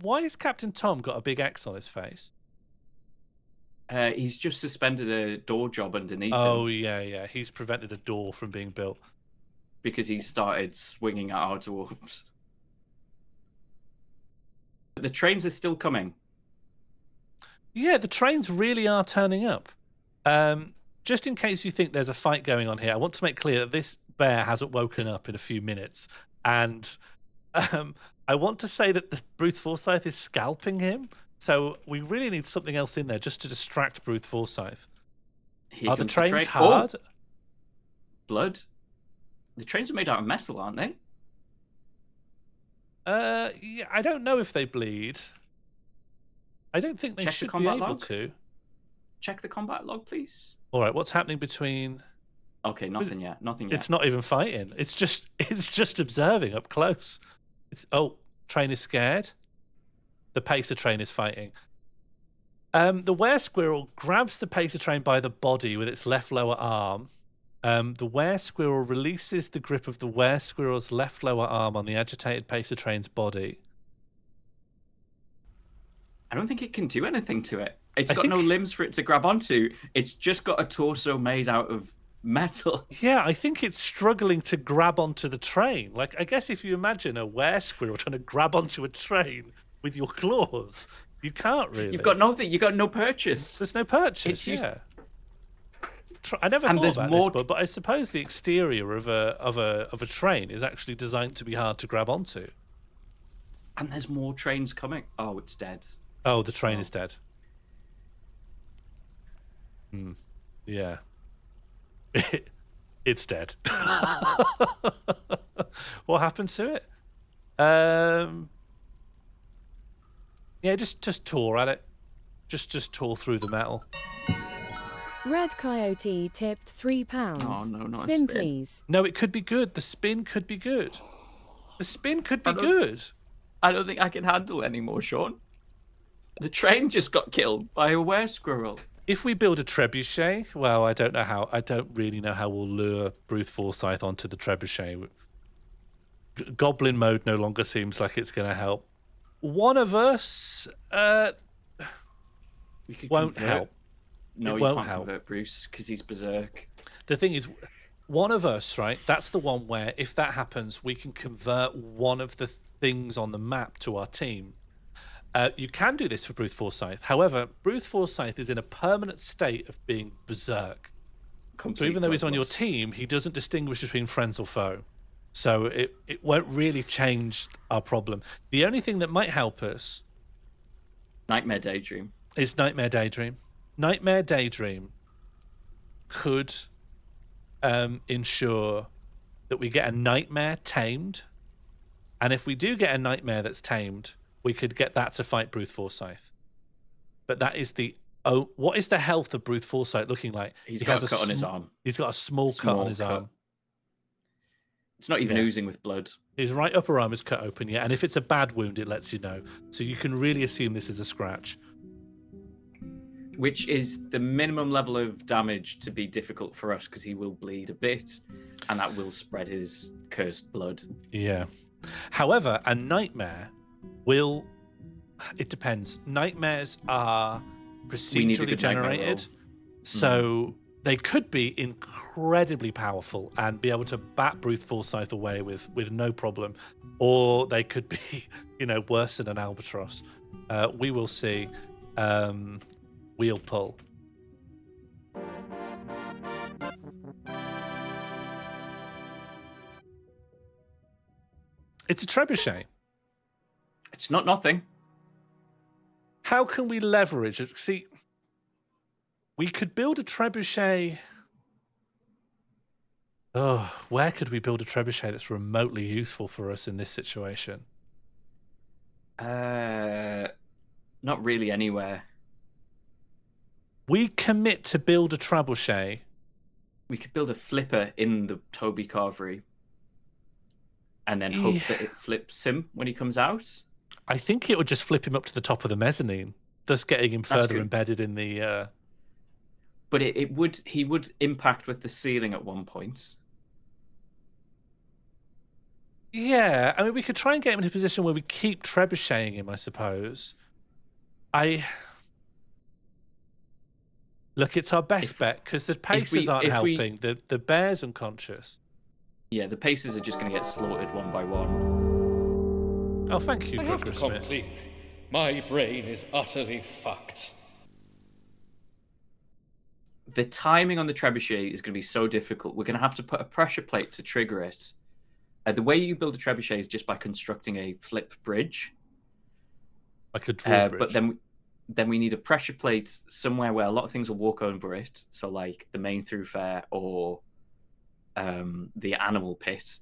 Why has Captain Tom got a big X on his face? He's just suspended a door job underneath him. Oh, yeah. He's prevented a door from being built. Because he started swinging at our dwarves. The trains are still coming. Yeah, the trains really are turning up. Just in case you think there's a fight going on here, I want to make clear that this bear hasn't woken up in a few minutes. And I want to say that the Bruce Forsyth is scalping him, so we really need something else in there just to distract Bruce Forsyth. Here Are the comes trains train. hard? Oh, blood. The trains are made out of metal, aren't they? Yeah, I don't know if they bleed. I don't think they Check the should be combat able log. to. Check the combat log, please. All right, what's happening between? Okay, nothing yet. Nothing yet. It's not even fighting. It's just observing up close. Train is scared. The pacer train is fighting. The were-squirrel grabs the pacer train by the body with its left lower arm. The were-squirrel releases the grip of the were-squirrel's left lower arm on the agitated pacer train's body. I don't think it can do anything to it. It's got no limbs for it to grab onto. It's just got a torso made out of metal. Yeah, I think it's struggling to grab onto the train. Like, I guess if you imagine a were-squirrel trying to grab onto a train with your claws, you can't really. You've got nothing. You've got no purchase. There's no purchase. Yeah. I never thought about this, but I suppose the exterior of a train is actually designed to be hard to grab onto. And there's more trains coming. Oh, it's dead. Oh, the train is dead. Yeah. It's dead. What happened to it? Yeah, just tore at it. Just tore through the metal. Red Coyote tipped £3. Oh, no, not a spin, spin. please. No, it could be good. The spin could be good. The spin could be good. I don't think I can handle anymore, Sean. The train just got killed by a were-squirrel. If we build a trebuchet, well, I don't know how. I don't really know how we'll lure Bruce Forsyth onto the trebuchet. Goblin mode no longer seems like it's going to help. One of us won't help. No, it you won't can't help. convert Bruce because he's berserk. The thing is, one of us, right? That's the one where if that happens, we can convert one of the things on the map to our team. You can do this for Bruce Forsyth. However, Bruce Forsyth is in a permanent state of being berserk. So even though he's on your team, he doesn't distinguish between friends or foe. So it won't really change our problem. The only thing that might help us Nightmare Daydream. is Nightmare Daydream. Nightmare Daydream could ensure that we get a nightmare tamed. And if we do get a nightmare that's tamed, we could get that to fight Bruce Forsyth. But that is what is the health of Bruce Forsyth looking like? He got a cut on his arm. He's got a small cut on his arm. It's not even oozing with blood. His right upper arm is cut open, yeah. And if it's a bad wound, it lets you know. So you can really assume this is a scratch. Which is the minimum level of damage to be difficult for us because he will bleed a bit and that will spread his cursed blood. Yeah. However, a nightmare will... It depends. Nightmares are procedurally generated. So they could be incredibly powerful and be able to bat Bruce Forsyth away with no problem. Or they could be, worse than an albatross. We will see. Wheel pull. It's a trebuchet. It's not nothing. How can we leverage it? See, we could build a trebuchet. Oh, where could we build a trebuchet that's remotely useful for us in this situation? Not really anywhere. We commit to build a trebuchet. We could build a flipper in the Toby Carvery and then hope that it flips him when he comes out. I think it would just flip him up to the top of the mezzanine, thus getting him further embedded in the... But he would impact with the ceiling at one point. Yeah, I mean, we could try and get him in a position where we keep trebucheting him, I suppose. Look, it's our best bet, because the pacers aren't helping. The bear's unconscious. Yeah, the pacers are just going to get slaughtered one by one. Oh, thank you, I have to Brooker Smith. complete. My brain is utterly fucked. The timing on the trebuchet is going to be so difficult. We're going to have to put a pressure plate to trigger it. The way you build a trebuchet is just by constructing a flip bridge. Like a drawbridge. But then we need a pressure plate somewhere where a lot of things will walk over it. So like the main thoroughfare or the animal pit.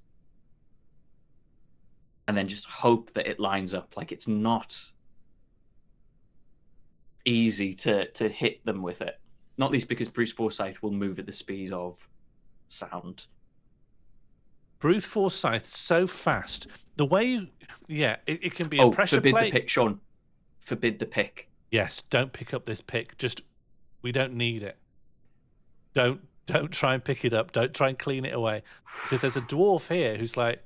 And then just hope that it lines up. Like it's not easy to hit them with it. Not least because Bruce Forsyth will move at the speed of sound. Bruce Forsyth so fast. The way it can be a pressure forbid plate. The pick, Sean. Forbid the pick. Yes, don't pick up this pick. We don't need it. Don't try and pick it up. Don't try and clean it away. Because there's a dwarf here who's like,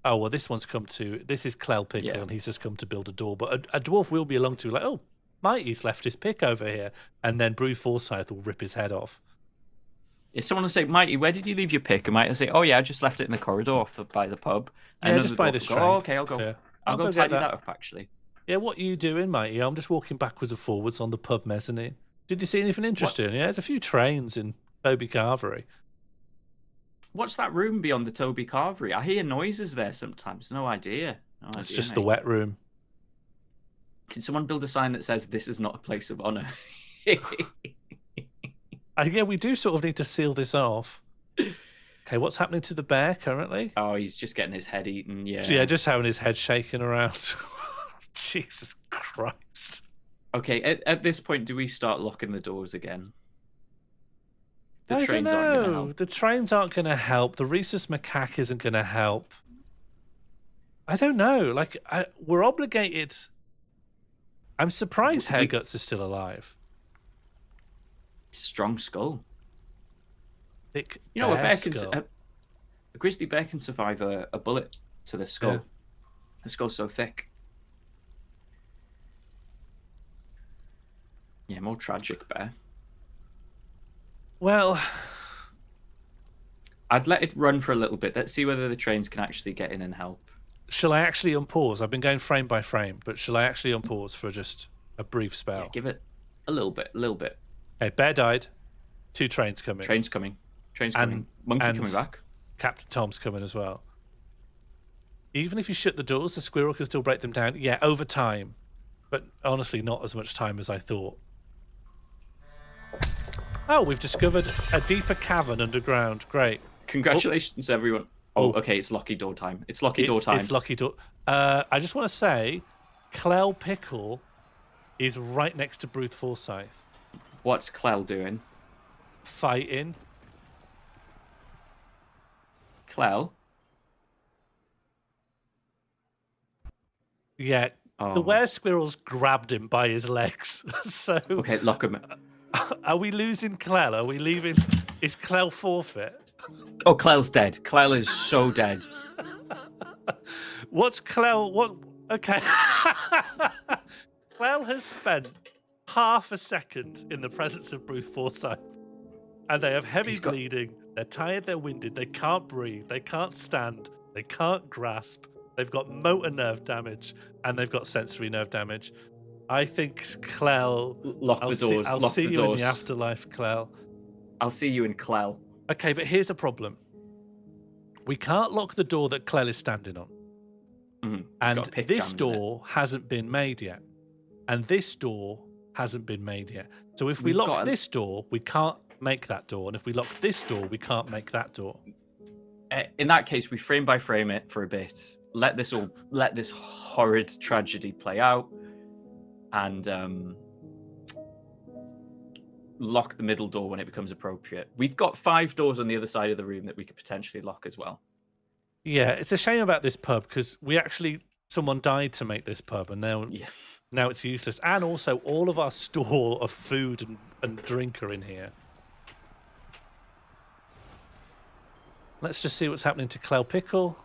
oh well, this is Clell Pickle, and he's just come to build a door. But a dwarf will be along to like, oh, Mighty's left his pick over here, and then Bruce Forsyth will rip his head off. If someone will say, Mighty, where did you leave your pick? And Mighty will say, oh yeah, I just left it in the corridor by the pub. And just by this train. Oh, okay, I'll go. Yeah. I'll go tidy that up, actually. Yeah, what are you doing, Mighty? I'm just walking backwards and forwards on the pub mezzanine. Did you see anything interesting? Yeah, there's a few trains in Toby Carvery. What's that room beyond the Toby Carvery? I hear noises there sometimes. No idea. It's just the wet room. Can someone build a sign that says, this is not a place of honor? Yeah, we do sort of need to seal this off. Okay, what's happening to the bear currently? Oh, he's just getting his head eaten, yeah. Yeah, just having his head shaken around. Jesus Christ. Okay, at this point, do we start locking the doors again? I don't know. The trains aren't going to help. The rhesus macaque isn't going to help. I don't know. Like, we're obligated. I'm surprised Hairguts is still alive. Strong skull. Thick you know, a grizzly bear can survive a bullet to the skull. Yeah. The skull's so thick. Yeah, more tragic bear. Well, I'd let it run for a little bit. Let's see whether the trains can actually get in and help. Shall I actually unpause? I've been going frame by frame, but shall I actually unpause for just a brief spell? Yeah, give it a little bit. Okay, bear died. 2 trains coming. Trains coming. Monkey coming back. Captain Tom's coming as well. Even if you shut the doors, the squirrel can still break them down. Yeah, over time. But honestly, not as much time as I thought. Oh, we've discovered a deeper cavern underground. Great. Congratulations, everyone. Oh, okay, it's lucky door time. It's lucky door time. It's lucky door. I just want to say, Clell Pickle is right next to Bruce Forsyth. What's Clell doing? Fighting. Clell? Yeah. Oh. The were-squirrels grabbed him by his legs. So okay, lock him. Are we losing Clell? Are we leaving? Is Clell forfeit? Oh, Clell's dead. Clell is so dead. What's Clell? What? Okay. Clell has spent half a second in the presence of Bruce Forsyth, and they have heavy bleeding. They're tired. They're winded. They can't breathe. They can't stand. They can't grasp. They've got motor nerve damage, and they've got sensory nerve damage. I think Clell. Lock the doors. I'll see you in the afterlife, Clell. I'll see you in Clell. Okay, but here's a problem. We can't lock the door that Clell is standing on. Mm-hmm. And this door hasn't been made yet. And this door hasn't been made yet. So if we lock this door, we can't make that door. And if we lock this door, we can't make that door. In that case, we frame by frame it for a bit. Let this horrid tragedy play out. And lock the middle door when it becomes appropriate. We've got 5 doors on the other side of the room that we could potentially lock as well. Yeah, it's a shame about this pub because someone died to make this pub, and now it's useless. And also, all of our store of food and drink are in here. Let's just see what's happening to Clell Pickle.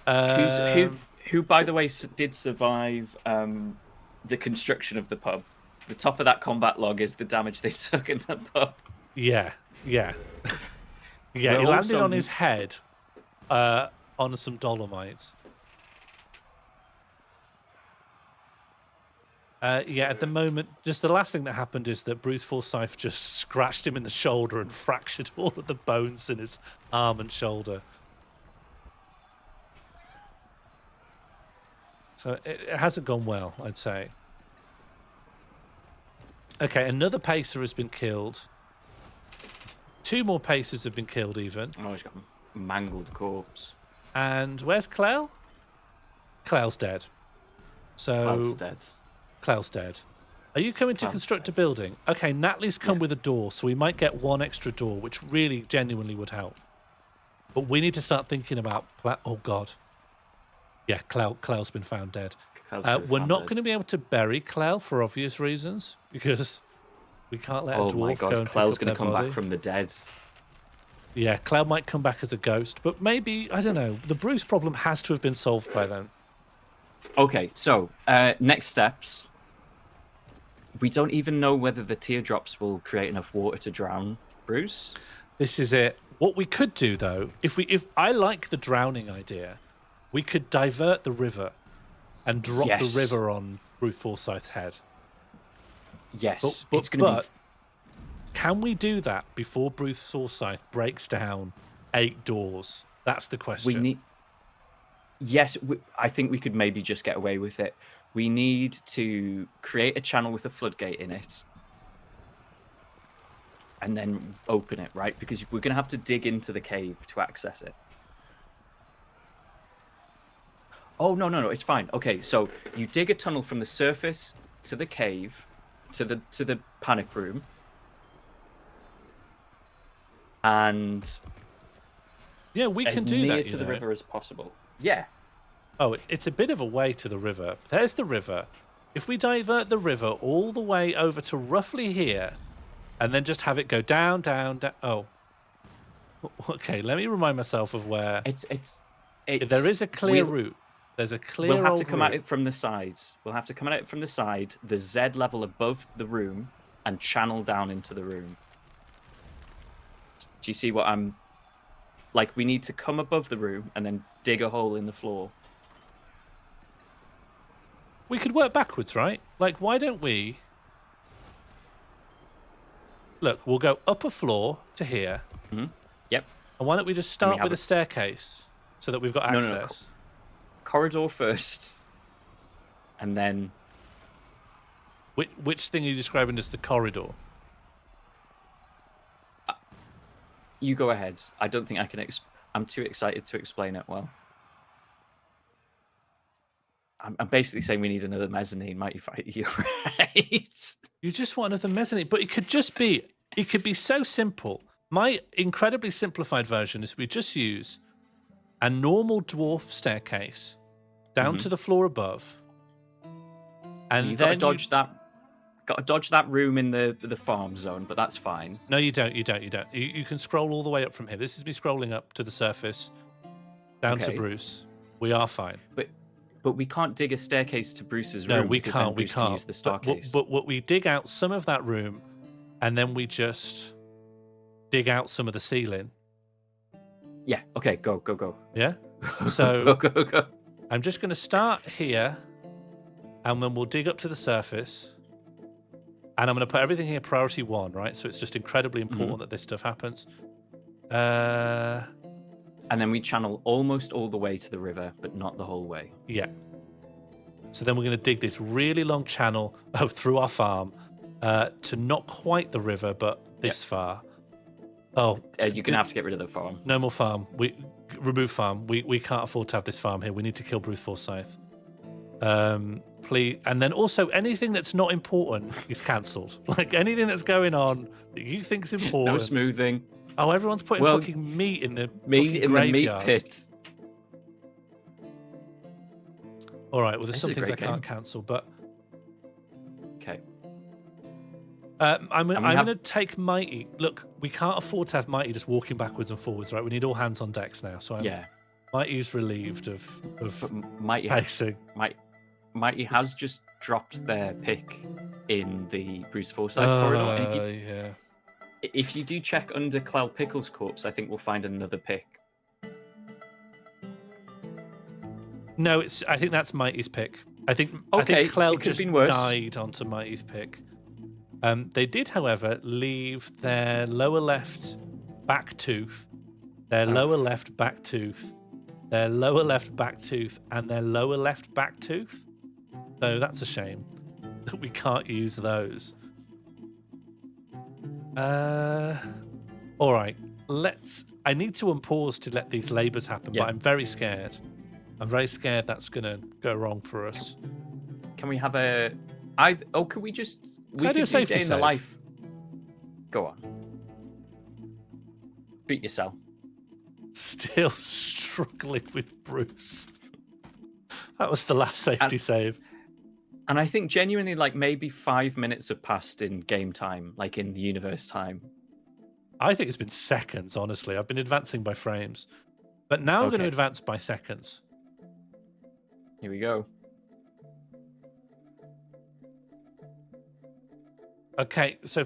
Who, by the way, did survive the construction of the pub. The top of that combat log is the damage they took in the pub. Yeah. He landed on his head on some dolomite. At the moment, just the last thing that happened is that Bruce Forsyth just scratched him in the shoulder and fractured all of the bones in his arm and shoulder. So it hasn't gone well, I'd say. Okay, another pacer has been killed. 2 more pacers have been killed even. Oh, he's got a mangled corpse. And where's Clell? Clell's dead. So Cloud's dead. Clell's dead. Are you coming to Clell's construct dead. a building? Okay, Natalie's come Yeah. with a door, so we might get 1 extra door, which really genuinely would help. But we need to start thinking about... Oh, God. Yeah, Clell's been found dead. We're not going to be able to bury Clell for obvious reasons, because we can't let a Oh dwarf my go god, and Clell's going to come back from the dead. Yeah, Clell might come back as a ghost, but maybe, I don't know, the Bruce problem has to have been solved by then. Okay, so next steps. We don't even know whether the teardrops will create enough water to drown Bruce. This is it. What we could do, though, if I like the drowning idea, we could divert the river and drop Yes. the river on Bruce Forsyth's head. Yes, But it's going to be... can we do that before Bruce Forsyth breaks down 8 doors? That's the question. We need... Yes, I think we could maybe just get away with it. We need to create a channel with a floodgate in it. And then open it, right? Because we're going to have to dig into the cave to access it. Oh, no, it's fine. Okay, so you dig a tunnel from the surface to the cave, to the panic room. And yeah, we can as do near that. to the river as possible. Yeah. Oh, it's a bit of a way to the river. There's the river. If we divert the river all the way over to roughly here, and then just have it go down, down, down. Oh. Okay, let me remind myself of where... It's there is a clear route. There's a clear We'll have to come route. at it from the sides. We'll have to come at it from the side, the Z level above the room, and channel down into the room. Do you see what I'm... Like, we need to come above the room and then dig a hole in the floor. We could work backwards, right? Like, why don't we... Look, we'll go up a floor to here. Mm-hmm. Yep. And why don't we just start with a a staircase so that we've got No, access? no. Corridor first, and then... Which thing are you describing as the corridor? You go ahead. I don't think I can... I'm too excited to explain it well. I'm basically saying we need another mezzanine. Might you fight? You're right. You just want another mezzanine, but it could just be... It could be so simple. My incredibly simplified version is we just use a normal dwarf staircase down to the floor above, and You've then got to dodge that room in the farm zone, but that's fine. No, you don't. You can scroll all the way up from here. This is me scrolling up to the surface, down to Okay. Bruce. We are fine. But we can't dig a staircase to Bruce's room. No, we because then can't. We Bruce can can't. use the But staircase. what we dig out some of that room, and then we just dig out some of the ceiling. Yeah. Okay. Go. Yeah. So go. I'm just going to start here, and then we'll dig up to the surface. And I'm going to put everything here priority 1, right? So it's just incredibly important that this stuff happens. And then we channel almost all the way to the river, but not the whole way. Yeah. So then we're going to dig this really long channel through our farm to not quite the river, but this far. Oh, You're going to have to get rid of the farm. no more farm. Remove farm. We can't afford to have this farm here. We need to kill Bruce Forsyth. Please. And then also anything that's not important is cancelled. Like anything that's going on that you think's important. No smoothing. Oh, everyone's putting fucking meat in the Meat in graveyard. the meat pit. All right. Well, there's This some is a things I great can't game. cancel, but Okay. I'm going to take Mighty. Look, we can't afford to have Mighty just walking backwards and forwards, right? We need all hands on decks now. So Yeah. Mighty's relieved of But Mighty, pacing. Mighty has just dropped their pick in the Bruce Forsyth corridor. And Yeah. if you do check under Clell Pickle's corpse, I think we'll find another pick. No, I think that's Mighty's pick. I think Okay, Clell it could have just been worse. died onto Mighty's pick. They did, however, leave their lower left back tooth. Their lower left back tooth their lower left back tooth, and their lower left back tooth. So that's a shame that we can't use those. All right. I need to unpause to let these labours happen, Yeah. but I'm very scared. I'm very scared that's going to go wrong for us. Can we have a... can we just... Can I do a safety day in the save? life. Go on. Beat yourself. Still struggling with Bruce. That was the last safety save. And I think genuinely, like, maybe 5 minutes have passed in game time, like in the universe time. I think it's been seconds, honestly. I've been advancing by frames. But now I'm going to Okay. advance by seconds. Here we go. Okay, so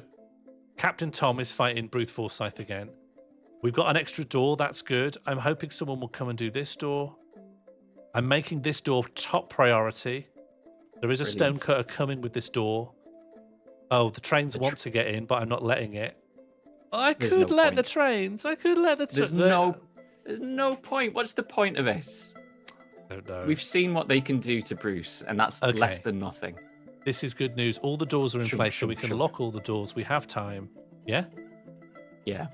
Captain Tom is fighting Bruce Forsyth again. We've got an extra door. That's good. I'm hoping someone will come and do this door. I'm making this door top priority. There is a Brilliant. stonecutter coming with this door. Oh, the trains want to get in, but I'm not letting it. I There's could no let the point. trains. I could let the There's no point. What's the point of it? I don't know. We've seen what they can do to Bruce, and that's Okay. less than nothing. This is good news. All the doors are in Shum, place, so shum, we can shum. lock all the doors. We have time. Yeah? Yeah.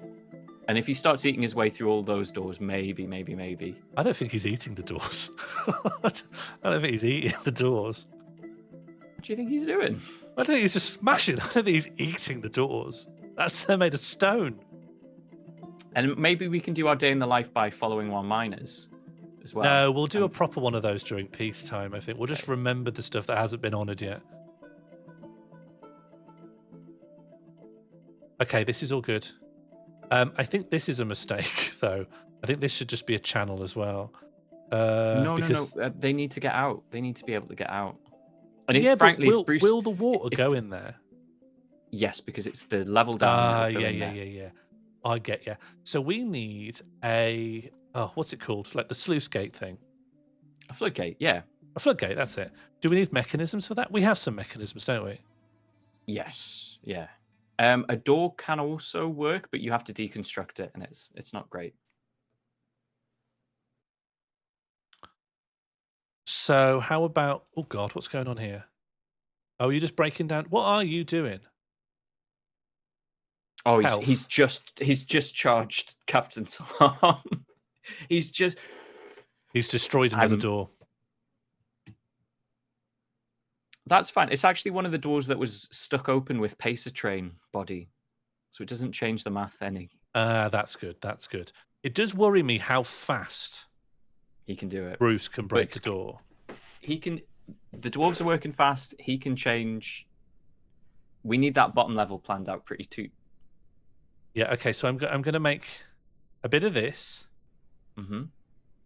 And if he starts eating his way through all those doors, maybe. I don't think he's eating the doors. I don't think he's eating the doors. What do you think he's doing? I think he's just smashing. I don't think he's eating the doors. They're made of stone. And maybe we can do our day in the life by following our miners as well. No, we'll do a And- proper one of those during peacetime, I think. We'll just remember the stuff that hasn't been honoured yet. Okay, this is all good. I think this is a mistake, though. I think this should just be a channel as well. No. They need to get out. They need to be able to get out. And Yeah, if, frankly, but if Bruce... will the water if- go in there? Yes, because it's the level down. Yeah. I get you. So we need a... Oh, what's it called? Like the sluice gate thing. A floodgate, yeah. A floodgate, that's it. Do we need mechanisms for that? We have some mechanisms, don't we? Yes, yeah. A door can also work, but you have to deconstruct it, and it's not great. So how about... Oh, God, what's going on here? Oh, you're just breaking down... What are you doing? Oh, Health. he's just charged Captain Tom. He's destroyed another I'm- door. That's fine. It's actually one of the doors that was stuck open with Pacer Train body, so it doesn't change the math any. That's good. That's good. It does worry me how fast He can do it. Bruce can break a it's- door. He can. The dwarves are working fast. He can change. We need that bottom level planned out pretty too. Yeah, okay, so I'm going to make a bit of this, Mm-hmm.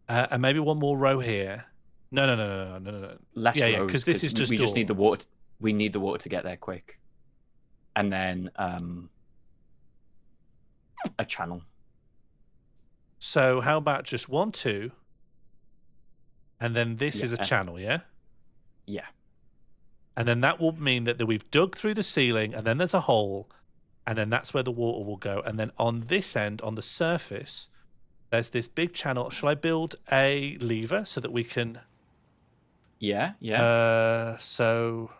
and maybe one more row here. No. Less Yeah, rows, because this is just we just need door. the water. We need the water to get there quick, and then a channel. So how about just 1, 2, and then this is a Yeah. channel, yeah? Yeah. And then that will mean that we've dug through the ceiling, and then there's a hole, and then that's where the water will go. And then on this end, on the surface, there's this big channel. Shall I build a lever so that we can... Yeah. So...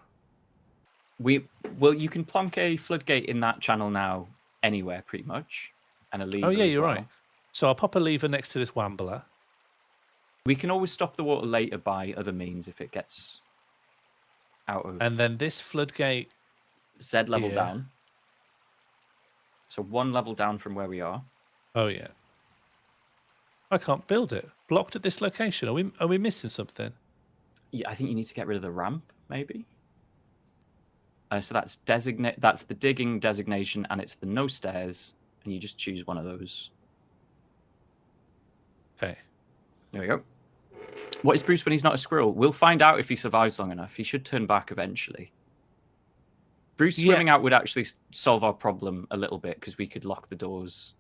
You can plonk a floodgate in that channel now, anywhere pretty much, and a lever. Oh, yeah, as you're well. right. So I'll pop a lever next to this Wambler. We can always stop the water later by other means if it gets out of And then this floodgate... Z level here. down. So 1 level down from where we are. Oh, yeah. I can't build it. Blocked at this location. Are we missing something? Yeah, I think you need to get rid of the ramp, maybe. So that's That's the digging designation, and it's the no stairs, and you just choose one of those. Okay. There we go. What is Bruce when he's not a squirrel? We'll find out if he survives long enough. He should turn back eventually. Bruce Yeah. swimming out would actually solve our problem a little bit because we could lock the doors.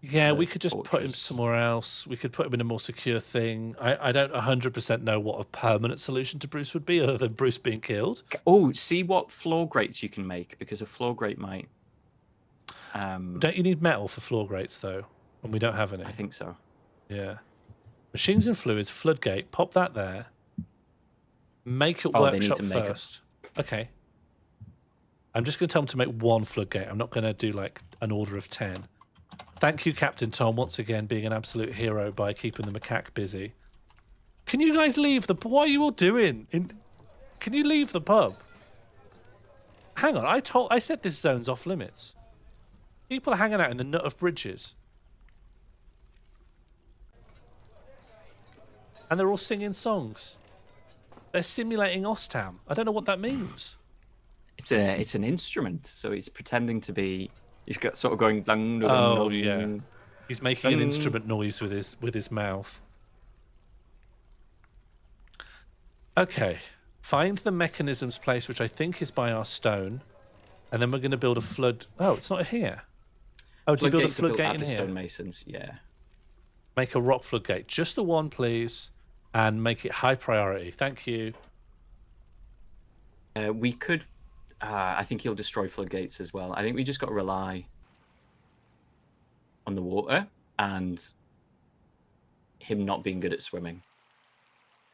Yeah, The we could just put him fortress. somewhere else. We could put him in a more secure thing. I don't 100% know what a permanent solution to Bruce would be other than Bruce being killed. Oh, see what floor grates you can make, because a floor grate might... Don't you need metal for floor grates, though? And we don't have any. I think so. Yeah. Machines and fluids, floodgate, pop that there. Make a Oh, they need workshop to make first. Okay. I'm just going to tell them to make one floodgate. I'm not going to do like an order of 10. Thank you, Captain Tom, once again being an absolute hero by keeping the macaque busy. Can you guys leave the... What are you all doing? Can you leave the pub? Hang on, I said this zone's off limits. People are hanging out in the nut of bridges. And they're all singing songs. They're simulating Ostam. I don't know what that means. It's an instrument, so he's pretending to be. He's got sort of going. Dung, dung, Oh dung, yeah, dung. he's making an instrument noise with his mouth. Okay, find the mechanisms place, which I think is by our stone, and then we're going to build a flood. Oh, it's not here. Oh, do you build a floodgate in here? Stonemasons, yeah. Make a rock floodgate, just the one, please, and make it high priority. Thank you. We could. I think he'll destroy floodgates as well. I think we just got to rely on the water and him not being good at swimming.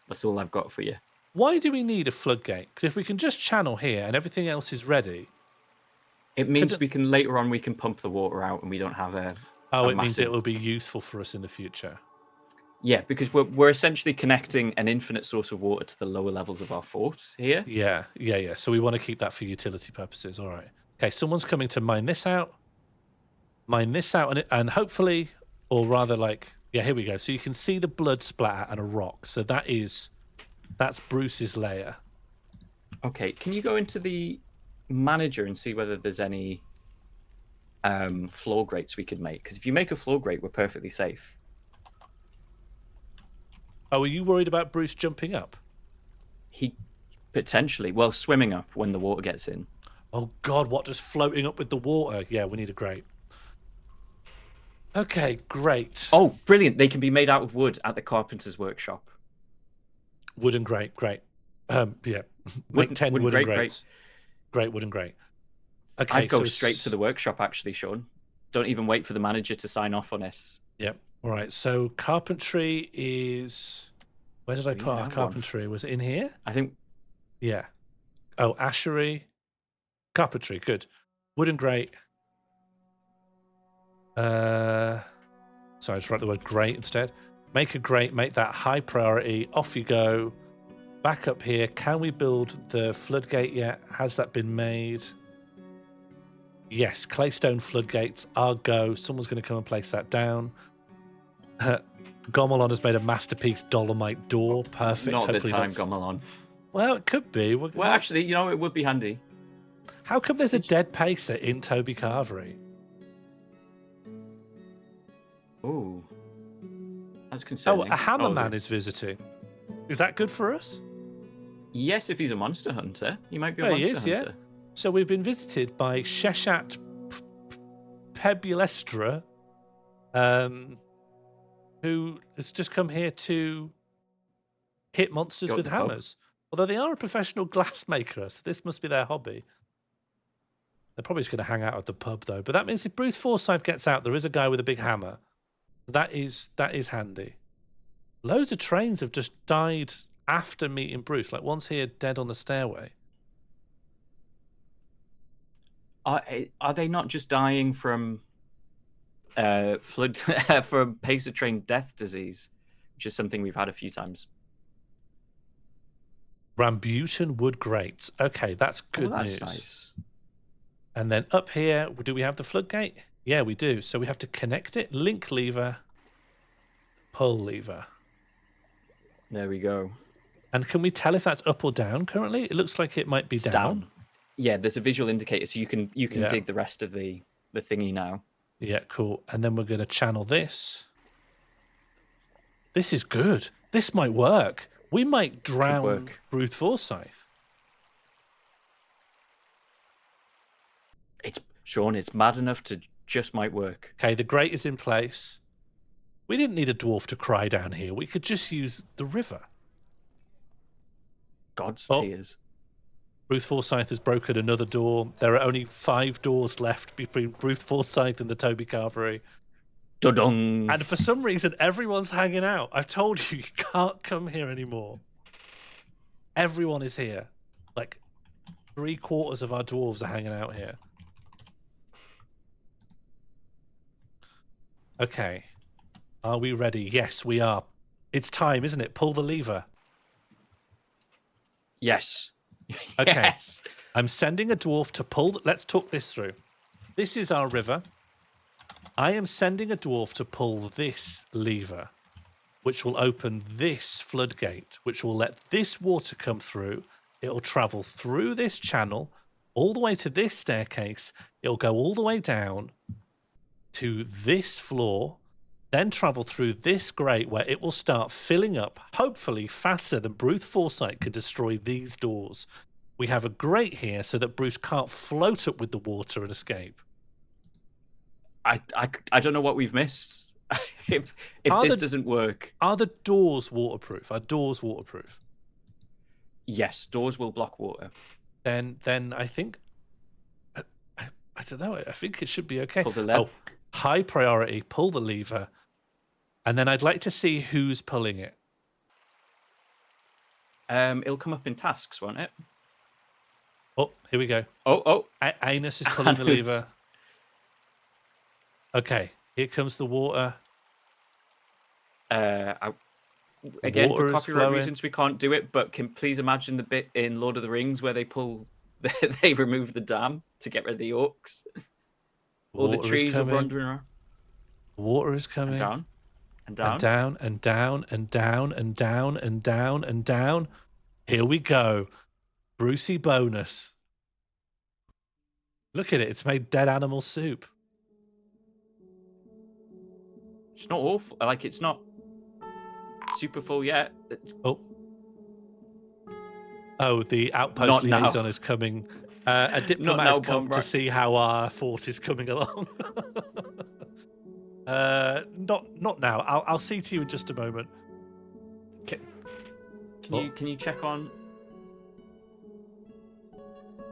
That's all I've got for you. Why do we need a floodgate? Because if we can just channel here and everything else is ready... It means we can later on we can pump the water out and we don't have a... Oh, a it means massive... it will be useful for us in the future. Yeah, because we're essentially connecting an infinite source of water to the lower levels of our fort here. Yeah. So we want to keep that for utility purposes. All right. Okay, someone's coming to mine this out, and hopefully, or rather like, yeah, here we go. So you can see the blood splatter and a rock. So that's Bruce's lair. Okay, can you go into the manager and see whether there's any floor grates we could make? Because if you make a floor grate, we're perfectly safe. Oh, are you worried about Bruce jumping up? He potentially, well, swimming up when the water gets in. Oh God, what does floating up with the water? Yeah, we need a grate. Okay, great. Oh, brilliant! They can be made out of wood at the carpenter's workshop. Wooden grate, great. Yeah, make 10 wooden grates. Great wooden grate. Okay, I'd go straight to the workshop, actually, Sean. Don't even wait for the manager to sign off on it. Yep. All right, so carpentry is... Where did I put our carpentry? Was it in here? I think... Yeah. Oh, ashery. Carpentry, good. Wooden grate. Sorry, I just wrote the word grate instead. Make a grate, make that high priority. Off you go. Back up here. Can we build the floodgate yet? Has that been made? Yes, claystone floodgates are go. Someone's going to come and place that down. Gomelon has made a masterpiece dolomite door. Perfect. Not Hopefully the time, Gomelon. Well, it could be. Well, actually, you know, it would be handy. How come there's a dead pacer in Toby Carvery? Ooh. That's concerning. Oh, a hammerman is visiting. Is that good for us? Yes, if he's a monster hunter. He might be a monster hunter. Yeah. So we've been visited by Sheshat Pebulestra, who has just come here to hit monsters with hammers. Although they are a professional glassmaker, so this must be their hobby. They're probably just going to hang out at the pub, though. But that means if Bruce Forsyth gets out, there is a guy with a big hammer. That is handy. Loads of trains have just died after meeting Bruce. Like one's here dead on the stairway. Are they not just dying from from pacer train death disease, which is something we've had a few times? Rambutan wood grates. Okay, that's good news. Nice. And then up here, do we have the floodgate? Yeah, we do. So we have to connect it. Link lever, pull lever. There we go. And can we tell if that's up or down currently? It looks like it might be down. Yeah, there's a visual indicator, so you can dig the rest of the thingy now. Yeah, cool. And then we're going to channel this. This is good. This might work. We might drown Bruce Forsyth. Sean, it's mad enough to just might work. Okay, the grate is in place. We didn't need a dwarf to cry down here. We could just use the river. God's tears. Bruce Forsyth has broken another door. There are only 5 doors left between Bruce Forsyth and the Toby Carvery. Dudung. And for some reason, everyone's hanging out. I've told you, you can't come here anymore. Everyone is here. Like, 3/4 of our dwarves are hanging out here. Okay. Are we ready? Yes, we are. It's time, isn't it? Pull the lever. Yes. Okay. Yes. I'm sending a dwarf to pull. Let's talk this through. This is our river. I am sending a dwarf to pull this lever, which will open this floodgate, which will let this water come through. It will travel through this channel, all the way to this staircase. It will go all the way down to this floor, then travel through this grate where it will start filling up, hopefully faster than Bruce Foresight could destroy these doors. We have a grate here so that Bruce can't float up with the water and escape. I don't know what we've missed. if this doesn't work. Are the doors waterproof? Are doors waterproof? Yes, doors will block water. Then I think I don't know. I think it should be okay. Pull the lever. Oh, high priority. Pull the lever, and then I'd like to see who's pulling it. It'll come up in tasks, won't it? Oh, here we go. Oh. Anus is pulling the lever. Okay, here comes the water. Again, Water for is copyright flowing. reasons, we can't do it. But can please imagine the bit in Lord of the Rings where they they remove the dam to get rid of the orcs. All the Water is trees are coming. wandering around. Water is coming. And down. And down and down and down and down and down. Here we go. Brucey bonus. Look at it. It's made dead animal soup. It's not awful. Like, it's not super full yet. Oh, the outpost Not now. liaison is coming. A diplomat now, has come to Bombrat. see how our fort is coming along. Not now. I'll see to you in just a moment. Can you check on?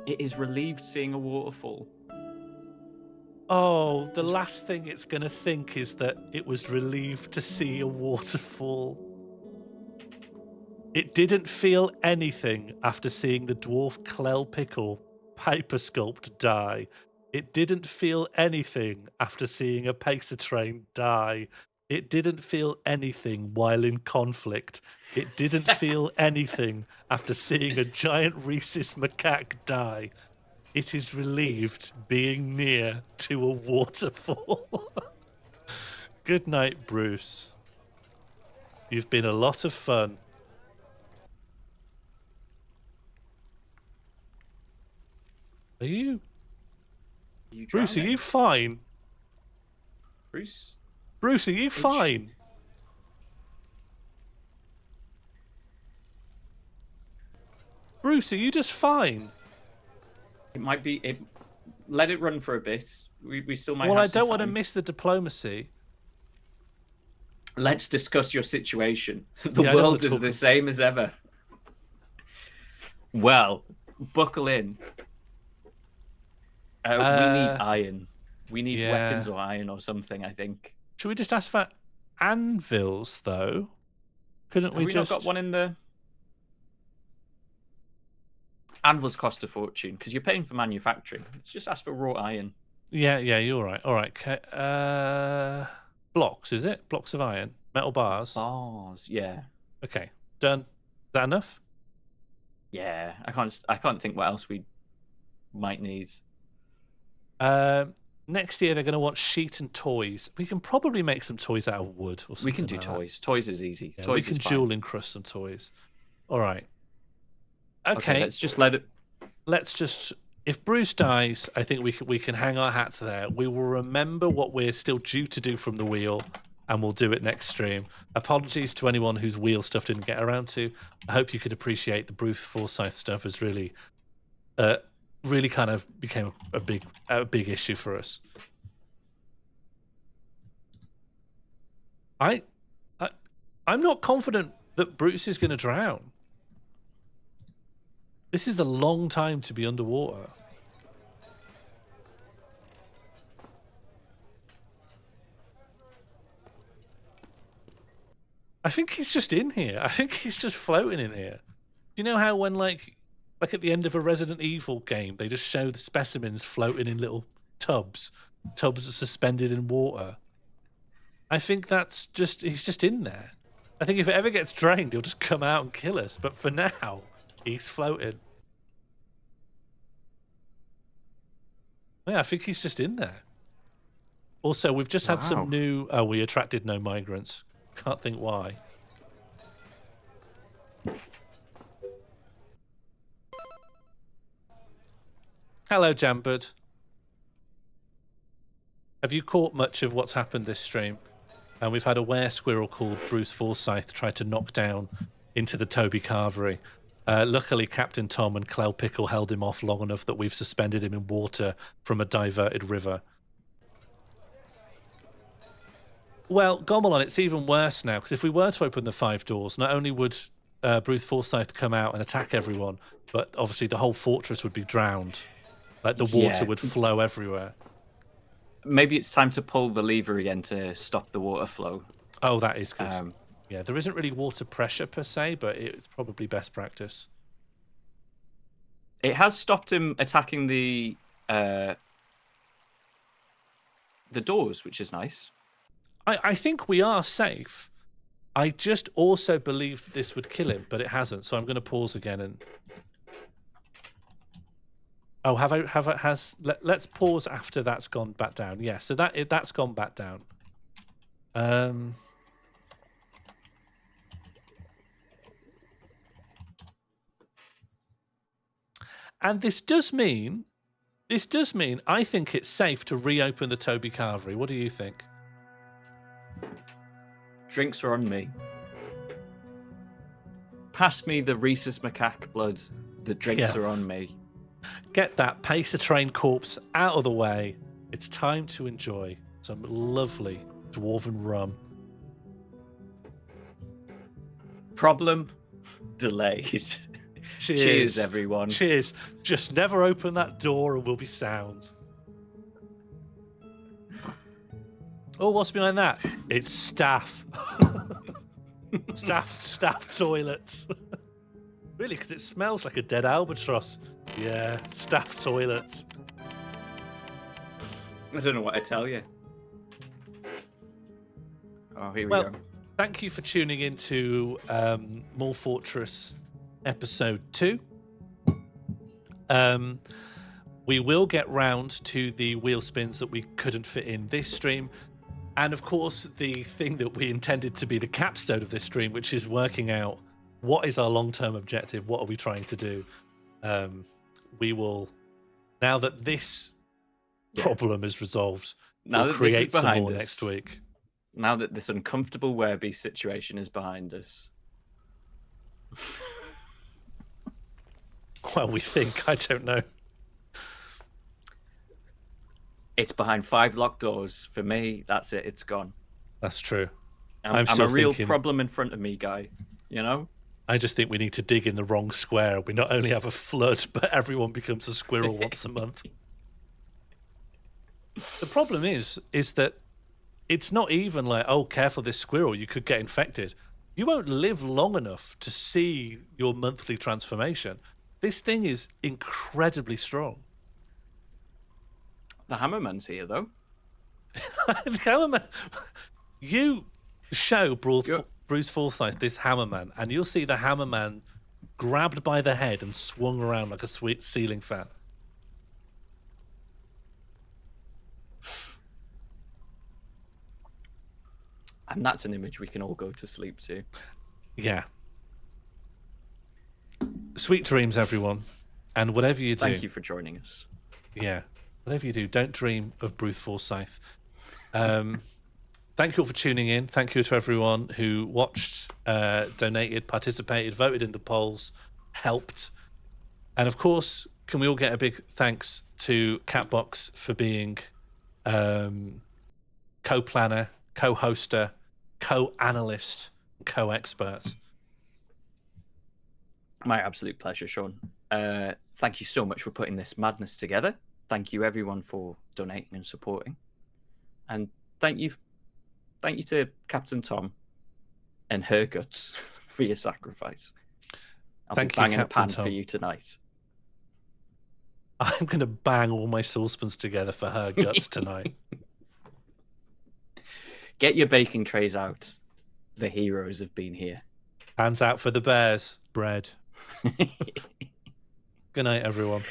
It is relieved seeing a waterfall. Oh, the last thing it's going to think is that it was relieved to see a waterfall. It didn't feel anything after seeing the dwarf Clell Pickle paper sculpt die. It didn't feel anything after seeing a pacer train die. It didn't feel anything while in conflict. It didn't feel anything after seeing a giant rhesus macaque die. It is relieved being near to a waterfall. Good night, Bruce. You've been a lot of fun. Are you? Bruce, are you fine? Bruce? Bruce, are you fine? Bruce, are you just fine? It might be. Let it run for a bit. We still might. Well, have I some don't want to time. miss the diplomacy. Let's discuss your situation. The Yeah, I don't world wanna is talk- the same as ever. Well, buckle in. We need iron. We need yeah. weapons or iron or something, I think. Should we just ask for anvils, though? Couldn't Have we we just... not got one in the... Anvils cost a fortune, because you're paying for manufacturing. Let's just ask for raw iron. Yeah, you're right. All right. Okay. Blocks, is it? Blocks of iron? Metal bars? Bars, yeah. Okay, done. Is that enough? Yeah, I can't think what else we might need. Next year, they're going to want sheet and toys. We can probably make some toys out of wood or something. We can do like toys. Toys is easy. That. Yeah, Toys we can is fine. jewel encrust some toys. All right. Okay. Let's just let it... Let's just... If Bruce dies, I think we can hang our hats there. We will remember what we're still due to do from the wheel, and we'll do it next stream. Apologies to anyone whose wheel stuff didn't get around to. I hope you could appreciate the Bruce Forsyth stuff as really kind of became a big issue for us. I'm not confident that Bruce is going to drown. This is a long time to be underwater. I think he's just in here. I think he's just floating in here. Do you know how when like at the end of a Resident Evil game, they just show the specimens floating in little tubs are suspended in water? I think he's just in there. I think if it ever gets drained, he'll just come out and kill us. But for now, he's floating. Yeah, I think he's just in there. Also, we've just had some new... Oh, we attracted no migrants. Can't think why. Hello, Jambird. Have you caught much of what's happened this stream? And we've had a were-squirrel called Bruce Forsyth try to knock down into the Toby Carvery. Luckily, Captain Tom and Clell Pickle held him off long enough that we've suspended him in water from a diverted river. Well, Gommelon, it's even worse now, because if we were to open the 5 doors, not only would Bruce Forsyth come out and attack everyone, but obviously the whole fortress would be drowned. Like, the water would flow everywhere. Maybe it's time to pull the lever again to stop the water flow. Oh, that is good. Yeah, there isn't really water pressure per se, but it's probably best practice. It has stopped him attacking the doors, which is nice. I think we are safe. I just also believed this would kill him, but it hasn't. So I'm going to pause again and. Oh, let's pause after that's gone back down. Yeah, so that's gone back down. And this does mean I think it's safe to reopen the Toby Carvery. What do you think? Drinks are on me. Pass me the rhesus macaque blood. The drinks are on me. Get that Pacer Train corpse out of the way. It's time to enjoy some lovely dwarven rum. Problem delayed. Cheers, everyone. Cheers. Just never open that door and we'll be sound. Oh, what's behind that? It's staff. staff toilets. Really, because it smells like a dead albatross. Yeah, staff toilets. I don't know what to tell you. Oh, here we go. Thank you for tuning into MorlFortress episode 2. We will get round to the wheel spins that we couldn't fit in this stream. And of course, the thing that we intended to be the capstone of this stream, which is working out what is our long-term objective, what are we trying to do. We will, now that this problem is resolved, we'll create some more next week. Now that this uncomfortable Wereby situation is behind us. Well, we think. I don't know. It's behind 5 locked doors. For me, that's it. It's gone. That's true. I'm a real problem in front of me, guy. You know? I just think we need to dig in the wrong square. We not only have a flood, but everyone becomes a squirrel once a month. The problem is that it's not even like, oh, careful this squirrel, you could get infected. You won't live long enough to see your monthly transformation. This thing is incredibly strong. The Hammerman's here, though. The Hammerman. You show Bruce Forsyth this Hammerman, and you'll see the Hammerman grabbed by the head and swung around like a sweet ceiling fan. And that's an image we can all go to sleep to. Yeah. Sweet dreams, everyone. And whatever you do... Thank you for joining us. Yeah. Whatever you do, don't dream of Bruce Forsyth. Thank you all for tuning in. Thank you to everyone who watched, donated, participated, voted in the polls, helped. And of course, can we all get a big thanks to Catbox for being co-planner, co-hoster, co-analyst, co-expert. My absolute pleasure, Sean. Thank you so much for putting this madness together. Thank you, everyone, for donating and supporting. And thank you to Captain Tom and her guts for your sacrifice. I'll Thank be you, banging a Captain pan Tom. for you tonight. I'm going to bang all my saucepans together for her guts tonight. Get your baking trays out. The heroes have been here. Hands out for the bears. Bread. Good night, everyone.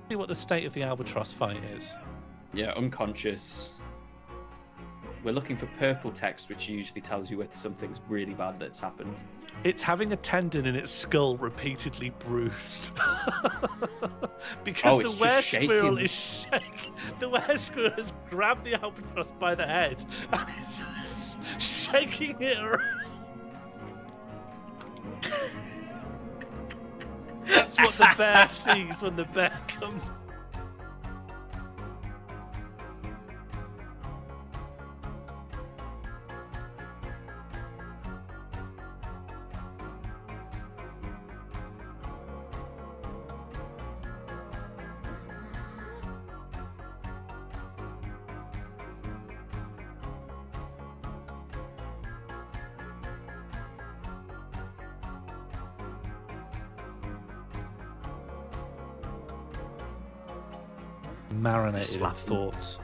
See what the state of the albatross fight is. Yeah, unconscious. We're looking for purple text, which usually tells you if something's really bad that's happened. It's having a tendon in its skull repeatedly bruised. Because it's the were just squirrel shaking. is shaking. The were squirrel has grabbed the albatross by the head and is shaking it around. That's what the bear sees when the bear comes. Marinated in Slap 'em. thoughts.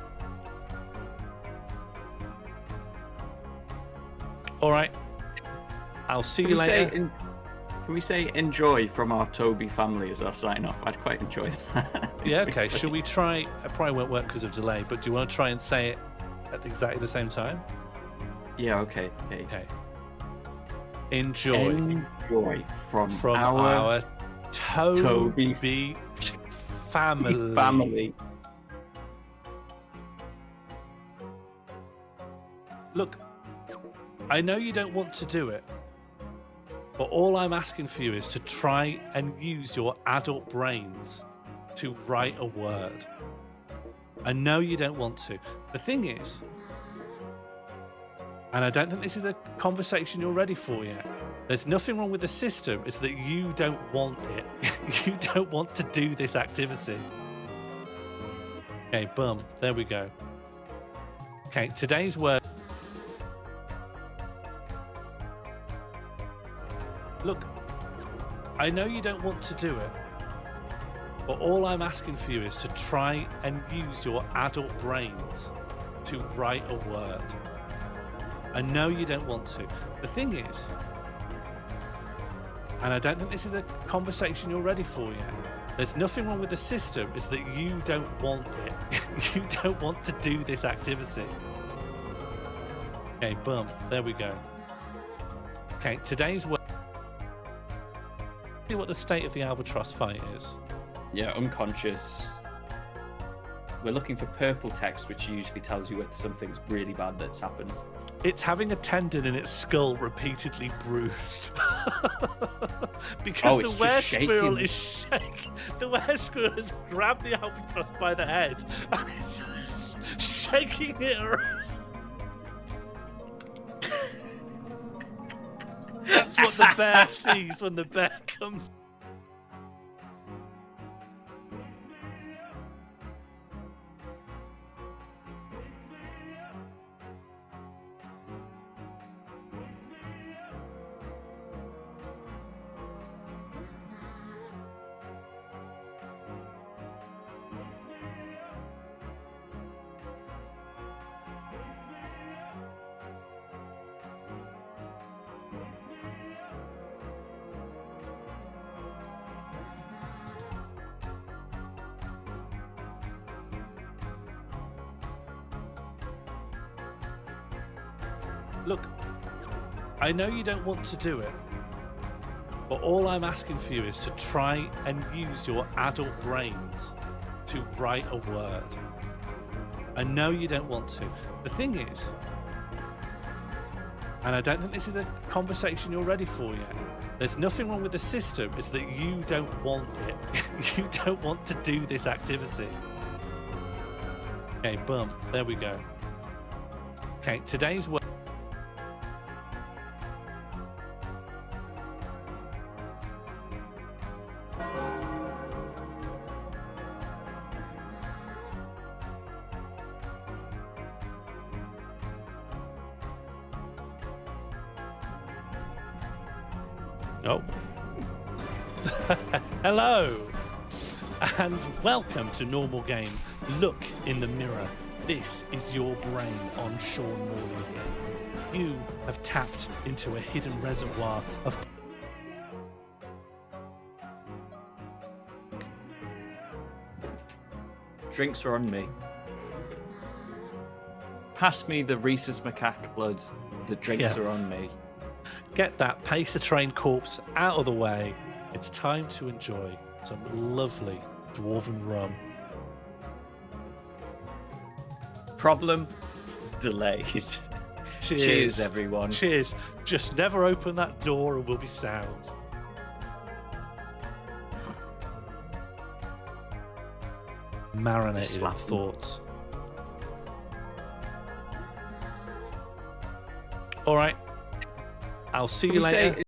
All right. I'll see you later. Can we say enjoy from our Toby family as our sign off? I'd quite enjoy that. Yeah, okay. Should we try? It probably won't work because of delay, but do you want to try and say it at exactly the same time? Yeah, okay. Okay. Enjoy Enjoy from our Toby Toby family. family. Look, I know you don't want to do it, but all I'm asking for you is to try and use your adult brains to write a word. I know you don't want to. The thing is, and I don't think this is a conversation you're ready for yet, there's nothing wrong with the system, it's that you don't want it. You don't want to do this activity. Okay, boom, there we go. Okay, today's word. Look, I know you don't want to do it, but all I'm asking for you is to try and use your adult brains to write a word. I know you don't want to. The thing is, and I don't think this is a conversation you're ready for yet, there's nothing wrong with the system, it's that you don't want it. You don't want to do this activity. Okay, boom, there we go. Okay, today's word. See what the state of the albatross fight is. Yeah, unconscious. We're looking for purple text, which usually tells you if something's really bad that's happened. It's having a tendon in its skull repeatedly bruised. Because it's the were just squirrel shaking. is shaking. The were squirrel has grabbed the albatross by the head and is shaking it around. That's what the bear sees when the bear comes. Look, I know you don't want to do it, but all I'm asking for you is to try and use your adult brains to write a word. I know you don't want to. The thing is, and I don't think this is a conversation you're ready for yet, there's nothing wrong with the system, it's that you don't want it. You don't want to do this activity. Okay, boom, there we go. Okay, today's word. Oh. Hello, and welcome to Normal Game. Look in the mirror. This is your brain on Sean Morley's game. You have tapped into a hidden reservoir of... Drinks are on me. Pass me the Rhesus macaque blood. The drinks are on me. Get that pacer train corpse out of the way. It's time to enjoy some lovely dwarven rum. Problem delayed. Cheers, everyone. Cheers. Just never open that door and we'll be sound. Marinated in thoughts. All right. I'll see you later.